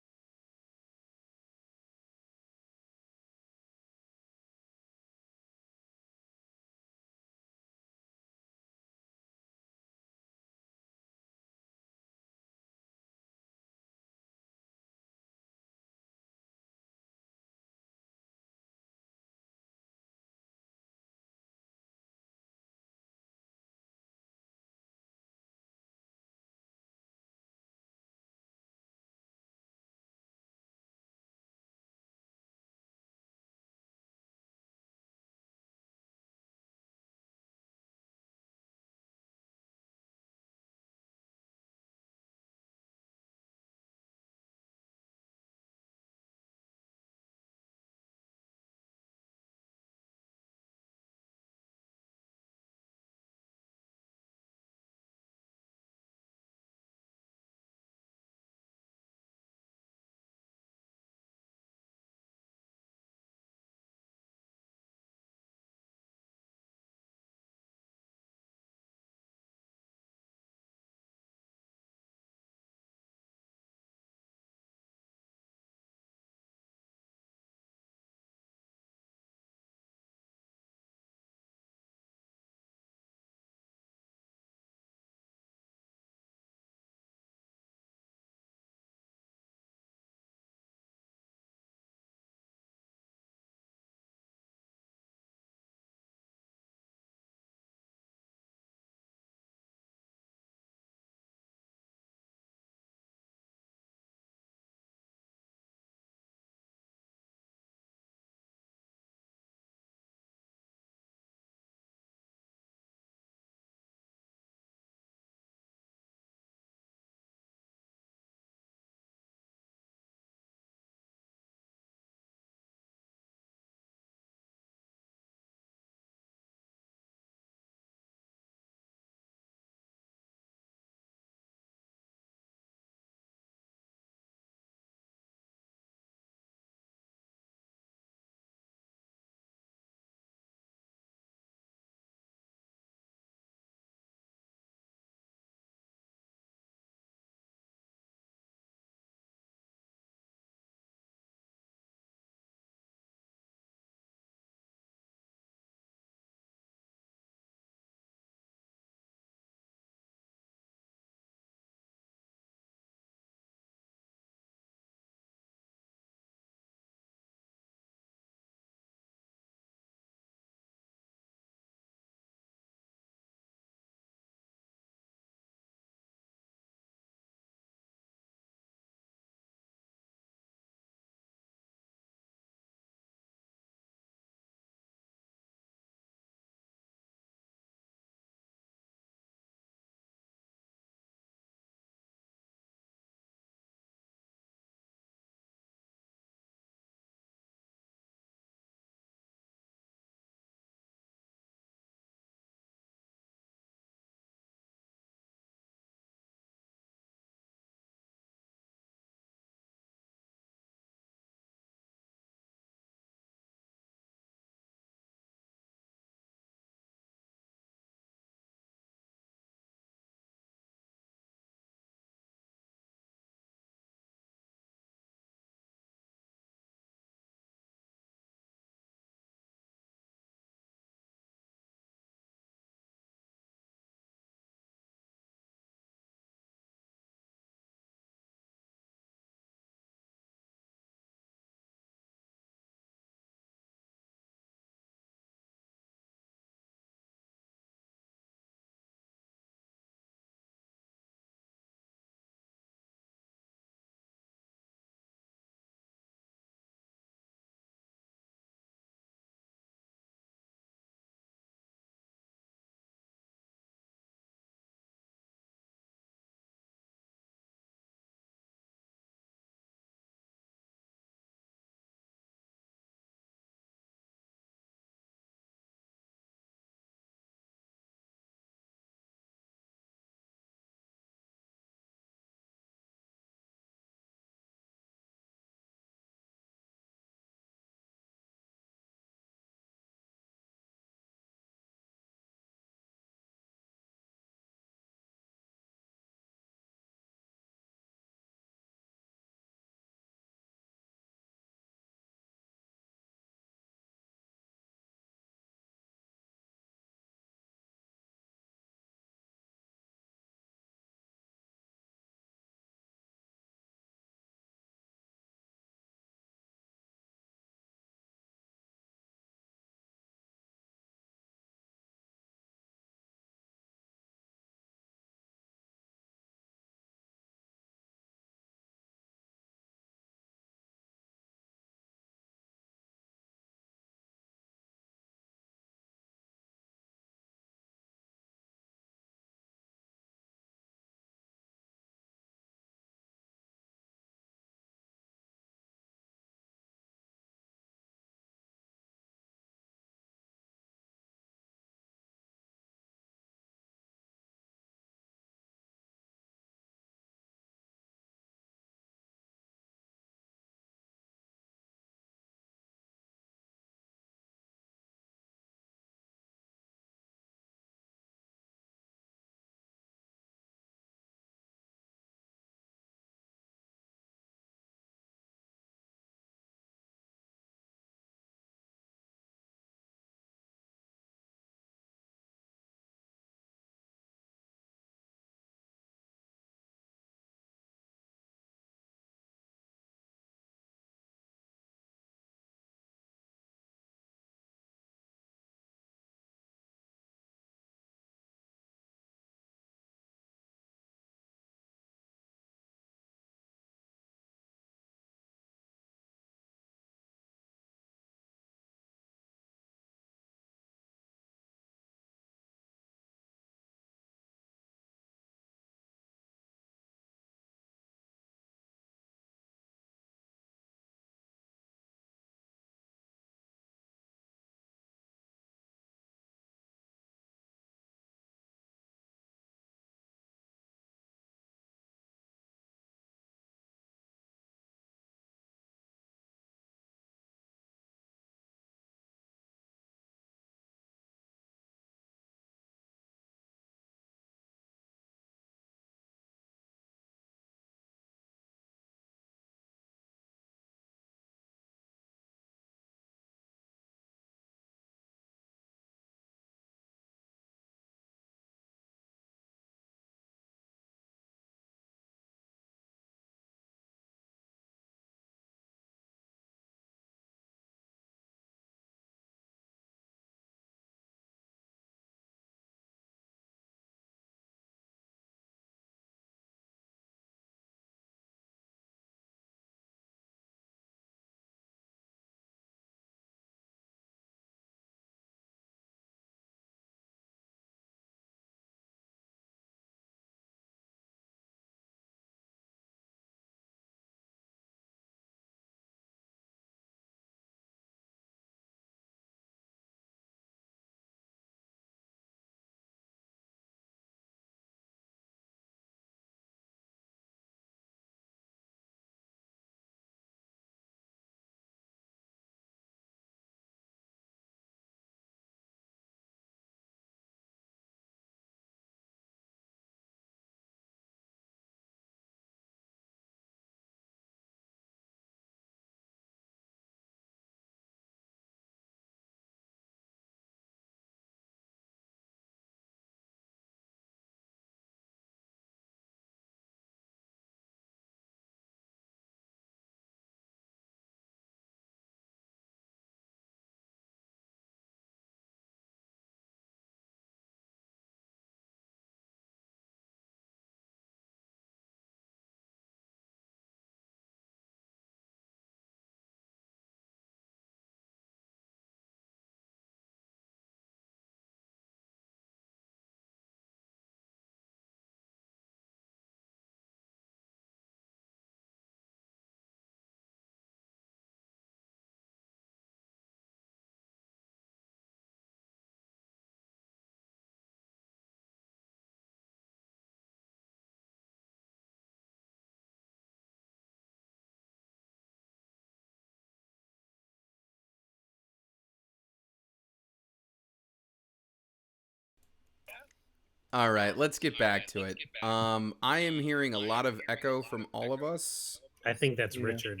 All right, let's get back to it. I am hearing a lot of echo from all of us. I think that's Yeah. Richard.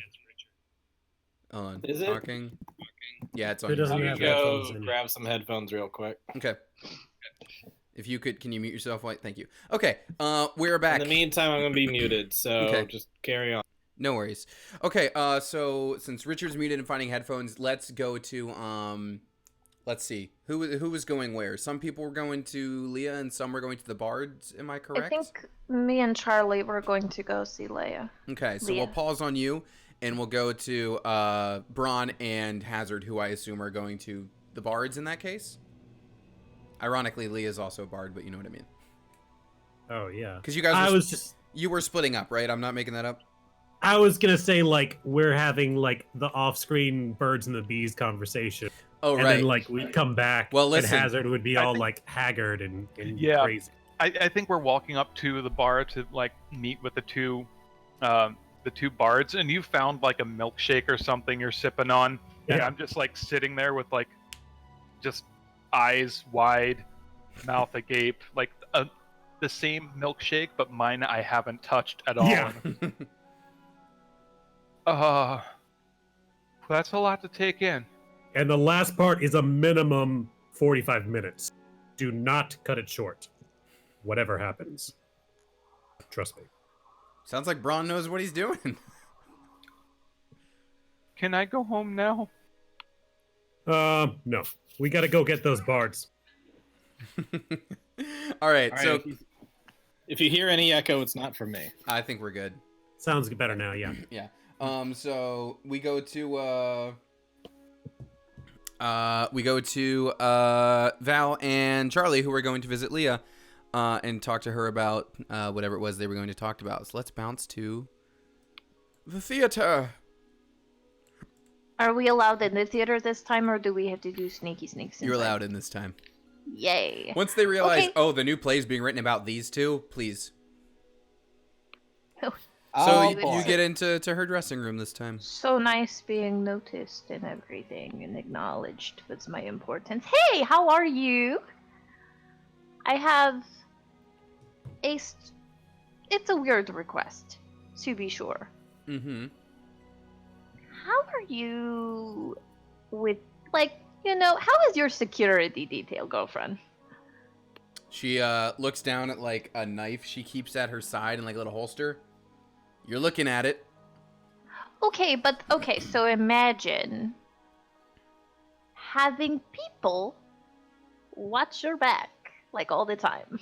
Is it? Talking. Yeah, it's on Who your doesn't I'm end. have gonna go headphones in? grab some headphones real quick. Okay. If you could, can you mute yourself, White? Thank you. Okay, we're back. In the meantime, I'm gonna be muted, so Okay. just carry on. No worries. Okay, so since Richard's muted and finding headphones, let's go to let's see. Who was going where? Some people were going to Leah and some were going to the Bards, am I correct? I think me and Charlie were going to go see Leia. Okay, so Leah. we'll pause on you and we'll go to Braun and Hazard, who I assume are going to the Bards in that case. Ironically, Leah's also a Bard, but you know what I mean. Oh yeah. Because you guys I you were splitting up, right? I'm not making that up. I was gonna say like we're having like the off-screen birds and the bees conversation. Oh, And right. then like we'd come back Well, and listen, Hazard would be I all think- like haggard and Yeah. crazy. I think we're walking up to the bar to like meet with the two bards, and you found like a milkshake or something you're sipping on, and Yeah. I'm just like sitting there with like just eyes wide, mouth agape, like the same milkshake, but mine I haven't touched at all. Yeah. That's a lot to take in. And the last part is a minimum 45 minutes. Do not cut it short. Whatever happens. Trust me. Sounds like Braun knows what he's doing. Can I go home now? No. We gotta go get those bards. All right, All right, so if you hear any echo, it's not from me. I think we're good. Sounds better now, yeah. Yeah. So we go to Val and Charlie, who are going to visit Leah, and talk to her about whatever it was they were going to talk about. So let's bounce to the theater. Are we allowed in the theater this time, or do we have to do sneaky sneaks? You're inside? allowed in this time. Yay! Once they realize, Okay. oh, the new play's being written about these two, please. Oh, So Oh, you boy. get into her dressing room this time. so nice being noticed and everything and acknowledged was my importance. Hey, how are you? I have it's a weird request, to be sure. Mm-hmm. How are you with, like, how is your security detail, girlfriend? She looks down at like a knife she keeps at her side in like a little holster. You're looking at it. Okay, so imagine having people watch your back, like, all the time.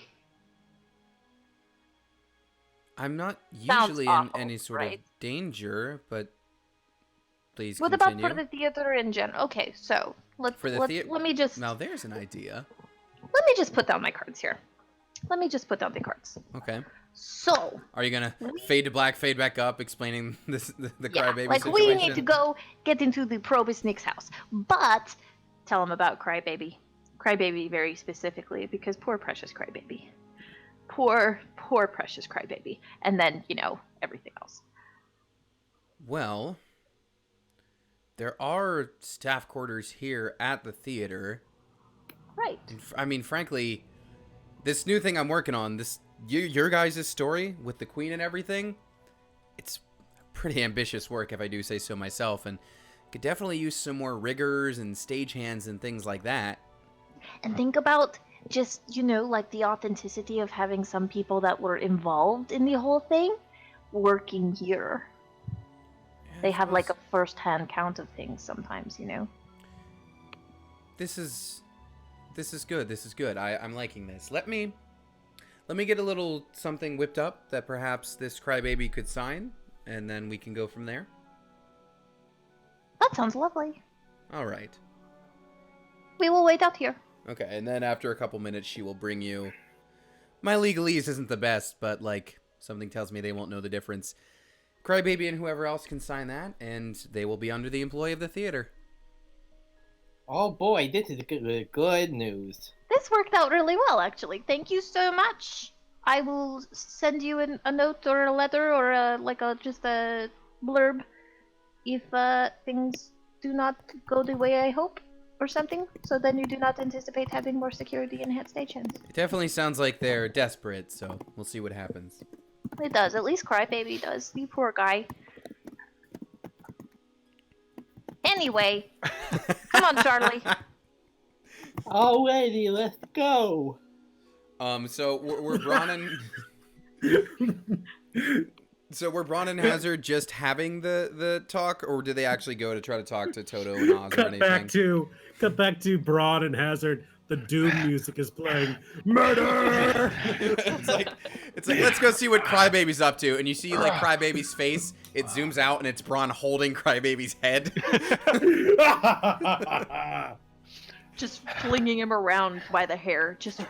I'm not Sounds usually awful, in any sort right? of danger, but please What continue. about for the theater in general? Okay, so let me just Now there's an idea. put down my cards here. Let me just put down the cards. Okay. So, Are you gonna fade to black, fade back up, explaining the yeah, Crybaby like situation? we need to go get into the Probosnik's house, but tell him about Crybaby. Crybaby very specifically, because poor precious Crybaby. Poor precious Crybaby. And then, everything else. Well, there are staff quarters here at the theater. Right. I mean, frankly, this new thing I'm working on, your guys' story with the queen and everything, it's pretty ambitious work if I do say so myself, and could definitely use some more riggers and stagehands and things like that. And think about just, like the authenticity of having some people that were involved in the whole thing working here. They have like a first-hand count of things sometimes, This is good. This is good. I'm liking this. Let me get a little something whipped up that perhaps this Crybaby could sign, and then we can go from there. That sounds lovely. All right. We will wait out here. Okay, and then after a couple minutes, she will bring you... My legalese isn't the best, but, like, something tells me they won't know the difference. Crybaby and whoever else can sign that, and they will be under the employ of the theater. Oh boy, this is good news. This worked out really well, actually. Thank you so much. I will send you a note or a letter or just a blurb if things do not go the way I hope. or something, so then you do not anticipate having more security in head stations. It definitely sounds like they're desperate, so we'll see what happens. It does. At least Crybaby does. You poor guy. Anyway, come on, Charlie. Alrighty, let's go. So we're Braun and so were Braun and Hazard just having the talk, or did they actually go to try to talk to Toto and Oz or anything? Cut back to Braun and Hazard. The Doom music is playing. Murder! it's like let's go see what Crybaby's up to, and you see like Crybaby's face. It zooms out, and it's Braun holding Crybaby's head. Just flinging him around by the hair, just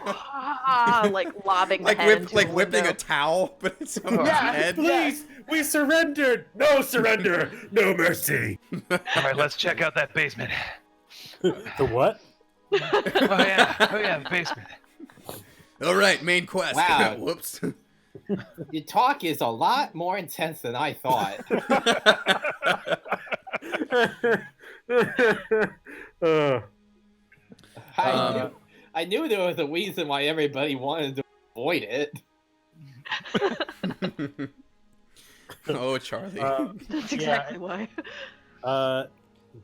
like lobbing the head into like the whipping window. a towel, but it's on his head. Please, we surrendered. No surrender, no mercy. All right, let's check out that basement. The what? Oh yeah, the basement. All right, main quest. Wow. Whoops. Your talk is a lot more intense than I thought. I knew there was a reason why everybody wanted to avoid it. Oh, Charlie. That's exactly why.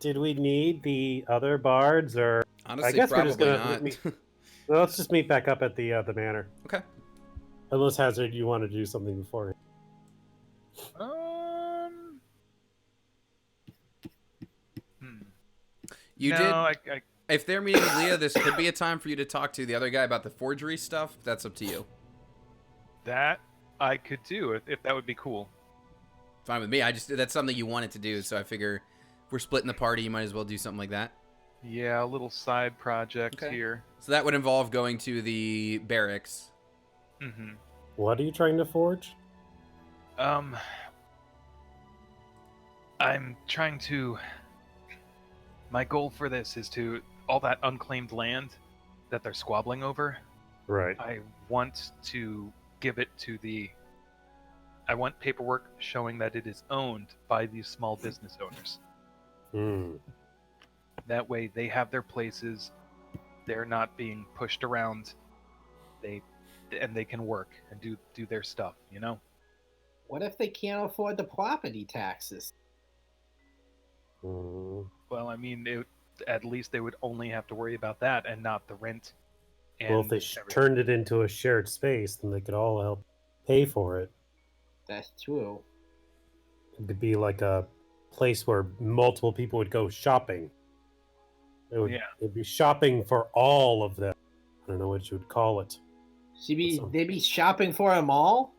Did we need the other bards, or Honestly, I guess we're probably just gonna not. well, let's just meet back up at the manor. Okay. Unless Hazard, you want to do something before. You no, did. I If they're meeting with Leah, this could be a time for you to talk to the other guy about the forgery stuff. That's up to you. that I could do if that would be cool. Fine with me. That's something you wanted to do, so I figure if we're splitting the party, you might as well do something like that. Yeah, a little side project Okay. here. So that would involve going to the barracks. Mm-hmm. What are you trying to forge? I'm trying to. My goal for this is to all that unclaimed land that they're squabbling over. Right. I want to give it to I want paperwork showing that it is owned by these small business owners. Hmm. That way they have their places, they're not being pushed around, they can work and do their stuff, you know? What if they can't afford the property taxes? Hmm. Well, I mean, at least they would only have to worry about that and not the rent. And Well, if they everything. turned it into a shared space, then they could all help pay for it. That's true. It'd be like a place where multiple people would go shopping. Yeah. It'd be shopping for all of them. I don't know what you would call it. They'd be shopping for a mall?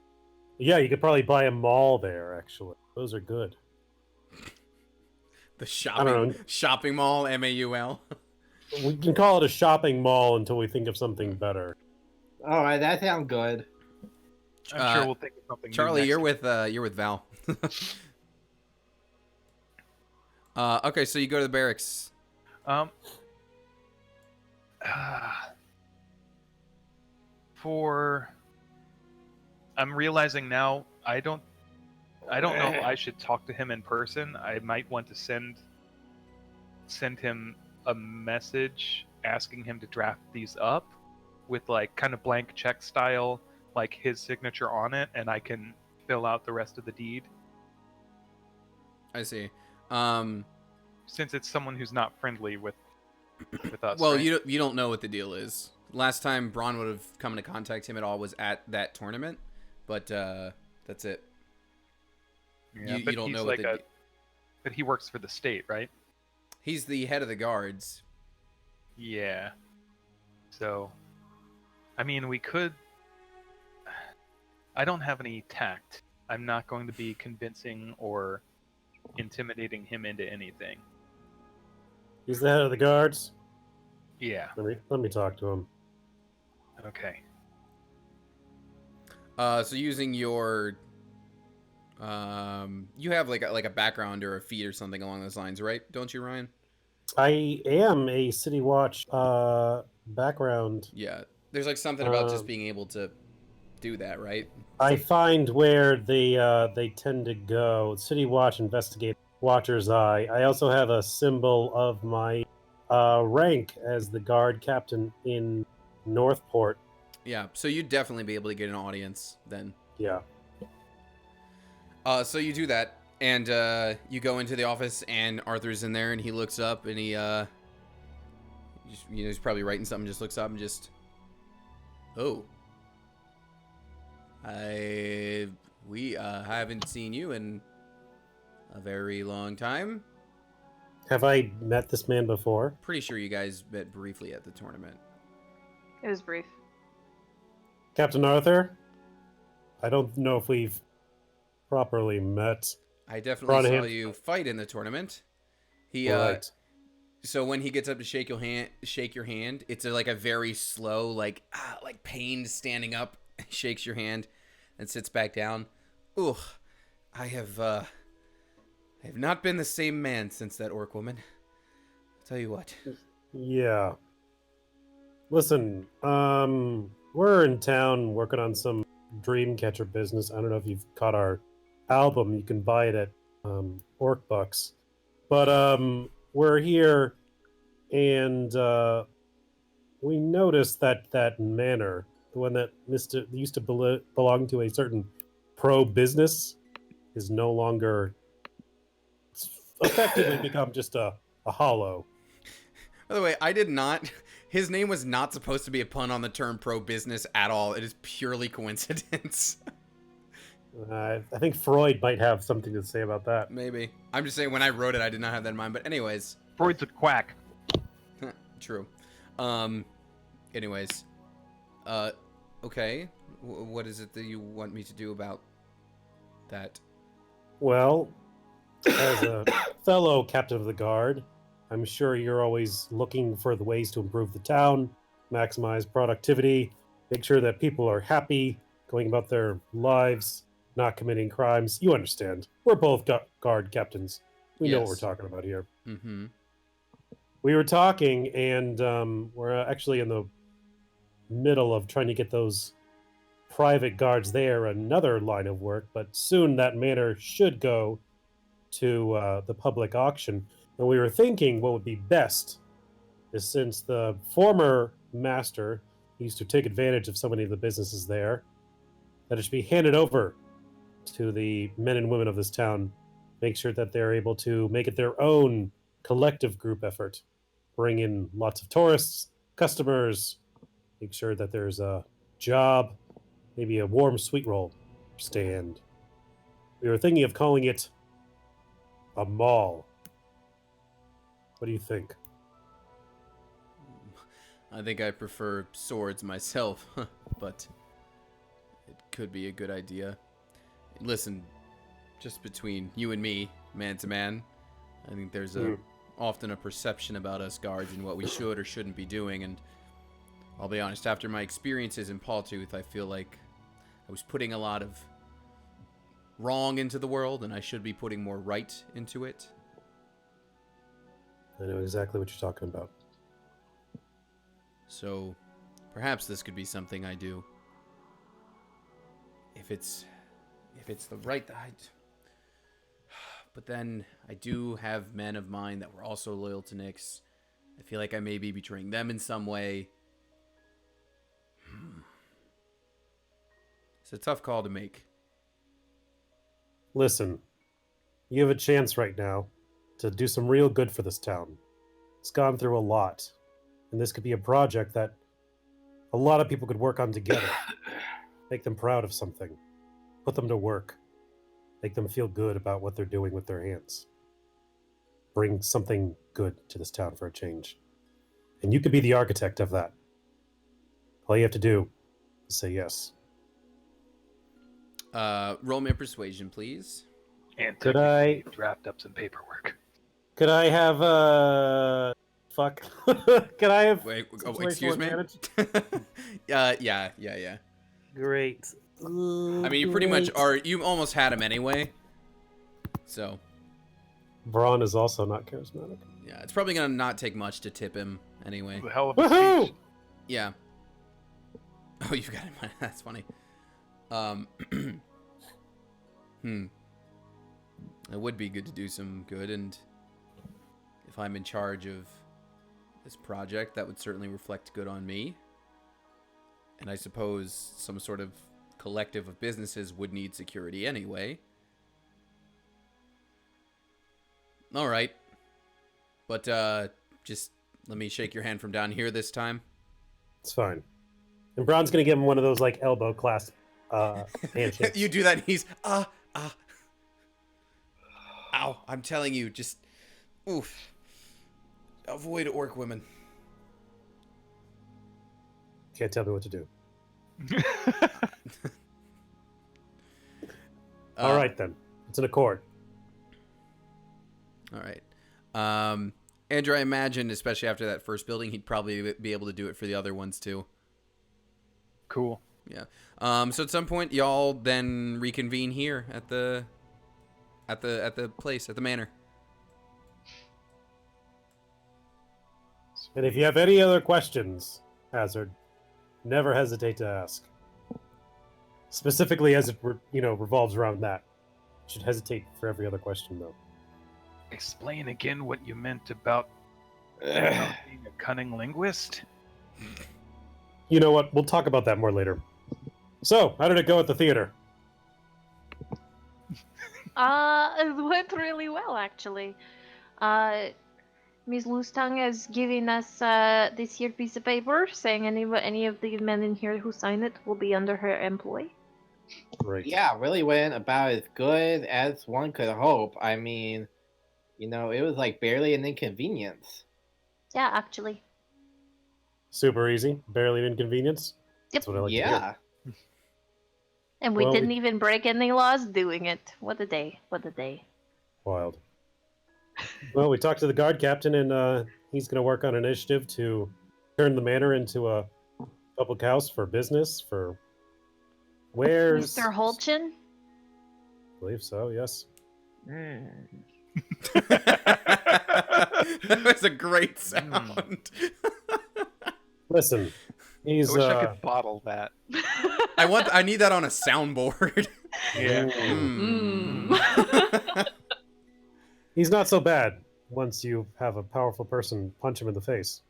Yeah, you could probably buy a mall there, actually. Those are good. The I don't know. shopping mall, MAUL. We can call it a shopping mall until we think of something better. Alright, that sounds good. I'm sure we'll think of something. new Charlie, next you're with Val. Okay, so you go to the barracks. I'm realizing now I don't know if I should talk to him in person. I might want to send him a message asking him to draft these up with like kind of blank check style, like his signature on it, and I can fill out the rest of the deed. I see. Since it's someone who's not friendly with us. Well, right? you don't know what the deal is. Last time Braun would have come into contact him at all was at that tournament, but that's it. Yeah, you but don't he's know what like but he works for the state, right? He's the head of the guards. Yeah. So, I mean, we could. I don't have any tact. I'm not going to be convincing or intimidating him into anything. He's the head of the guards. Yeah. Let me talk to him. Okay. So using your, you have like a background or a feat or something along those lines, right? Don't you, Ryan? I am a City Watch background. Yeah. There's like something about just being able to do that, right? I find where they tend to go. City Watch, investigate, Watcher's Eye. I also have a symbol of my rank as the guard captain in Northport. Yeah, so you'd definitely be able to get an audience then. Yeah. So you do that, and you go into the office, and Arthur's in there, and he looks up, and he, he's probably writing something, just looks up and just, oh. We haven't seen you in a very long time. Have I met this man before? Pretty sure you guys met briefly at the tournament. It was brief. Captain Arthur? I don't know if we've properly met. I definitely Brought saw him- you fight in the tournament. He Right. So when he gets up to shake your hand, it's like a very slow, like pained standing up, shakes your hand, and sits back down. Ugh, I have not been the same man since that orc woman. I'll tell you what. Yeah. Listen, we're in town working on some Dreamcatcher business. I don't know if you've caught our album. You can buy it at Orc Bucks. But we're here, and we noticed that manor, the one that used to belong to a certain pro-business, is no longer. It's effectively become just a hollow. By the way, I did not. His name was not supposed to be a pun on the term pro-business at all. It is purely coincidence. I think Freud might have something to say about that. Maybe. I'm just saying when I wrote it, I did not have that in mind. But anyways. Freud's a quack. True. Anyways. Okay. What is it that you want me to do about that? Well, as a fellow captain of the guard, I'm sure you're always looking for the ways to improve the town, maximize productivity, make sure that people are happy, going about their lives, not committing crimes. You understand. We're both guard captains. We know what we're Yes. talking about here. Mm-hmm. We were talking, and we're actually in the middle of trying to get those private guards there another line of work, but soon that manor should go to the public auction. And we were thinking what would be best is, since the former master used to take advantage of so many of the businesses there, that it should be handed over to the men and women of this town. Make sure that they're able to make it their own collective group effort. Bring in lots of tourists, customers, make sure that there's a job, maybe a warm sweet roll stand. We were thinking of calling it a mall. What do you think? I think I prefer swords myself, but it could be a good idea. Listen, just between you and me, man to man, I think there's often a perception about us guards and what we should or shouldn't be doing, and I'll be honest, after my experiences in Paultooth, I feel like I was putting a lot of wrong into the world, and I should be putting more right into it. I know exactly what you're talking about. So, perhaps this could be something I do. If it's the right... But then, I do have men of mine that were also loyal to Nyx. I feel like I may be betraying them in some way. It's a tough call to make. Listen, you have a chance right now to do some real good for this town. It's gone through a lot, and this could be a project that a lot of people could work on together. Make them proud of something. Put them to work. Make them feel good about what they're doing with their hands. Bring something good to this town for a change. And you could be the architect of that. All you have to do is say yes. Roll me a persuasion, please. And Could I- draft up some paperwork? Could I have fuck? Could I have Wait, situational excuse me? advantage? Yeah. Great. I mean, you pretty much are. You almost had him anyway. So, Braun is also not charismatic. yeah, it's probably gonna not take much to tip him anyway. A hell of a Woohoo! speech. Yeah. Oh, you've got him. That's funny. It would be good to do some good, and if I'm in charge of this project, that would certainly reflect good on me. And I suppose some sort of collective of businesses would need security anyway. All right. But just let me shake your hand from down here this time. It's fine. And Braun's gonna give him one of those like elbow clasp handshakes. You do that and he's ow, I'm telling you, just oof. Avoid orc women. Can't tell me what to do. All right then. It's an accord. All right. Andrew, I imagine, especially after that first building, he'd probably be able to do it for the other ones too. Cool. Yeah. So at some point, y'all then reconvene here at the place, at the manor. And if you have any other questions, Hazard, never hesitate to ask. Specifically, as it revolves around that. You should hesitate for every other question, though. Explain again what you meant about being a cunning linguist. You know what? We'll talk about that more later. So, how did it go at the theater? It went really well, actually. Miss Loostong has given us this here piece of paper saying any of the men in here who sign it will be under her employ. Right. Yeah, really went about as good as one could hope. I mean, it was like barely an inconvenience. Yeah, actually. Super easy. Barely an inconvenience. That's what I like to hear. Yeah. And we Well, didn't even break any laws doing it. What a day. What a day. Wild. Well, we talked to the guard captain, and he's going to work on an initiative to turn the manor into a public house for business, for wares. Mr. Holchin? I believe so, yes. That was a great sound. Listen, he's... I wish I could bottle that. I need that on a soundboard. Yeah. He's not so bad once you have a powerful person punch him in the face.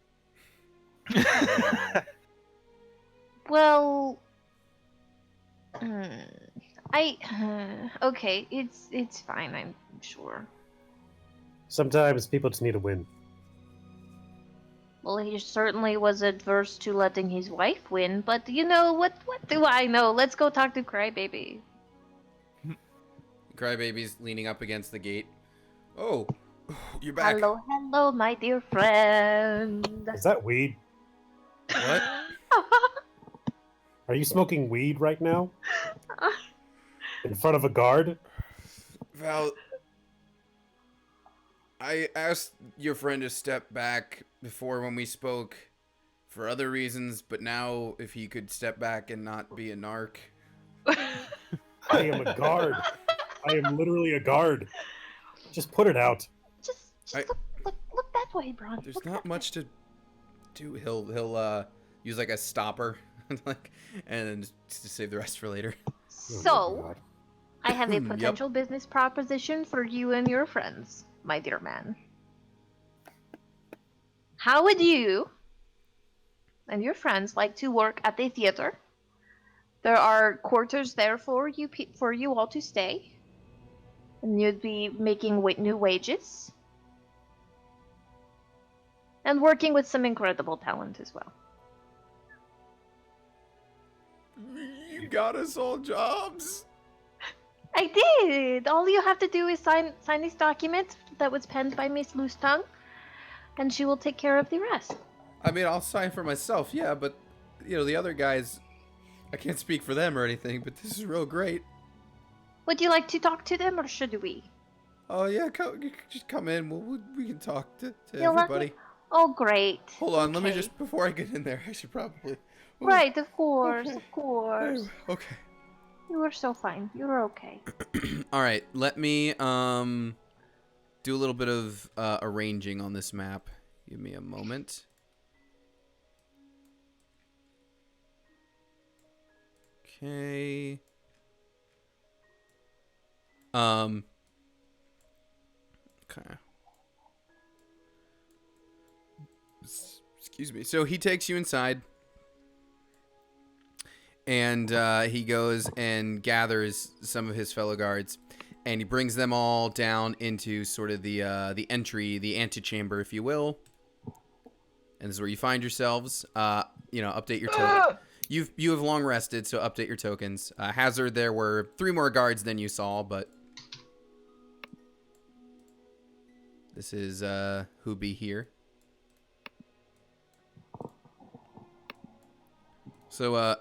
Well... okay, it's fine, I'm sure. Sometimes people just need a win. Well, he certainly was adverse to letting his wife win, but what do I know? Let's go talk to Crybaby. Crybaby's leaning up against the gate. Oh, you're back. Hello, my dear friend. Is that weed? What? Are you smoking weed right now? In front of a guard? Val, I asked your friend to step back before when we spoke for other reasons, but now if he could step back and not be a narc. I am a guard. I am literally a guard. Just put it out. Just look that way, Bron. There's Look not that much to do. He'll use like a stopper, and to save the rest for later. So, I have a Yep. potential business proposition for you and your friends, my dear man. How would you and your friends like to work at the theater? There are quarters there for you all to stay, and you'd be making new wages and working with some incredible talent as well. You got us all jobs. I did. All you have to do is sign this document that was penned by Miss Loostong, and she will take care of the rest. I mean, I'll sign for myself, yeah, but the other guys, I can't speak for them or anything, but this is real great. Would you like to talk to them, or should we? Oh yeah, just come in. We can talk to You'll let everybody. me- Oh, great. Hold on, let me Okay. just before I get in there, I should probably. Ooh, Right, of course, okay. of course. Okay. You are so fine. You're okay. All right, let me do a little bit of arranging on this map. Give me a moment. Okay. Okay. Excuse me. So he takes you inside, and he goes and gathers some of his fellow guards, and he brings them all down into sort of the entry, the antechamber, if you will. And this is where you find yourselves. Update your token. You have long rested, so update your tokens. Hazard, there were 3 more guards than you saw, but this is Hoobie here. So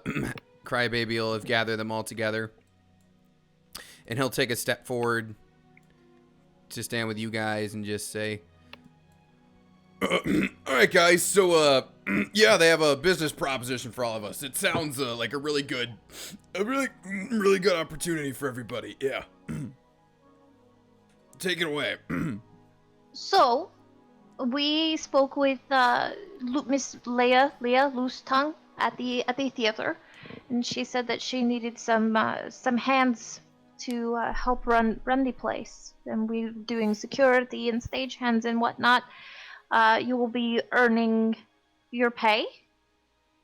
Crybaby will have gathered them all together, and he'll take a step forward to stand with you guys and just say, all right, guys, so, yeah, they have a business proposition for all of us. It sounds like a really good opportunity for everybody. Yeah. Take it away. So, we spoke with Miss Leia Loose Tongue at the theater, and she said that she needed some hands to help run the place. And we're doing security and stagehands and whatnot. You will be earning your pay,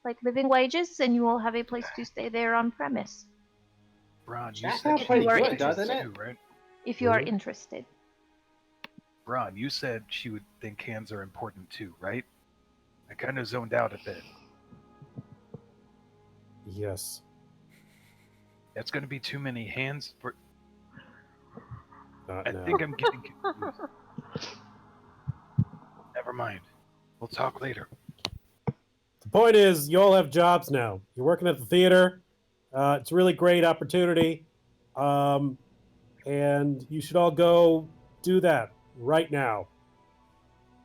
like living wages, and you will have a place to stay there on premise. Ron, you That said sounds she pretty would good, think doesn't hands it? too, right? If you are interested. Ron, you said she would think hands are important too, right? I kind of zoned out a bit. Yes. That's going to be too many hands for. Not I now. think I'm getting confused. Never mind. We'll talk later. The point is, you all have jobs now. You're working at the theater. It's a really great opportunity. And you should all go do that right now.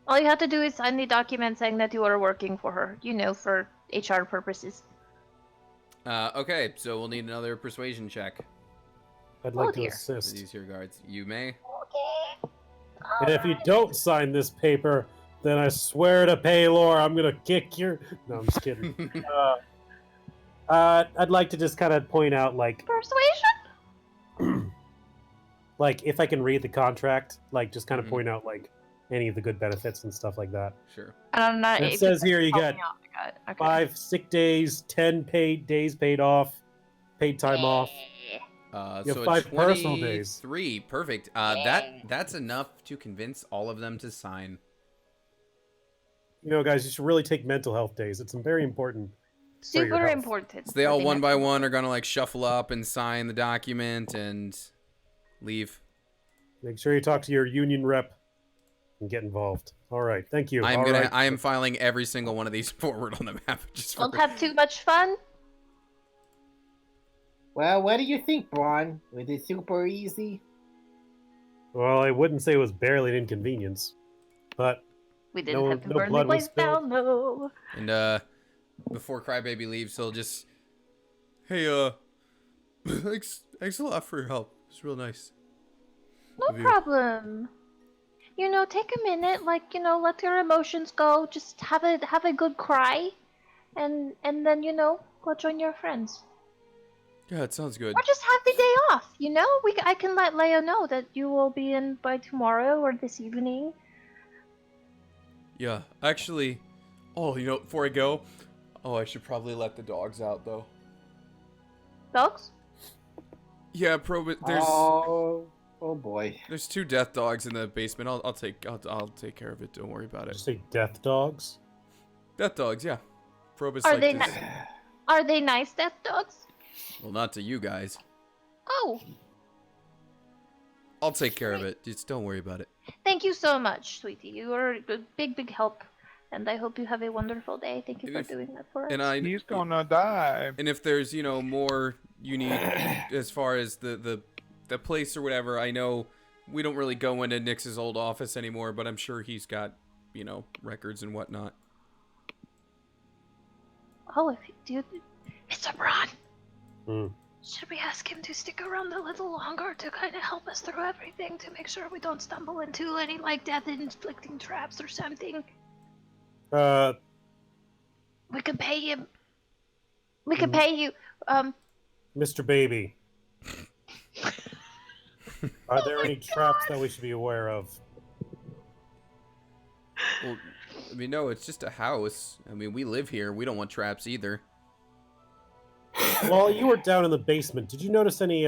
All you have to do is sign the document saying that you are working for her, for HR purposes. Okay, so we'll need another persuasion check I'd like Oh, to dear. for assist. these here guards. You may. Okay. And if you don't sign this paper, then I swear to Paylor, I'm gonna kick your. No, I'm just kidding. I'd like to just kind of point out, Persuasion? like if I can read the contract, like just kind of Mhm. point out like any of the good benefits and stuff like that. Sure. And I'm not. It says here you got Okay. 5 sick days, 10 paid days paid off, paid time off. You So have 5 personal days. 23. Perfect. That's enough to convince all of them to sign. Guys, you should really take mental health days. It's very important. for your Super health. important. So they all for the one by mental one are health. gonna like shuffle up and sign the document and leave. Make sure you talk to your union rep and get involved. All right, thank you. I All am filing every single one of these forward on the map just for. Don't have too much fun. Well, what do you think, Braun? Was it super easy? Well, I wouldn't say it was barely an inconvenience, but We didn't No- have to no burn the blood was place spilled? down, no. And before Crybaby leaves, he'll just, hey, thanks a lot for your help. It's real nice. No Of you. problem. Take a minute, let your emotions go. Just have a good cry, and then go join your friends. Yeah, it sounds good. Or just have the day off. I can let Leo know that you will be in by tomorrow or this evening. Yeah, actually, before I go, I should probably let the dogs out though. Dogs? Yeah, there's Oh boy. there's 2 death dogs in the basement. I'll take care of it. Don't worry about did you it. say death dogs? Death dogs, yeah. Probus Are like they this. Are they nice death dogs? Well, not to you guys. Oh, I'll take care of it. Just don't worry about it. thank you so much, sweetie. You are a big help, and I hope you have a wonderful day. Thank you And for if- doing that for us. And He's gonna die. And if there's, more you need as far as the place or whatever, I know we don't really go into Nix's old office anymore, but I'm sure he's got, records and whatnot. Oh, if you do, Mr. Braun. Hmm. Should we ask him to stick around a little longer to kind of help us through everything to make sure we don't stumble into any death-inflicting traps or something? We could pay him. We could pay you. Mr. Baby. Are there any traps that we should be aware of? Well, I mean, no, it's just a house. I mean, we live here. We don't want traps either. While you were down in the basement, did you notice any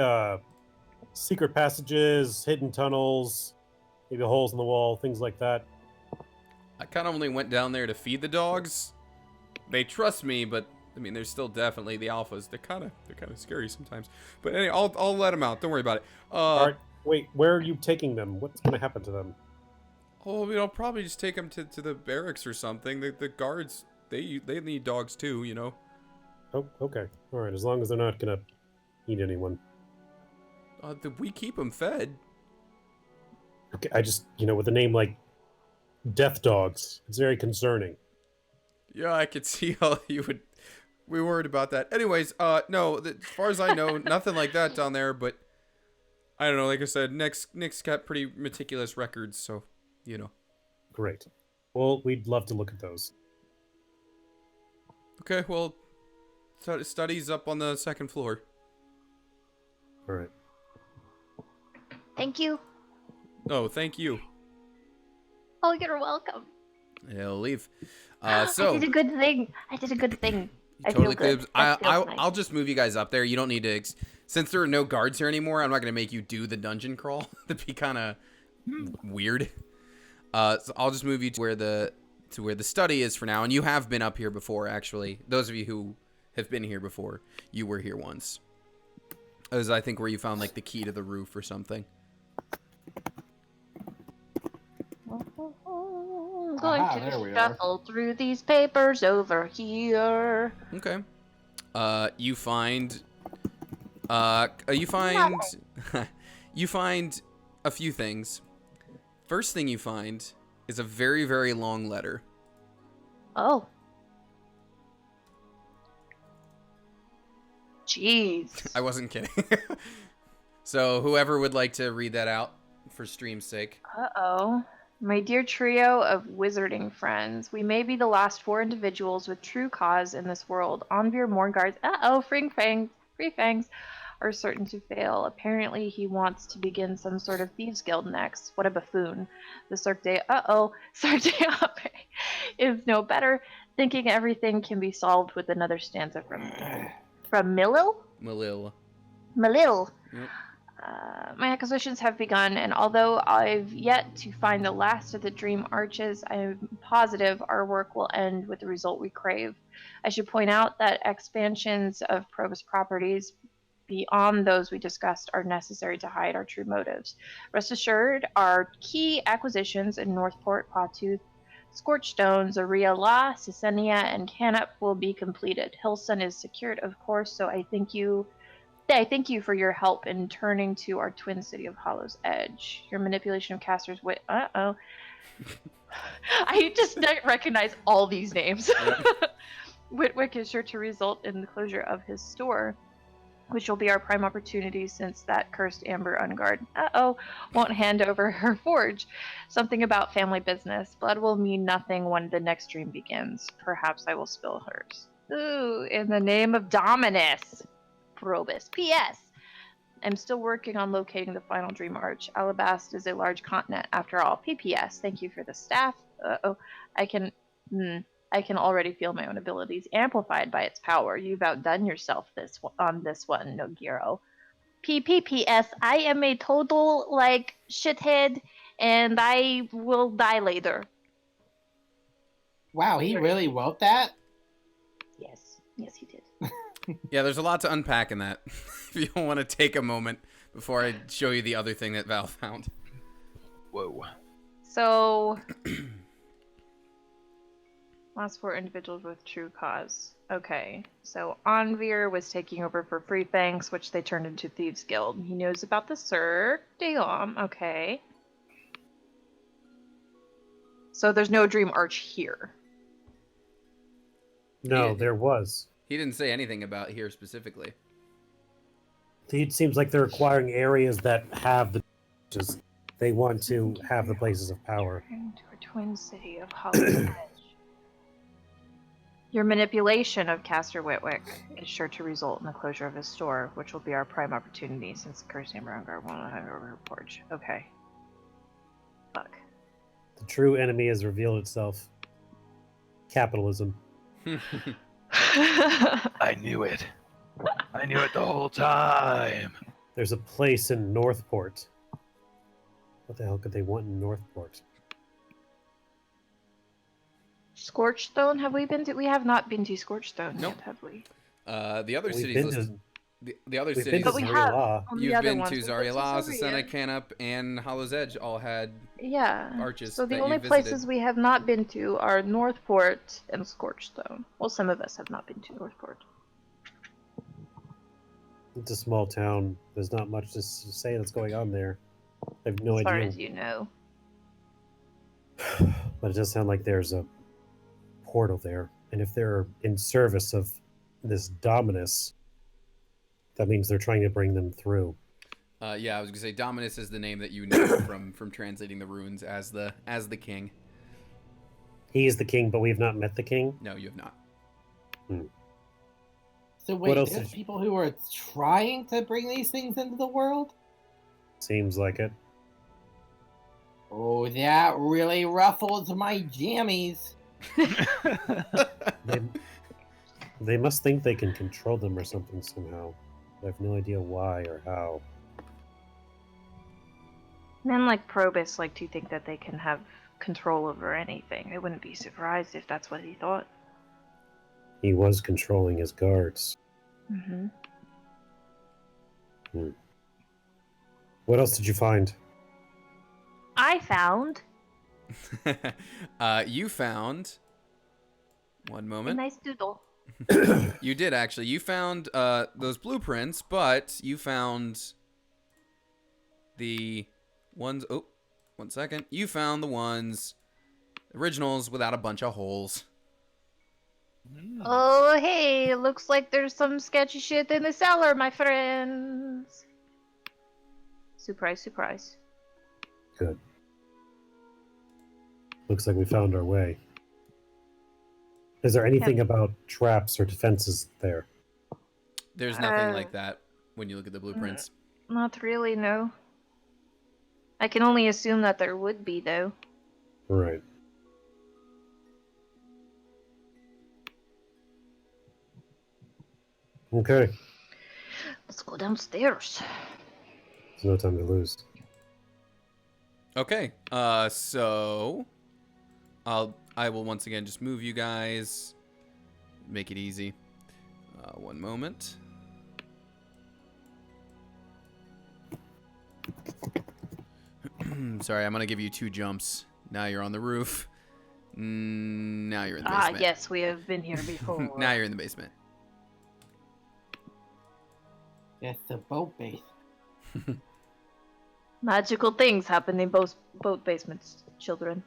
secret passages, hidden tunnels, maybe holes in the wall, things like that? I kind of only went down there to feed the dogs. They trust me, but I mean, there's still definitely the alphas. They're kind of scary sometimes. But anyway, I'll let them out. Don't worry about it. All right, wait, where are you taking them? What's going to happen to them? Oh, I mean, I'll probably just take them to the barracks or something. The guards, they need dogs too, you know. Oh, okay. All right, as long as they're not going to eat anyone. We keep them fed. Okay, I just, with a name like Death Dogs, it's very concerning. Yeah, I could see how you would. We worried about that. Anyways, no, as far as I know, nothing like that down there. But I don't know. Like I said, Nick's got pretty meticulous records, so Great. Well, we'd love to look at those. Okay, well, study's up on the second floor. All right. Thank you. Oh, thank you. Oh, you're welcome. He'll leave. I So did a good thing. I did a good thing. I totally feel good. good. That feels nice. I'll just move you guys up there. You don't need to. Since there are no guards here anymore, I'm not gonna make you do the dungeon crawl. That'd be kind of weird. So I'll just move you to where the study is for now. And you have been up here before, actually. Those of you who have been here before, you were here once. It was, I think, where you found like the key to the roof or something. I'm going to shuffle through these papers over here. Okay. You find you find a few things. First thing you find is a very, very long letter. Oh. Jeez. I wasn't kidding. So whoever would like to read that out for stream's sake. Uh-oh. My dear trio of wizarding friends, we may be the last 4 individuals with true cause in this world. Envir Morgard's Free Fangs are certain to fail. Apparently he wants to begin some sort of thieves guild next. What a buffoon. The Cirque de Opere is no better, thinking everything can be solved with another stanza from Milil? Milil. Yep. My acquisitions have begun, and although I've yet to find the last of the dream arches, I am positive our work will end with the result we crave. I should point out that expansions of Probus properties beyond those we discussed are necessary to hide our true motives. Rest assured, our key acquisitions in Northport, Pawtooth, Scorchstone, Zaria La, Sisenia, and Canup will be completed. Hillsun is secured, of course, so I thank you for your help in turning to our twin city of Hollow's Edge. Your manipulation of Caster's wit. I just don't recognize all these names. Witwick is sure to result in the closure of his store, which will be our prime opportunity since that cursed Amber Unguard won't hand over her forge. Something about family business. Blood will mean nothing when the next dream begins. Perhaps I will spill hers. Ooh, in the name of Dominus. Probus. P.S. I'm still working on locating the final dream arch. Alabast is a large continent after all. P.P.S. Thank you for the staff. I can already feel my own abilities amplified by its power. You've outdone yourself on this one, Nogiro. P.P.P.S. I am a total, shithead, and I will die later. Wow, he really wrote that? Yes, he did. Yeah, there's a lot to unpack in that. If you don't want to take a moment before I show you the other thing that Val found. Whoa. So, last 4 individuals with true cause. Okay, so Envir was taking over for Free Fangs, which they turned into Thieves Guild. He knows about the Cirque de okay. So there's no Dream Arch here. No, there was. He didn't say anything about here specifically. It seems like they're acquiring areas that have the... They want to have the places of power. Turn to a twin city of Hollow's Edge. Your manipulation of Caster Witwick is sure to result in the closure of his store, which will be our prime opportunity since the cursed Amber Unguard won't have over her forge. Okay. Fuck. The true enemy has revealed itself. Capitalism. I knew it. I knew it the whole time. There's a place in Northport. What the hell could they want in Northport? Scorchstone, have we been to? We have not been to Scorchstone Nope. yet, have we? The other We've cities been listed. The other We've cities. been But to we have Zaria. on the You've other been ones. to We've been Zaria Laws, Zaria. Ascena, Canup, and Hollow's Edge all had Yeah. arches So the that only you visited. places we have not been to are Northport and Scorchstone. Well, some of us have not been to Northport. It's a small town. There's not much to say that's going on there. I have no As far idea. as you know. But it does sound like there's a portal there. And if they're in service of this Dominus, that means they're trying to bring them through. Yeah, I was gonna say Dominus is the name that you know from translating the runes as the king. He is the king, but we have not met the king. No, you have not. So What wait, else there's did people who are trying to bring these things into the world? Seems like it. Oh, that really ruffles my jammies. They must think they can control them or something somehow. I have no idea why or how. Men like Probus like to think that they can have control over anything. I wouldn't be surprised if that's what he thought. He was controlling his guards. Mm-hmm. What else did you find? I found You found. One a moment. nice doodle. You did actually. You found those blueprints, but you found the ones. Oh, 1 second. You found the ones originals without a bunch of holes. Oh, hey, looks like there's some sketchy shit in the cellar, my friends. Surprise, surprise. Good. Looks like we found our way. Is there anything about traps or defenses there? There's nothing like that when you look at the blueprints. Not really, no. I can only assume that there would be, though. Right. Okay. Let's go downstairs. There's no time to lose. Okay. So I will once again just move you guys. Make it easy. 1 moment. Sorry, I'm gonna give you 2 jumps. Now you're on the roof. Now you're in the basement. Yes, we have been here before. Now you're in the basement. It's the boat base. Magical things happen in both boat basements, children.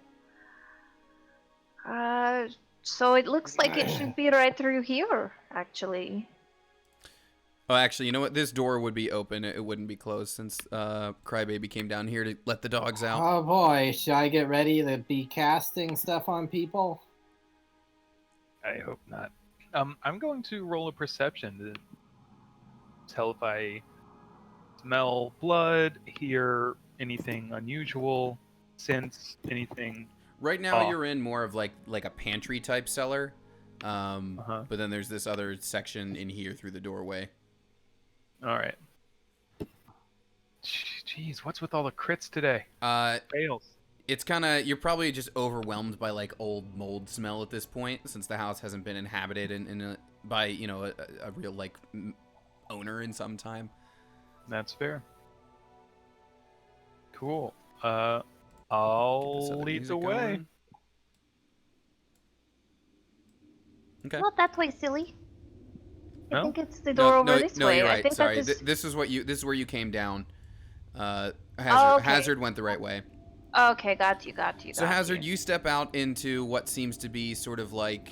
So it looks like it should be right through here, actually. Oh, actually, you know what? This door would be open. It wouldn't be closed since Crybaby came down here to let the dogs out. Oh boy, should I get ready to be casting stuff on people? I hope not. I'm going to roll a perception to tell if I smell blood, hear anything unusual, sense anything. Right now, Oh. you're in more of like a pantry type cellar, but then there's this other section in here through the doorway. All right. Jeez, what's with all the crits today? Fails. It's kind of, you're probably just overwhelmed by like old mold smell at this point, since the house hasn't been inhabited by a real like owner in some time. That's fair. Cool. So I'll the lead the music way. going. Okay. Not that way, silly. I No? think it's the door over this way. You're I right. think Sorry, that this is where you came down. Okay. Hazard went the right way. Okay, got you. So Hazard, you step out into what seems to be sort of like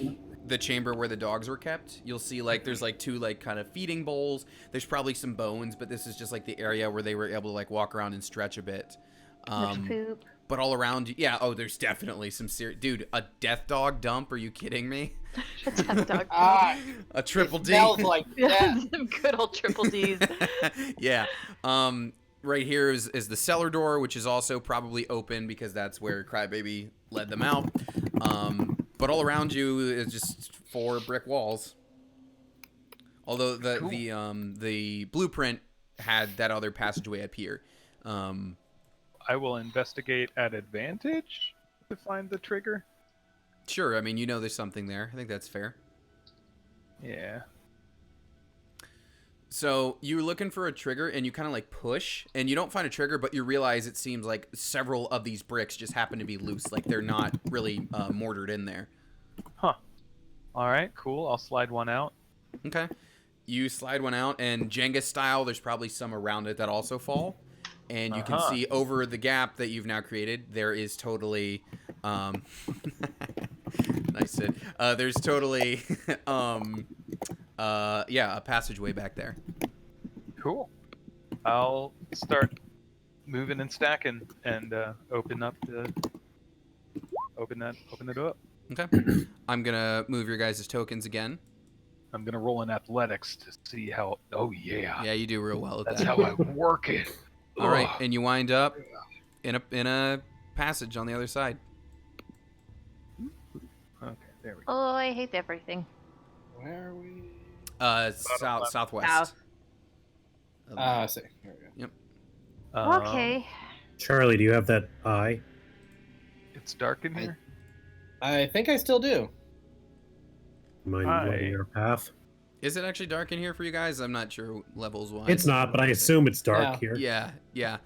the chamber where the dogs were kept. You'll see like there's like 2 like kind of feeding bowls. There's probably some bones, but this is just like the area where they were able to like walk around and stretch a bit. There's poop. But all around you, yeah. Oh, there's definitely some serious, dude. A death dog dump? Are you kidding me? Death dog. A triple D. Smells like death. Good old triple D's. Yeah. Right here is the cellar door, which is also probably open because that's where Crybaby led them out. But all around you is just 4 brick walls. Although Cool. the blueprint had that other passageway up here. I will investigate at advantage to find the trigger. Sure, I mean, you know there's something there. I think that's fair. Yeah. So you're looking for a trigger, and you kind of like push, and you don't find a trigger, but you realize it seems like several of these bricks just happen to be loose, like they're not really mortared in there. Huh. All right, cool. I'll slide one out. Okay. You slide one out, and Jenga style, there's probably some around it that also fall. And you can see over the gap that you've now created, there is totally... nice, Sid. There's totally... yeah, a passageway back there. Cool. I'll start moving and stacking and open it up. Okay. I'm gonna move your guys' tokens again. I'm gonna roll in athletics to see how. Oh yeah. Yeah, you do real well with That's that. how I work it. All right, Ugh. and you wind up in a passage on the other side. Okay, there we go. Oh, I hate everything. Where are we? Southwest. South. I see. There we go. Okay. Charlie, do you have that eye? It's dark in here. I think I still do. Mind Eye. lighting your path? Is it actually dark in here for you guys? I'm not sure levels wise. It's not, but I assume it's dark Yeah. here. Yeah, yeah.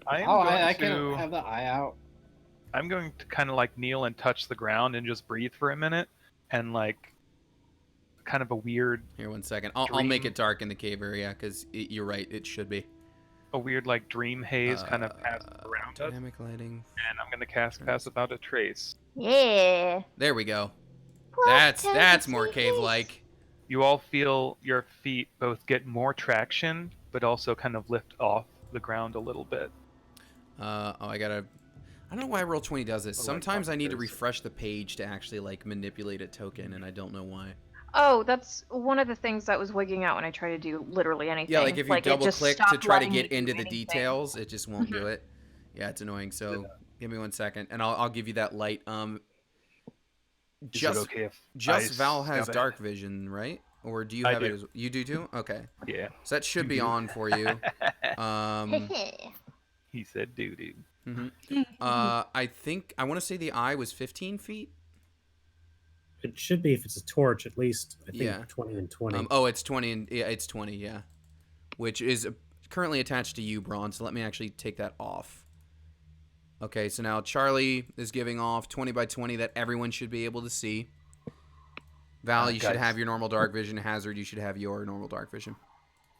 I am I going to. can have the eye out. I'm going to kind of like kneel and touch the ground and just breathe for a minute, and like, kind of a weird, Here, 1 second. I'll make it dark in the cave area because you're right. It should be. like dream haze kind of pass around us, Dynamic lighting. and I'm gonna cast Pass Without a Trace. Yeah. There we go. Well, That's more technically, cave-like. You all feel your feet both get more traction, but also kind of lift off the ground a little bit. I don't know why Roll 20 does this. Oh, Sometimes like I need to this. refresh the page to actually like manipulate a token, and I don't know why. Oh, that's one of the things that was wigging out when I try to do literally anything. Yeah, like if you it double just click to stopped try to letting me get do into the anything. details, it just won't do it. Yeah, it's annoying. So give me 1 second, and I'll give you that light. Is it okay if Just I Val has scout dark ahead? vision, right? Or do you I have it? do. As, you do too? Okay. Yeah. So that should be on for you. He said doo doo. I think I want to say the eye was 15 feet. It should be if it's a torch, at least. I think Yeah. 20 and 20. Oh, it's 20 and yeah, it's 20. Yeah, which is currently attached to you, Braun. So let me actually take that off. Okay, so now Charlie is giving off 20 by 20 that everyone should be able to see. Val, you should guys. have your normal dark vision. Hazard, you should have your normal dark vision.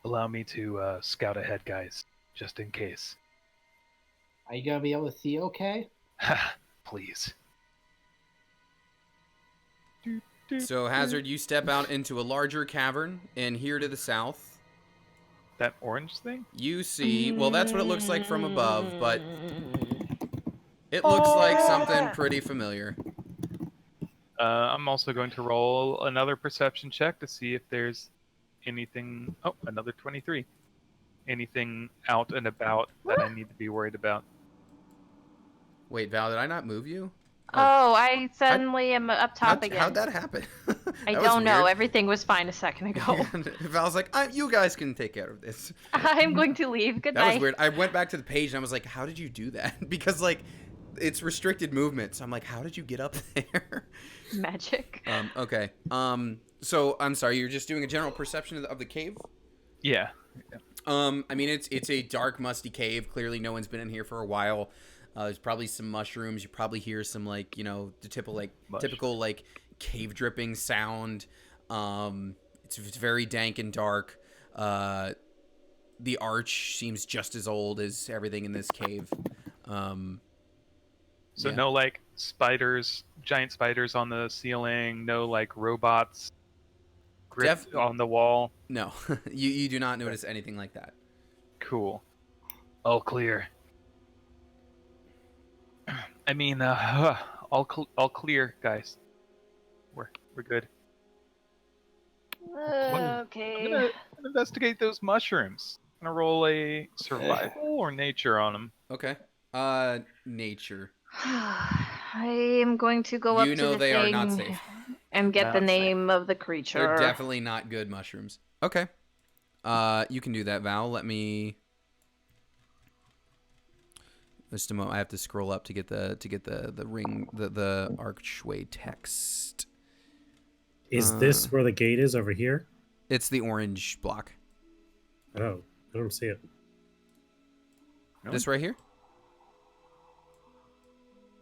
Allow me to scout ahead, guys, just in case. Are you gonna be able to see okay? Please. So Hazard, you step out into a larger cavern, and here to the south, That orange thing? you see, well, that's what it looks like from above, but it looks like something pretty familiar. I'm also going to roll another perception check to see if there's anything. Oh, another 23. Anything out and about that I need to be worried about. Wait, Val, did I not move you? Oh, I suddenly am up top again. How'd that happen? I That was don't know. weird. Everything was fine a second ago. And Val's like, you guys can take care of this. I'm going to leave. Good That night. was weird. I went back to the page and I was like, how did you do that? Because, like, it's restricted movement. So I'm like, how did you get up there? Magic. Okay. So, I'm sorry, you're just doing a general perception of the cave? Yeah. I mean, it's a dark, musty cave. Clearly, no one's been in here for a while. There's probably some mushrooms. You probably hear some, like, you know, the typical like cave dripping sound. It's very dank and dark. The arch seems just as old as everything in this cave. So Yeah. no like spiders, giant spiders on the ceiling. No like robots gripped on the wall. No, you do not notice anything like that. Cool. All clear. I mean, all clear, guys. We're good. I'm Okay. gonna investigate those mushrooms. I'm gonna roll a survival or nature on them. Okay. Nature. I am going to go up You to know the they are not thing safe. and get the Not safe. name of the They're creature. definitely not good mushrooms. Okay. You can do that, Val. Let me. Just a moment. I have to scroll up to get the ring the archway text. Is this where the gate is over here? It's the orange block. Oh, I don't see it. No? This right here.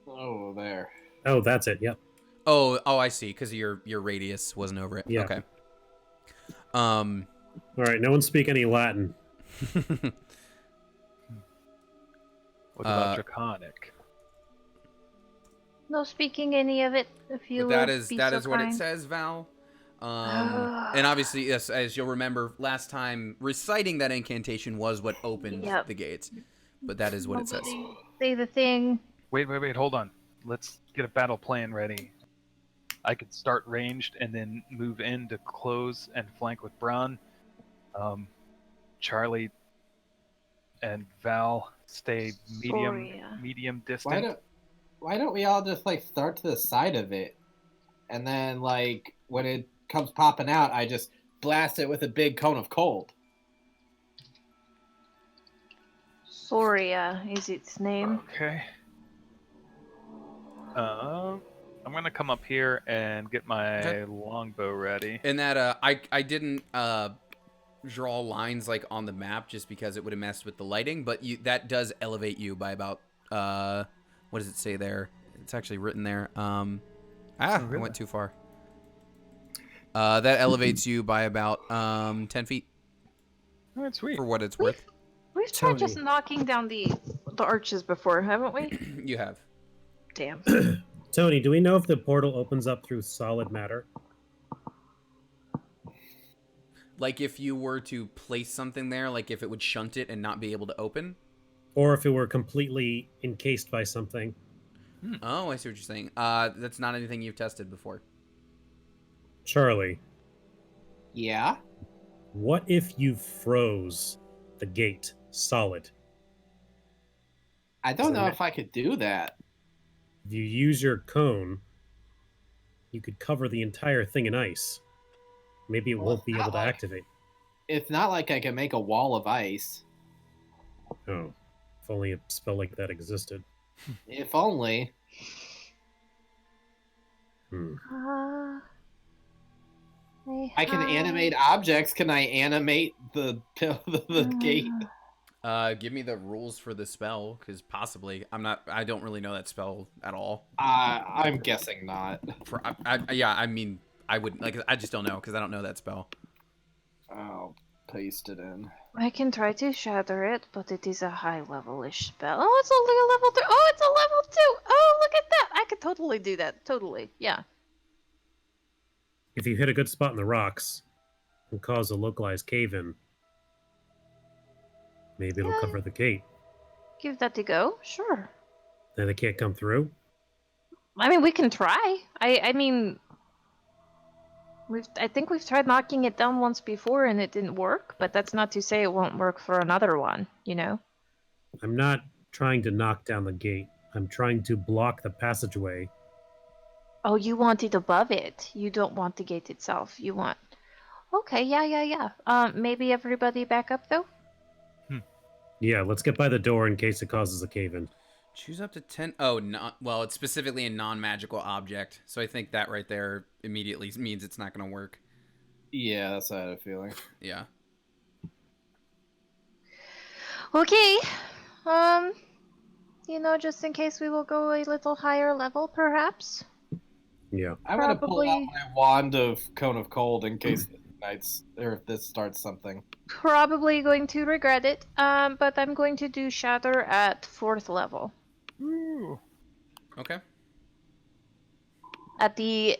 Oh, there. Oh, that's it. Yep. Oh, I see. Because your radius wasn't over it. Yeah. Okay. All right. No one speak any Latin. What about Draconic? No speaking any of it, if you But will that be is so what it kind. says, Val. And obviously, yes, as you'll remember, last time reciting that incantation was what opened Yep. the gates. But that is what it says. Nobody say the thing. Wait, hold on. Let's get a battle plan ready. I could start ranged and then move in to close and flank with Braun. Charlie and Val stay Soria. medium distant. Why don't we all just like start to the side of it, and then like when it comes popping out, I just blast it with a big cone of cold. Soria is its name. Okay. I'm gonna come up here and get my Okay. longbow ready. And that I didn't draw lines like on the map just because it would have messed with the lighting, but that does elevate you by about what does it say there? It's actually written there. I really? went too far. That elevates you by about 10 feet Oh, that's sweet. for what it's worth. We've tried just Tony. knocking down the arches before, haven't we? You have. Damn. Tony, do we know if the portal opens up through solid matter? Like if you were to place something there, like if it would shunt it and not be able to open. Or if it were completely encased by something? Oh, I see what you're saying. That's not anything you've tested before. Charlie, Yeah. what if you froze the gate solid? I don't know Isn't if I could do that. If you use your cone, you could cover the entire thing in ice. Maybe it Well, won't be it's able to not like- activate. It's not like I can make a wall of ice. Oh, if only a spell like that existed. If only. Hmm. I can animate objects. Can I animate the gate? Give me the rules for the spell, because possibly I don't really know that spell at all. I'm guessing not. I mean, I would like. I just don't know because I don't know that spell. I'll paste it in. I can try to shatter it, but it is a high level-ish spell. Oh, it's only a level 3. Oh, it's a level 2. Oh, look at that. I could totally do that. Totally. Yeah. If you hit a good spot in the rocks and cause a localized cave-in, maybe it'll cover the gate. Give that a go. Sure. Then they can't come through. I mean, we can try. I mean, I think we've tried knocking it down once before and it didn't work, but that's not to say it won't work for another one, you know? I'm not trying to knock down the gate. I'm trying to block the passageway. Oh, you want it above it. You don't want the gate itself. You want... Okay, yeah. Maybe everybody back up, though? Yeah, let's get by the door in case it causes a cave-in. Choose up to 10. Oh, well, it's specifically a non-magical object, so I think that right there immediately means it's not going to work. Yeah, that's what I had a feeling. Yeah. Okay. Just in case we will go a little higher level, perhaps? Yeah. I'm gonna pull out Probably- my wand of cone of cold in case if this starts something. Probably going to regret it, but I'm going to do Shatter at 4th level. Ooh. Okay. At the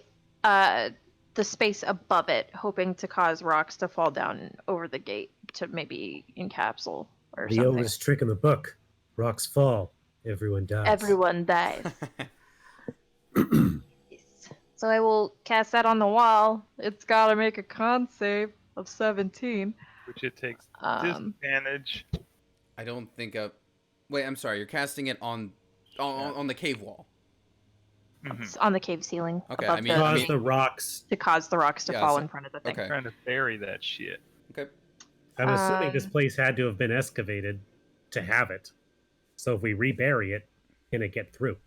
space above it, hoping to cause rocks to fall down over the gate to maybe encapsule or The something. oldest trick in the book. Rocks fall. Everyone dies. Everyone dies. Yes. So I will cast that on the wall. It's got to make a con save of 17. Which it takes Um, disadvantage. I don't think Wait, I'm sorry. You're casting it on the cave wall. on the cave ceiling Okay, above I mean- the Cause gate the rocks. to cause the rocks to Yeah, fall so- in front of the thing. Okay. Trying to bury that shit. Okay. I'm assuming this Um, place had to have been excavated to have it. So if we rebury it, can it get through?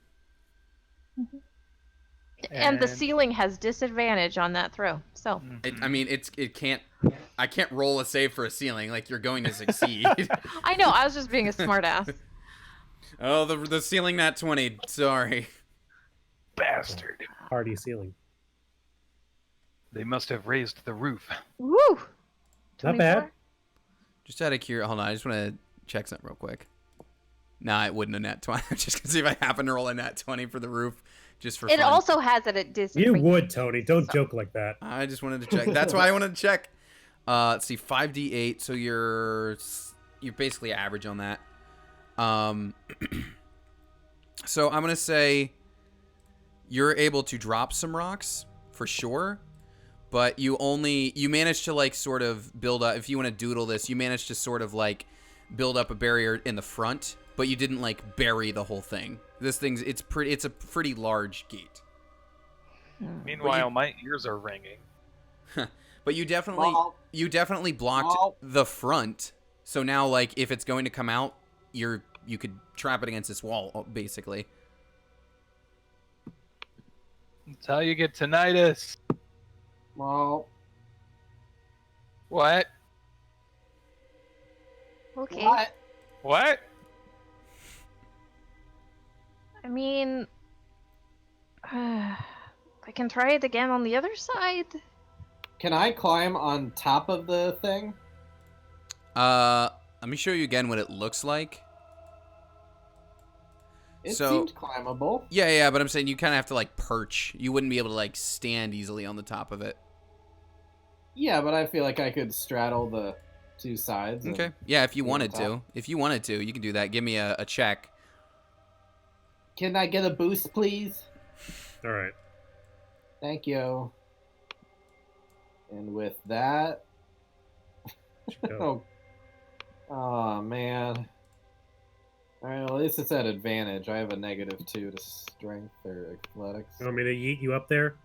And the And- ceiling has disadvantage on that throw. So I mean, it can't. I can't roll a save for a ceiling. Like you're going to succeed. I know I was just being a smartass. Oh, the ceiling nat 20. Sorry. Bastard. Hardy ceiling. They must have raised the roof. Woo! Not bad. 24? Just out of curiosity, hold on. I just want to check something real quick. Nah, it wouldn't a nat 20. I'm just gonna see if I happen to roll a nat 20 for the roof, just for It fun. also has it at You disadvantage. would, Tony. Don't joke like that. I just wanted to check. That's why I wanted to check. Let's see, 5d8. So you're basically average on that. So I'm gonna say you're able to drop some rocks for sure, but you managed to like sort of build up. If you want to doodle this, you managed to sort of like build up a barrier in the front, but you didn't like bury the whole thing. It's a pretty large gate. Meanwhile, my ears are ringing. But you definitely blocked the front. So now, like, if it's going to come out, you could trap it against this wall, basically. That's how you get tinnitus. Well, What? Okay. what? What? I mean, I can try it again on the other side. Can I climb on top of the thing? Let me show you again what it looks like. It So- seemed climbable. Yeah, but I'm saying you kind of have to, like, perch. You wouldn't be able to, like, stand easily on the top of it. Yeah, but I feel like I could straddle the two sides. and- Okay. Yeah, if you be on wanted to. top. If you wanted to, you can do that. Give me a check. Can I get a boost, please? All right. Thank you. And with that, Go. oh man. All right, well, at least it's at advantage. I have a -2 to strength or athletics. You want me to yeet you up there?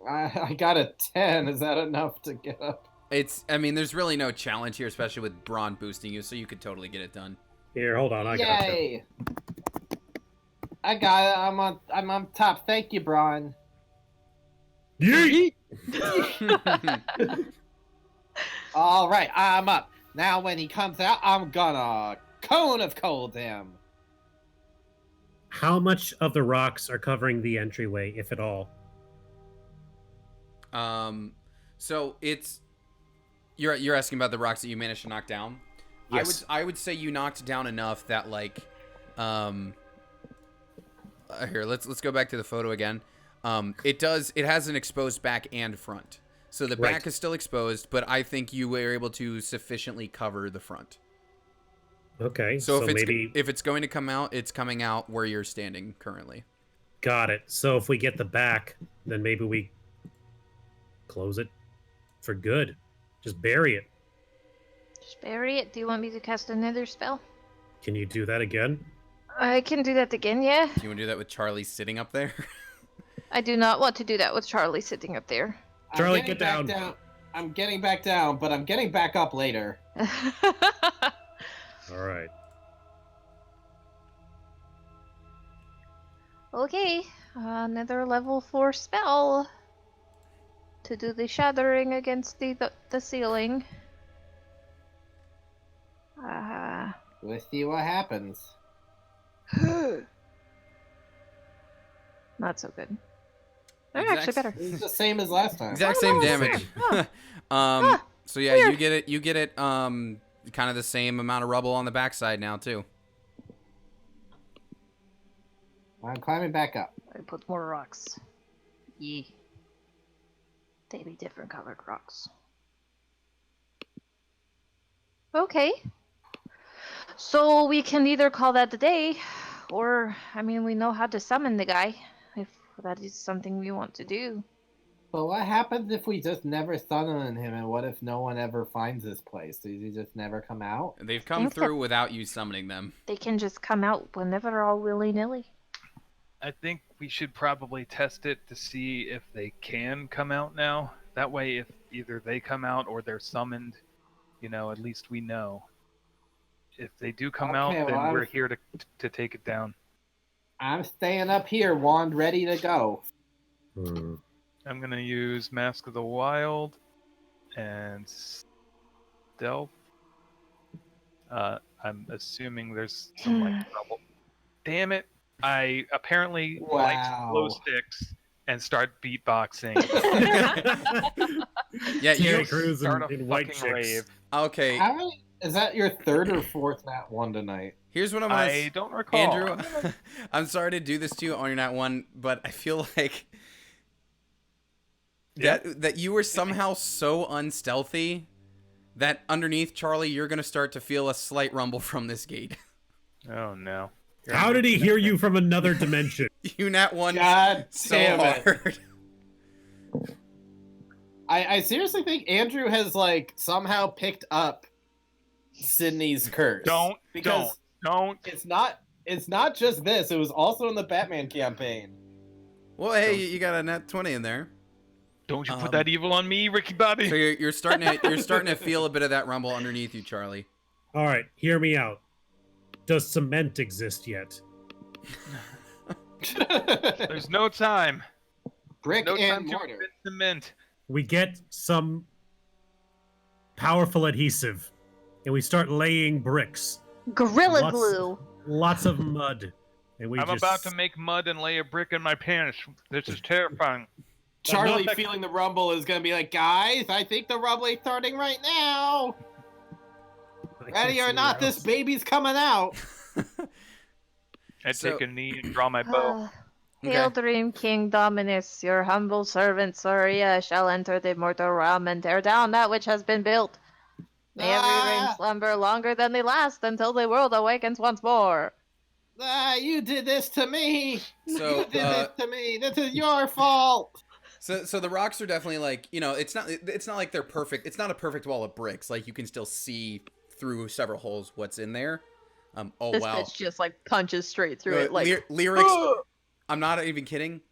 I got a 10. Is that enough to get up? I mean, there's really no challenge here, especially with Braun boosting you, so you could totally get it done. Here, hold on. I got you. Yay! I got it. I'm on top. Thank you, Braun. Yeet! All right, I'm up. Now when he comes out, I'm gonna cone of cold him. How much of the rocks are covering the entryway, if at all? So you're asking about the rocks that you managed to knock down? Yes. I would say you knocked down enough that like here, let's go back to the photo again. It has an exposed back and front. So the back Right. is still exposed, but I think you were able to sufficiently cover the front. Okay. So, So, maybe if it's going to come out, it's coming out where you're standing currently. got it. So if we get the back, then maybe we close it for good. Just bury it. Just bury it. Do you want me to cast another spell? Can you do that again? I can do that again, yeah. Do you want to do that with Charlie sitting up there? I do not want to do that with Charlie sitting up there. Charlie, I'm get getting back down. I'm getting back down, but I'm getting back up later. All right. Okay, another level 4 spell to do the shattering against the ceiling. We'll see what happens. Not so good. They're Exact- actually better. It's the same as last time. Exact Oh, same no, damage. Ah, So yeah, weird. you get it kind of the same amount of rubble on the backside now too. I'm climbing back up. I put more rocks. Yee. They be different colored rocks. Okay. So we can either call that the day, or, I mean, we know how to summon the guy, if that is something we want to do. But what happens if we just never summon him, and what if no one ever finds this place? Does he just never come out? They've come Think that- through without you summoning them. They can just come out whenever, all willy-nilly. I think we should probably test it to see if they can come out now. That way, if either they come out or they're summoned, at least we know. If they do come out, Okay, then well, we're here to take it down. I'm staying up here, wand ready to go. I'm gonna use Mask of the Wild and Stealth. I'm assuming there's some trouble. Damn it! I apparently light glow sticks and start beatboxing. Yeah, Terry you Crews Start in a white fucking chicks. rave. okay. How many? Is that your third or fourth nat one tonight? Here's what I'm gonna. I don't recall. Andrew, I'm sorry to do this to you on your nat one, but I feel like that you were somehow so unstealthy that underneath Charlie, you're gonna start to feel a slight rumble from this gate. Oh no! How did he hear you from another dimension? You nat one God so damn it. hard. I seriously think Andrew has somehow picked up Sydney's curse. Don't. It's not just this. It was also in the Batman campaign. Well, hey, you got a nat 20 in there. Don't you put that evil on me, Ricky Bobby? So you're starting to feel a bit of that rumble underneath you, Charlie. All right, hear me out. Does cement exist yet? There's no time. Brick No and time to mortar. invent cement. We get some powerful adhesive, and we start laying bricks. Gorilla Lots- glue. Lots of mud. And we I'm just... about to make mud and lay a brick in my pants. This is terrifying. Charlie, Not that- feeling the rumble, is going to be like, guys, I think the rumble is starting right now. I can't Ready or see not, your this house. baby's coming out. I So- take a knee and draw my bow. Hail, Dream King Dominus, your humble servant Soria shall enter the immortal realm and tear down that which has been built. May every reign slumber longer than they last until the world awakens once more. You did this to me. So, You did this to me. This is your fault. So the rocks are definitely it's not like they're perfect. It's not a perfect wall of bricks. Like you can still see through several holes what's in there. This wow. bitch just punches straight through it Lyrics. I'm not even kidding.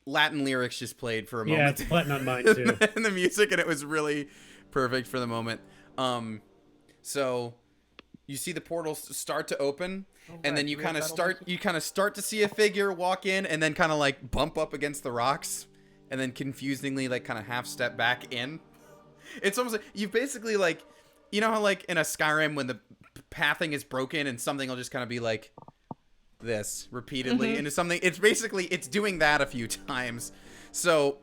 Latin lyrics just played for a Yeah, moment. it's putting on mine too. in the music, and it was really perfect for the moment. So you see the portals start to open, and then you kind of start to see a figure walk in, and then kind of bump up against the rocks, and then confusingly kind of half step back in. It's almost like you've basically you know how in a Skyrim when the pathing is broken and something will just kind of be like this repeatedly into something. It's doing that a few times. So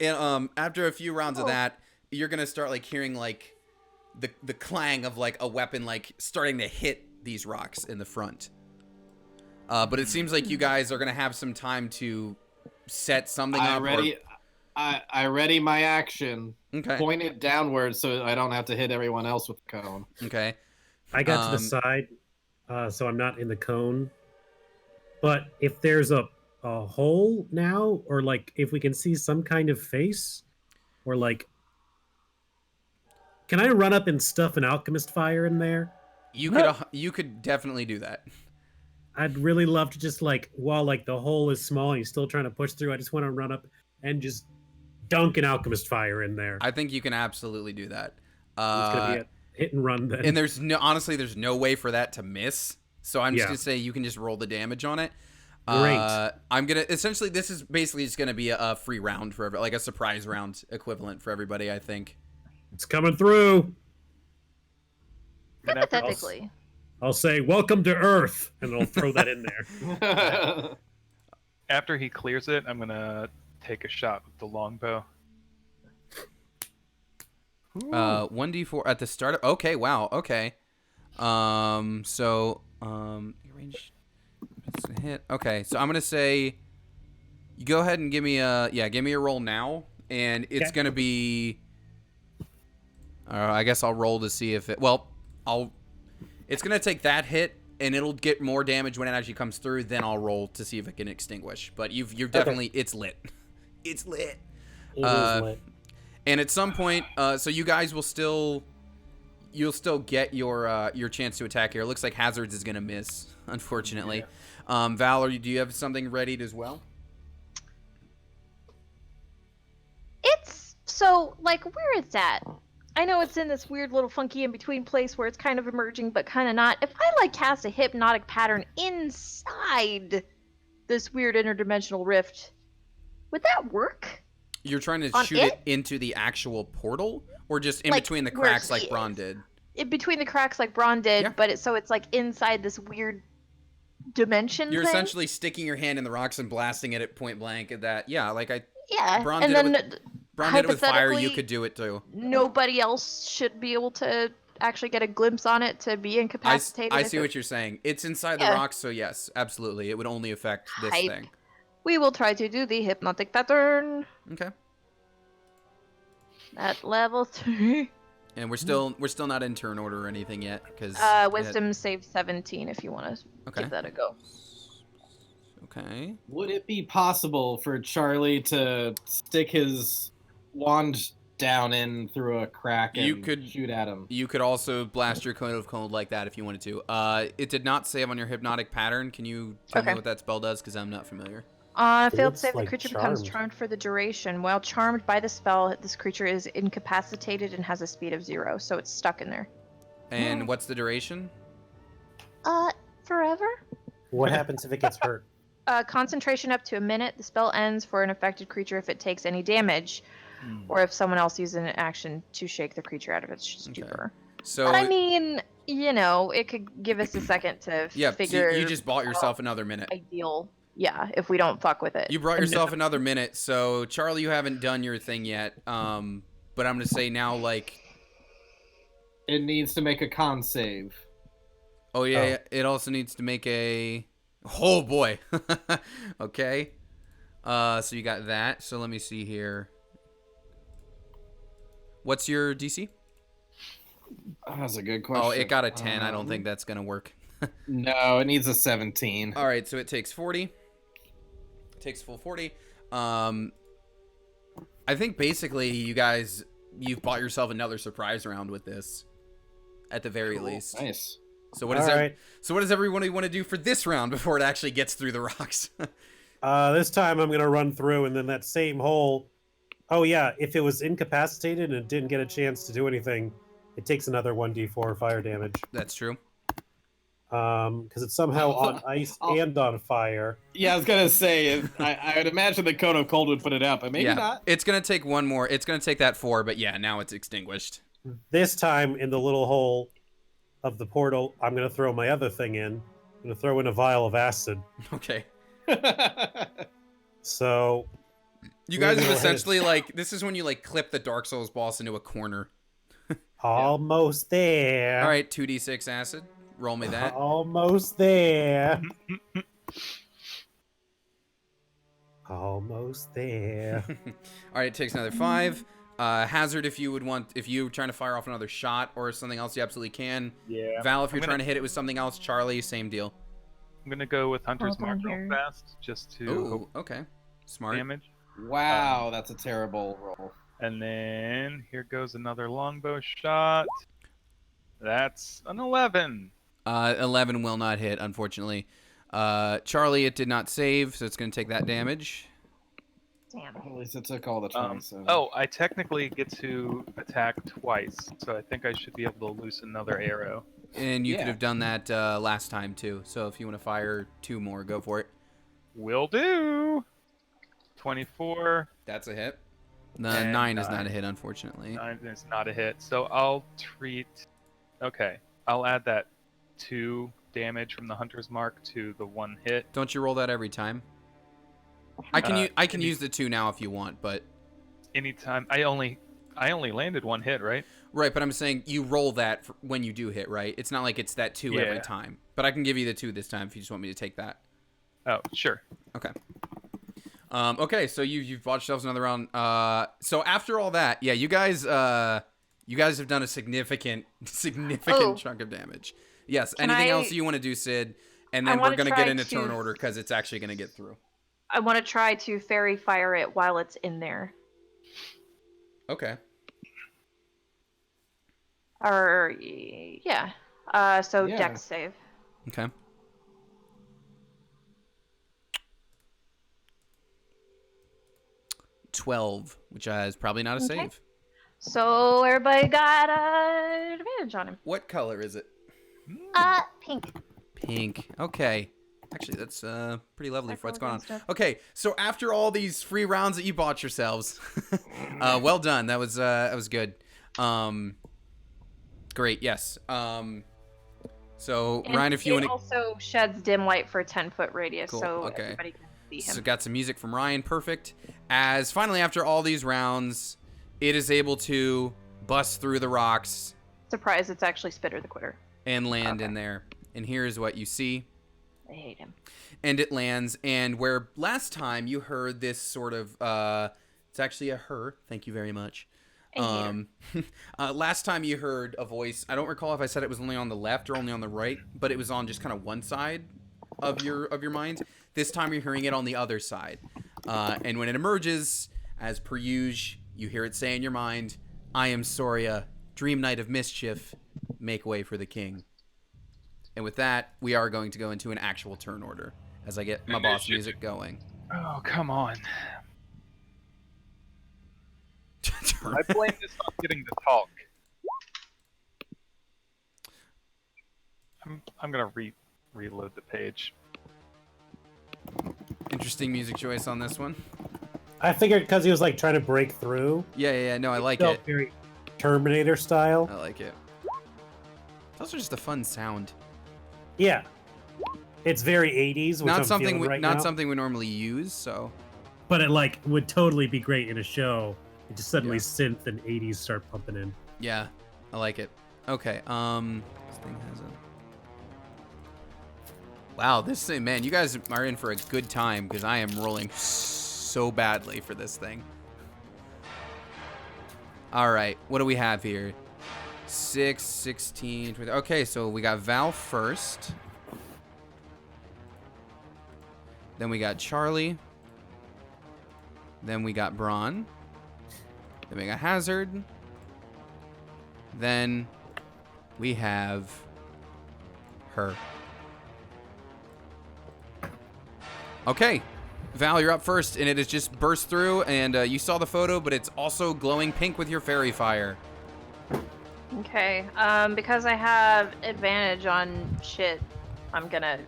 after a few rounds of that, you're gonna start hearing the clang of a weapon starting to hit these rocks in the front. But it seems like you guys are gonna have some time to set something up. I ready my action. Okay. Point it downwards so I don't have to hit everyone else with the cone. Okay. I got to the side, so I'm not in the cone. But if there's a hole now, or if we can see some kind of face, or can I run up and stuff an alchemist fire in there? You could definitely do that. I'd really love to just while the hole is small and he's still trying to push through, I just want to run up and just dunk an alchemist fire in there. I think you can absolutely do that. It's gonna be a hit and run then. And there's no way for that to miss. So I'm just gonna say you can just roll the damage on it. Great. I'm gonna essentially this is basically just gonna be a free round for a surprise round equivalent for everybody. I think It's coming through. Hypothetically. I'll say, "Welcome to Earth," and I'll throw that in there. After he clears it, I'm gonna take a shot with the longbow. 1d4 at the start of. Okay, wow. Okay. So range. It's a hit. Okay, so I'm gonna say, you go ahead and give me a roll now, and it's gonna be. I guess I'll roll to see if it. Well, It's gonna take that hit, and it'll get more damage when it actually comes through. Then I'll roll to see if it can extinguish. But you're definitely it's lit. It's lit. It is lit. And at some point, so you guys will still. you'll still get your chance to attack here. It looks like Hazards is gonna miss, unfortunately. Val, do you have something readied as well? It's so like where is that? I know it's in this weird little funky in between place where it's kind of emerging but kind of not. If I like cast a hypnotic pattern inside this weird interdimensional rift, would that work? You're trying to On shoot it into the actual portal, or just in Like, between the where cracks he like Braun is. did? In between the cracks like Braun did, Yeah. but so it's like inside this weird dimension You're thing. essentially sticking your hand in the rocks and blasting it at point blank. At that, yeah, like Braun and did then it with Braun did it with fire. You hypothetically, could do it too. nobody else should be able to actually get a glimpse on it to be incapacitated. I see what you're saying. It's inside the Yeah. rocks, so yes, absolutely. It would only affect this Hype. thing. We will try to do the hypnotic pattern Okay. at level 3. And we're still not in turn order or anything yet, because Wisdom save 17 if you want to Okay. give that a go. Okay. Would it be possible for Charlie to stick his wand down in through a crack and You could- shoot at him? You could also blast your cone of cold like that if you wanted to. It did not save on your hypnotic pattern. Can you tell me Okay. what that spell does? Because I'm not familiar. On a It failed looks save, like the creature becomes charmed. charmed for the duration. While charmed by the spell, this creature is incapacitated and has a speed of 0, so it's stuck in there. And what's the duration? Forever? What happens if it gets hurt? Concentration up to a minute. The spell ends for an affected creature if it takes any damage, or if someone else uses an action to shake the creature out of its stupor. So But I mean, it could give us a second to yeah, so figure you just bought yourself another minute. ideal. Yeah, if we don't fuck with it. You brought yourself another minute. So Charlie, you haven't done your thing yet. But I'm gonna say now, like, It needs to make a con save. oh yeah, it also needs to make a. Oh boy. Okay. So you got that. So let me see here. What's your DC? Oh, that's a good question. Oh, it got a 10. I don't think that's gonna work. No, it needs a 17. All right, so it takes 40. It takes full 40. I think basically you've bought yourself another surprise round with this, at the very least. Nice. So what All right. does everyone want to do for this round before it actually gets through the rocks? This time I'm gonna run through, and then that same hole. Oh yeah, if it was incapacitated and it didn't get a chance to do anything, it takes another 1d4 fire damage. That's true. Because it's somehow on ice and on fire. Yeah, I was gonna say, I would imagine the Cone of Cold would put it out, but maybe yeah, not. it's gonna take one more. It's gonna take that 4, but yeah, now it's extinguished. This time, in the little hole of the portal, I'm gonna throw my other thing in. I'm gonna throw in a vial of acid. Okay. So You guys have Go ahead. essentially this is when you clip the Dark Souls boss into a corner. almost there. All right, 2d6 acid. Roll me that. Almost there. Almost there. All right, it takes another 5. Hazard, if you're trying to fire off another shot or something else, you absolutely can. Yeah. Val, if you're trying to hit it with something else. Charlie, same deal. I'm gonna go with Hunter's Hold on Mark real here. fast, just to Ooh, hope okay. Smart. damage. Wow, that's a terrible roll. And then here goes another longbow shot. That's an 11. 11 will not hit, unfortunately. Charlie, it did not save, so it's going to take that damage. Damn. At least it took all the 27. Oh, I technically get to attack twice, so I think I should be able to loose another arrow. And you Yeah. could have done that last time, too. So if you want to fire 2 more, go for it. Will do. 24. That's a hit. The And 9 is not a hit, unfortunately. 9 is not a hit, so I'll treat. Okay, I'll add that 2 damage from the Hunter's Mark to the 1 hit. Don't you roll that every time? I can any- use the 2 now if you want, but Anytime. I only landed 1 hit, right? right. But I'm saying you roll that when you do hit, right? It's not like it's that 2 every Yeah. time. But I can give you the 2 this time if you just want me to take that. Oh, sure. Okay. Okay, so you've bought yourselves another round. So after all that, yeah, you guys have done a significant Oh. chunk of damage. Yes. Can Anything I- else you want to do, Sid? And I then we're wanna gonna try get into turn to- order because it's actually gonna get through. I want to try to fairy fire it while it's in there. Okay. Or yeah. So Yeah. Dex save. Okay. $12, which is probably not a Okay. save. So everybody got advantage on him. What color is it? Pink. Pink. Okay. Actually, that's pretty lovely for what's going on. Stuff. Okay, so after all these free rounds that you bought yourselves, well done. That was good. Great. Yes. So And Ryan, if you want it to, also sheds dim light for 10-foot radius, Cool, so okay. everybody can see him. so got some music from Ryan. Perfect. As finally, after all these rounds, it is able to bust through the rocks Surprise! It's actually Spitter the Quitter. and land Okay. in there. And here's what you see. I hate him. And it lands, and where last time you heard this sort of it's actually a her, thank you very much. Last time you heard a voice, I don't recall if I said it was only on the left or only on the right, but it was on just kind of one side of your mind. This time you're hearing it on the other side, and when it emerges, as per usual, you hear it say in your mind, "I am Soria, Dream Knight of Mischief, make way for the king." And with that, we are going to go into an actual turn order as I get my boss music going. Oh, come on. I blame this on getting to talk. I'm gonna reload the page. Interesting music choice on this one. I figured because he was like trying to break through. Yeah. No, I like Felt it. very Terminator style. I like it. It's also just a fun sound. Yeah, it's very 80s, which Not I'm something feeling we, right not now. something we normally use. So But it like would totally be great in a show. It just suddenly Yeah. synth and 80s start pumping in. yeah, I like it. Okay. This thing has a. Wow, this thing, man, you guys are in for a good time because I am rolling so badly for this thing. All right, what do we have here? 6, 16, 20. Okay, so we got Val first. Then we got Charlie. Then we got Braun. Then we got Hazard. Then we have her. Okay, Val, you're up first, and it has just burst through, and you saw the photo, but it's also glowing pink with your fairy fire. Okay. Because I have advantage on shit, I'm gonna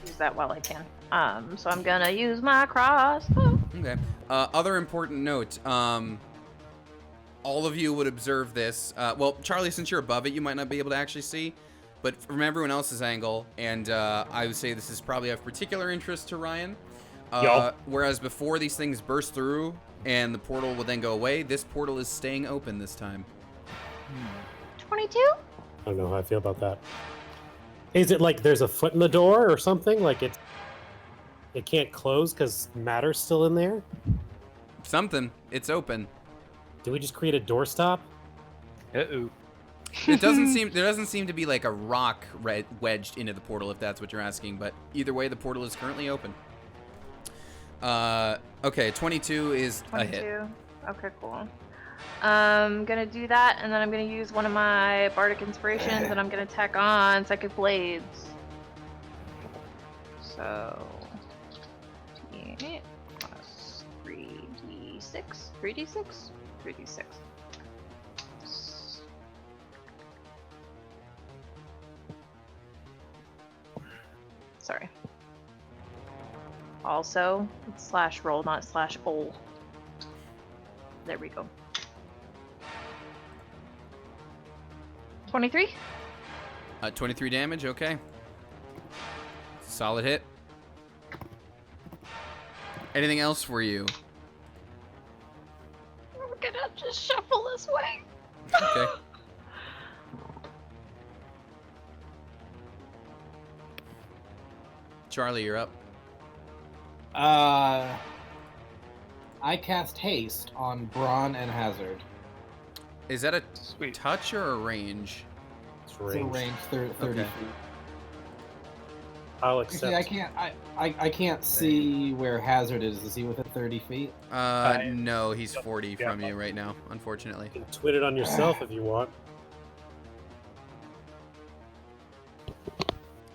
use that while I can. So I'm gonna use my crossbow. Okay. Other important note. All of you would observe this. Well, Charlie, since you're above it, you might not be able to actually see. But from everyone else's angle, and I would say this is probably of particular interest to Ryan. Yup. Whereas before these things burst through and the portal would then go away, this portal is staying open this time. 22? I don't know how I feel about that. Is it like there's a foot in the door or something? Like it can't close because matter's still in there? Something. It's open. Do we just create a doorstop? Uh-oh. It doesn't seem there doesn't seem to be like a rock wedged into the portal, if that's what you're asking. But either way, the portal is currently open. Okay, 22 is 22. a hit. Okay, cool. I'm gonna do that, and then I'm gonna use one of my bardic inspirations, and I'm gonna tack on Psychic Blades. So, 8 plus 3d6, 3d6, 3d6. Sorry. Also, it's slash roll, not slash ol. There we go. 23? 23 damage, okay. Solid hit. Anything else for you? We're gonna just shuffle this way. Okay. Charlie, you're up. I cast haste on Braun and Hazard. Is that a Sweet. touch or a range? It's It's a range. range 30 Okay. feet. I'll accept. Actually, I can't see where Hazard is. Is he within 30 feet? No, he's 40 from you right now, unfortunately. You can twit it on yourself if you want.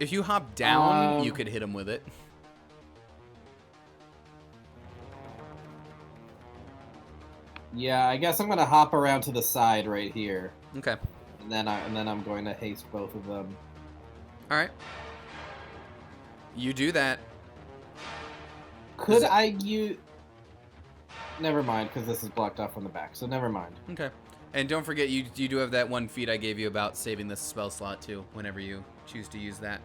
If you hop down, you could hit him with it. Yeah, I guess I'm gonna hop around to the side right here, Okay. and then I'm going to haste both of them. All right. You do that. Could I use? Never mind, because this is blocked off on the back. So never mind. Okay. And don't forget, you do have that one feat I gave you about saving the spell slot too, whenever you choose to use that.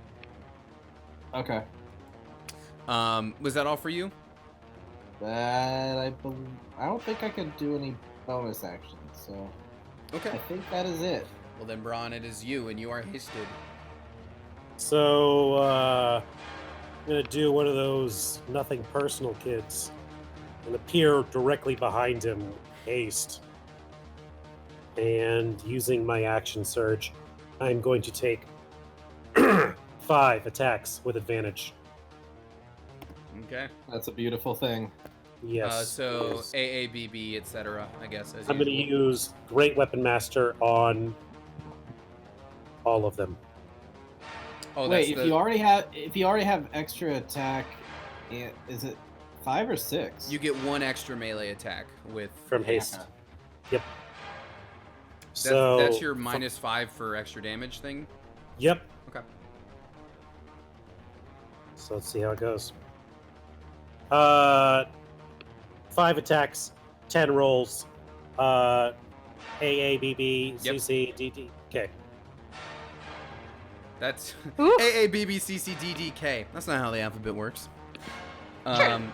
Okay. Was that all for you? That I don't think I could do any bonus actions. So Okay. I think that is it. Well then, Braun, it is you, and you are hasted. So, I'm gonna do one of those nothing personal kids and appear directly behind him, haste. And using my action surge, I'm going to take 5 attacks with advantage. Okay. That's a beautiful thing. Yes. So yes. AABB, etc. I guess. As I'm going to usual. use Great Weapon Master on all of them. Oh, Wait, that's if you already have extra attack, is it 5 or 6? you get 1 extra melee attack with From haste. Yep. That's your -5 for extra damage thing. Yep. Okay. So let's see how it goes. 5 attacks, 10 rolls. AABB, Yep. CC, DD. Okay. That's Oof. AABBCCDDK. That's not how the alphabet works.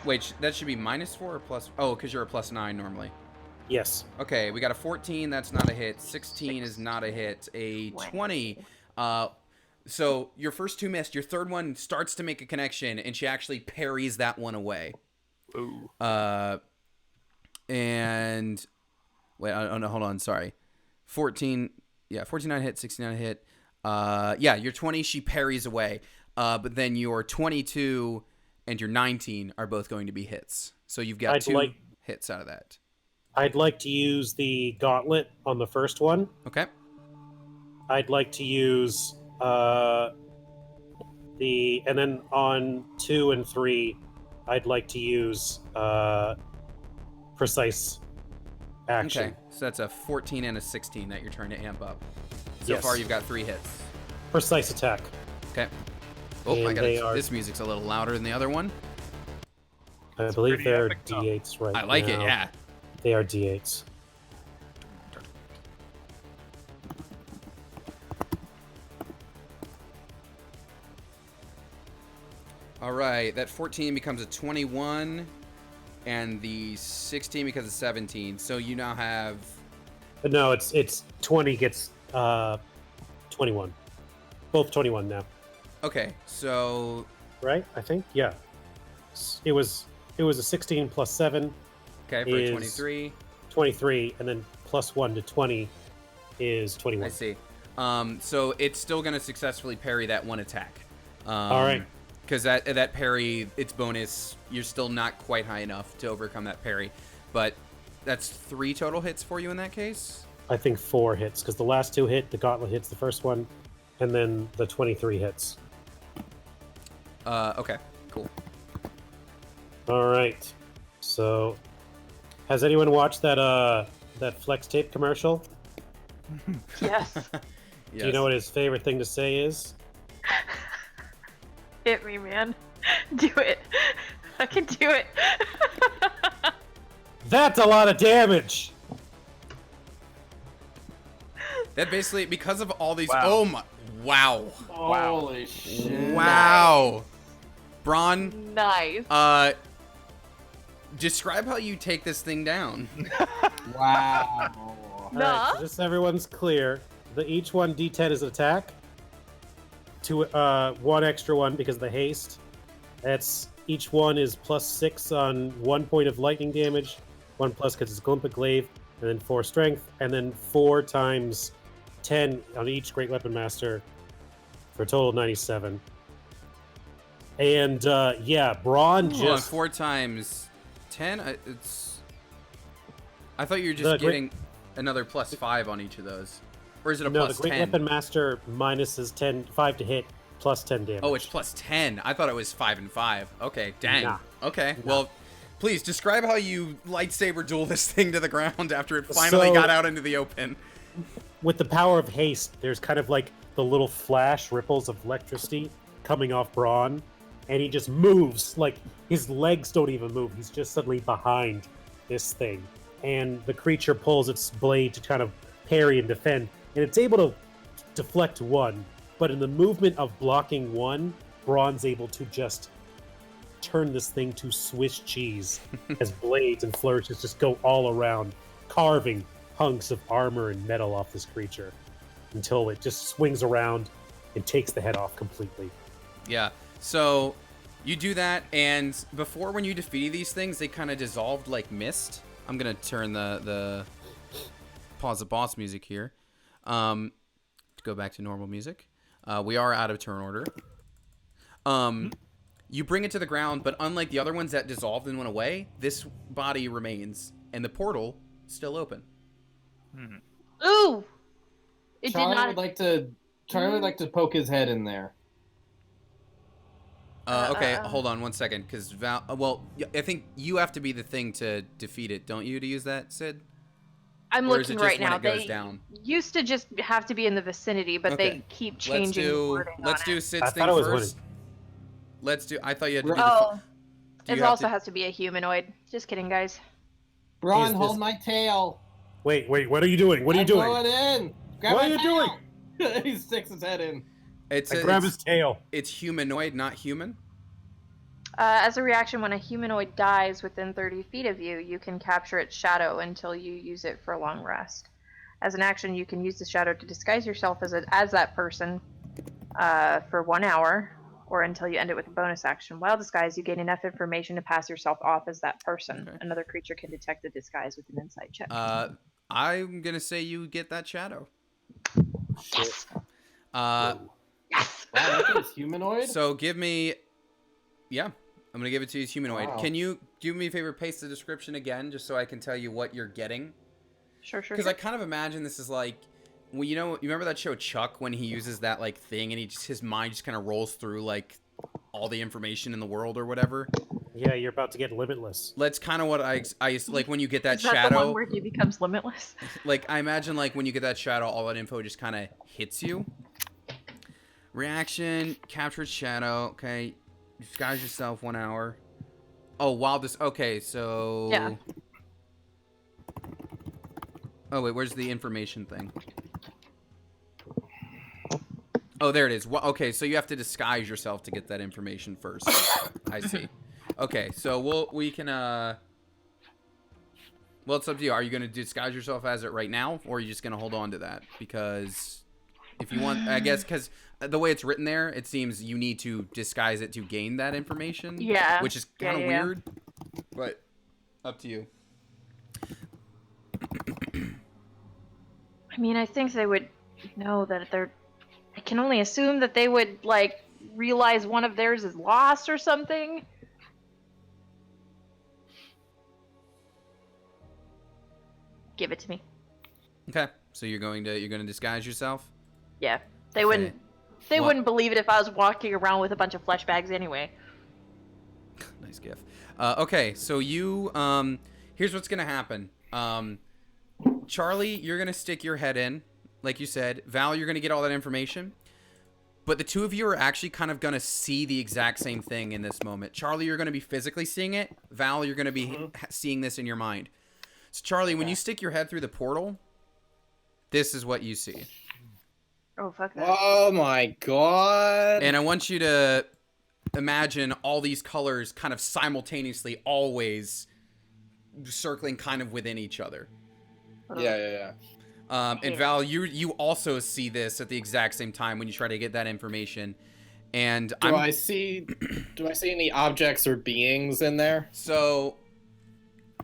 Wait, that should be -4 or plus? Oh, because you're a +9 normally. Yes. Okay, we got a 14. That's not a hit. 16 is not a hit. A 20. So your first 2 missed. Your third one starts to make a connection, and she actually parries that one away. Ooh. And wait, oh no, hold on, sorry. 14, yeah, 14 hit, 69 hit. Yeah, your 20 she parries away. But then your 22 and your 19 are both going to be hits. So you've got 2 hits out of that. I'd like to use the gauntlet on the first one. Okay. I'd like to use and then on 2 and 3, I'd like to use precise action. Okay, so that's a 14 and a 16 that you're trying to amp up. So Yes. far, you've got 3 hits. Precise attack. Okay. Oh, And I got they are- this music's a little louder than the other one. I believe pretty they're epic stuff. D8s right now. I like it, yeah. They are D8s. All right, that 14 becomes a 21, and the 16 becomes a 17. So you now have... But no, it's 20 gets 21. Both 21 now. Okay, so... Right? I think? Yeah. It was a 16 plus 7, Okay, for Is- 23. 23, and then plus 1 to 20 is 21. I see. So it's still going to successfully parry that one attack. All right. Because that parry, its bonus, you're still not quite high enough to overcome that parry. But that's 3 total hits for you in that case? I think 4 hits, because the last 2 hit, the gauntlet hits the first one, and then the 23 hits. Okay, cool. All right. So, has anyone watched that Flex Tape commercial? Yes. Do you know what his favorite thing to say is? Hit me, man. Do it. I can do it. That's a lot of damage! That basically, because of all these... Wow. Oh my... Wow. Holy shit. Wow. Braun, Nice. describe how you take this thing down. Wow. All right, Nah. so just so everyone's clear, each one D10 is an attack. 1 extra one because of the haste. That's each one is +6 on 1 point of lightning damage, 1 plus because it's Glumpa Glaive, and then 4 strength, and then 4 times 10 on each Great Weapon Master for a total of 97. And yeah, Braun Hold on, just 4 times 10? I thought you were The just great- getting another +5 on each of those. Or is it a no, the plus Great 10? Weapon Master minuses 5 to hit, plus 10 damage. Oh, it's plus 10. I thought it was 5 and 5. Okay, dang. Nah. Okay, Nah. well, please describe how you lightsaber duel this thing to the ground after it finally got out into the open. With the power of haste, there's kind of like the little flash ripples of electricity coming off Braun, and he just moves. Like, his legs don't even move. He's just suddenly behind this thing. And the creature pulls its blade to kind of parry and defend, and it's able to deflect one. But in the movement of blocking one, Braun's able to just turn this thing to Swiss cheese as blades and flourishes just go all around, carving hunks of armor and metal off this creature until it just swings around and takes the head off completely. Yeah, so you do that, and before, when you defeated these things, they kind of dissolved like mist. I'm going to turn the pause the boss music here to go back to normal music. We are out of turn order. You bring it to the ground, but unlike the other ones that dissolved and went away, this body remains, and the portal is still open. Ooh! It Charlie did not. would like to. Charlie would like to poke his head in there. Okay, hold on one second, because Val... well, I think you have to be the thing to defeat it, don't you, to use that, Sid? I'm Or is looking it just right when now. it goes They down? used to just have to be in the vicinity, but Okay. they keep changing the wording Let's on do it. Sid's I thing thought it was first. Let's do... I thought you had to do Oh, do it you have also to- has to be a humanoid. Just kidding, guys. Braun, Is hold this- my tail. Wait, what are you doing? What are you I'm doing? going in. Grab What my are you tail. He sticks his head in. It's, I grab it's, his tail. it's humanoid, not human? As a reaction, when a humanoid dies within 30 feet of you, you can capture its shadow until you use it for a long rest. As an action, you can use the shadow to disguise yourself as that person for 1 hour, or until you end it with a bonus action. While disguised, you gain enough information to pass yourself off as that person. Okay. Another creature can detect the disguise with an insight check. I'm going to say you get that shadow. Yes! Yes! Wow, that thing's humanoid. So give me... Yeah, I'm going to give it to you as humanoid. Wow. Can you do me a favor, paste the description again, just so I can tell you what you're getting? Sure. Because I kind of imagine this is like... Well, you remember that show Chuck, when he uses that, like, thing, and his mind just kind of rolls through, like, all the information in the world or whatever? Yeah, you're about to get limitless. That's kind of what I like, when you get that Is that shadow... the one where he becomes limitless? Like, I imagine, like, when you get that shadow, all that info just kind of hits you. Reaction, captured shadow, okay. Disguise yourself 1 hour. Oh, while this... Okay, so... Yeah. Oh, wait, where's the information thing? Oh, there it is. Well, okay, so you have to disguise yourself to get that information first. I see. Okay, so we can, well, it's up to you. Are you going to disguise yourself as it right now, or are you just going to hold on to that? Because if you want, I guess, because the way it's written there, it seems you need to disguise it to gain that information. Yeah. Which is kind of weird, but up to you. I mean, I think they would know that they're... I can only assume that they would, like, realize one of theirs is lost or something. Give it to me. Okay, so you're going to disguise yourself? Yeah. They wouldn't... They What- wouldn't believe it if I was walking around with a bunch of flesh bags anyway. Nice gif. Okay, so you, here's what's gonna happen. Charlie, you're gonna stick your head in, like you said. Val, you're gonna get all that information. But the two of you are actually kind of gonna see the exact same thing in this moment. Charlie, you're gonna be physically seeing it. Val, you're gonna be seeing this in your mind. So Charlie, when you stick your head through the portal, this is what you see. Oh, fuck that. Oh my god. And I want you to imagine all these colors kind of simultaneously always circling kind of within each other. Yeah. And Val, you also see this at the exact same time when you try to get that information. And Do I see any objects or beings in there? So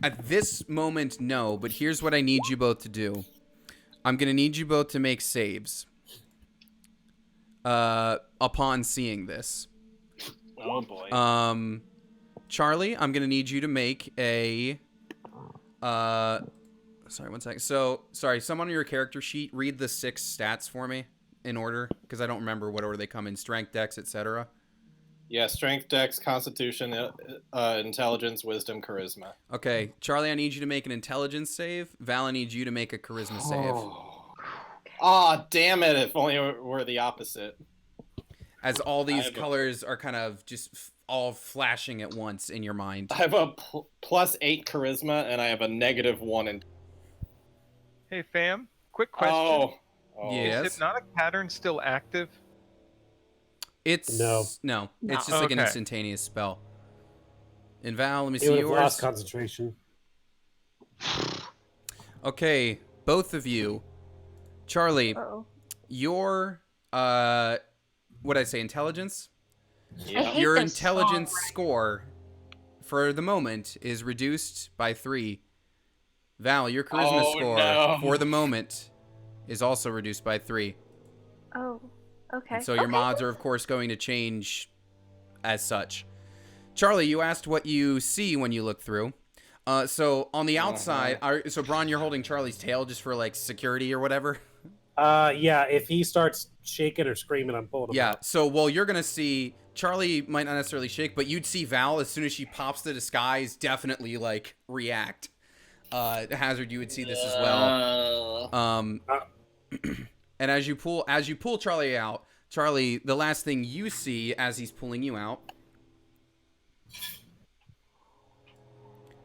at this moment, no, but here's what I need you both to do. I'm going to need you both to make saves upon seeing this. Oh boy. Charlie, I'm going to need you to make a sorry, one second. So, sorry, someone on your character sheet, read the 6 stats for me. in order? Because I don't remember what order they come in. Strength, Dex, etc. Yeah, strength, dex, constitution, intelligence, wisdom, charisma. Okay, Charlie, I need you to make an intelligence save. Val, I need you to make a charisma save. Oh, damn it. If only we're the opposite. As all these colors are kind of just all flashing at once in your mind. I have a +8 charisma, and I have a -1 in... Hey, fam. Quick question. Oh. Yes. Is hypnotic pattern still active? It's No. It's just like an Okay. instantaneous spell. And Val, let me He see would have yours. lost concentration. Okay, both of you. Charlie, Uh-oh. your what did I say, intelligence? I hate Your this intelligence song. score for the moment is reduced by 3. Val, your charisma score for the moment is also reduced by 3. Oh, okay. And so your mods are, of course, going to change as such. Charlie, you asked what you see when you look through. So on the outside, so Braun, you're holding Charlie's tail just for like security or whatever. Yeah, if he starts shaking or screaming, I'm pulling him Yeah. out. So well, you're gonna see Charlie might not necessarily shake, but you'd see Val as soon as she pops the disguise, definitely like react. Hazard, you would see this as well. And as you pull Charlie out, Charlie, the last thing you see as he's pulling you out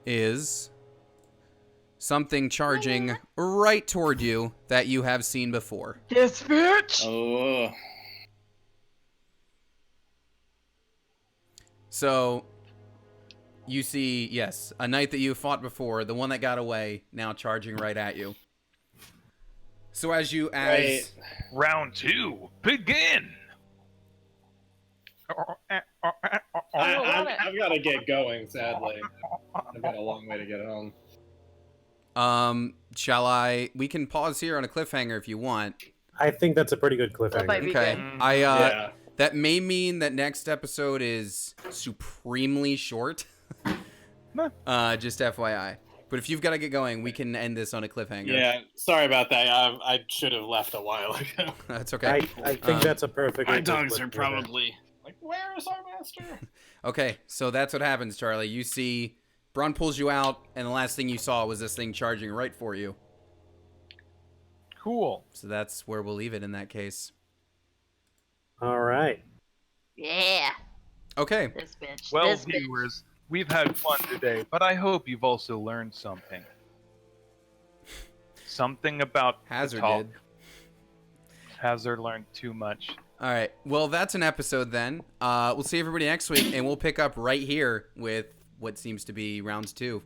is something charging right toward you that you have seen before. This bitch! Oh. So you see, yes, a knight that you fought before, the one that got away, now charging right at you. So Round 2, begin. I've got to get going, sadly. I've got a long way to get home. we can pause here on a cliffhanger if you want. I think that's a pretty good That might cliffhanger. be Okay. good. Yeah. That may mean that next episode is supremely short. Just FYI. But if you've got to get going, we can end this on a cliffhanger. Yeah, sorry about that. I should have left a while ago. That's okay. I think that's a perfect. My dogs are probably like, where is our master? Okay, so that's what happens, Charlie. You see, Braun pulls you out, and the last thing you saw was this thing charging right for you. Cool. So that's where we'll leave it in that case. All right. Yeah, Okay. this bitch. Well, this bitch. viewers, we've had fun today, but I hope you've also learned something. Something about Hazard the talk. did. Hazard learned too much. All right. Well, that's an episode then. We'll see everybody next week, and we'll pick up right here with what seems to be rounds 2.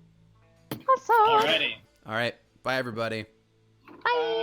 Awesome. Alrighty. All right. Bye, everybody. Bye.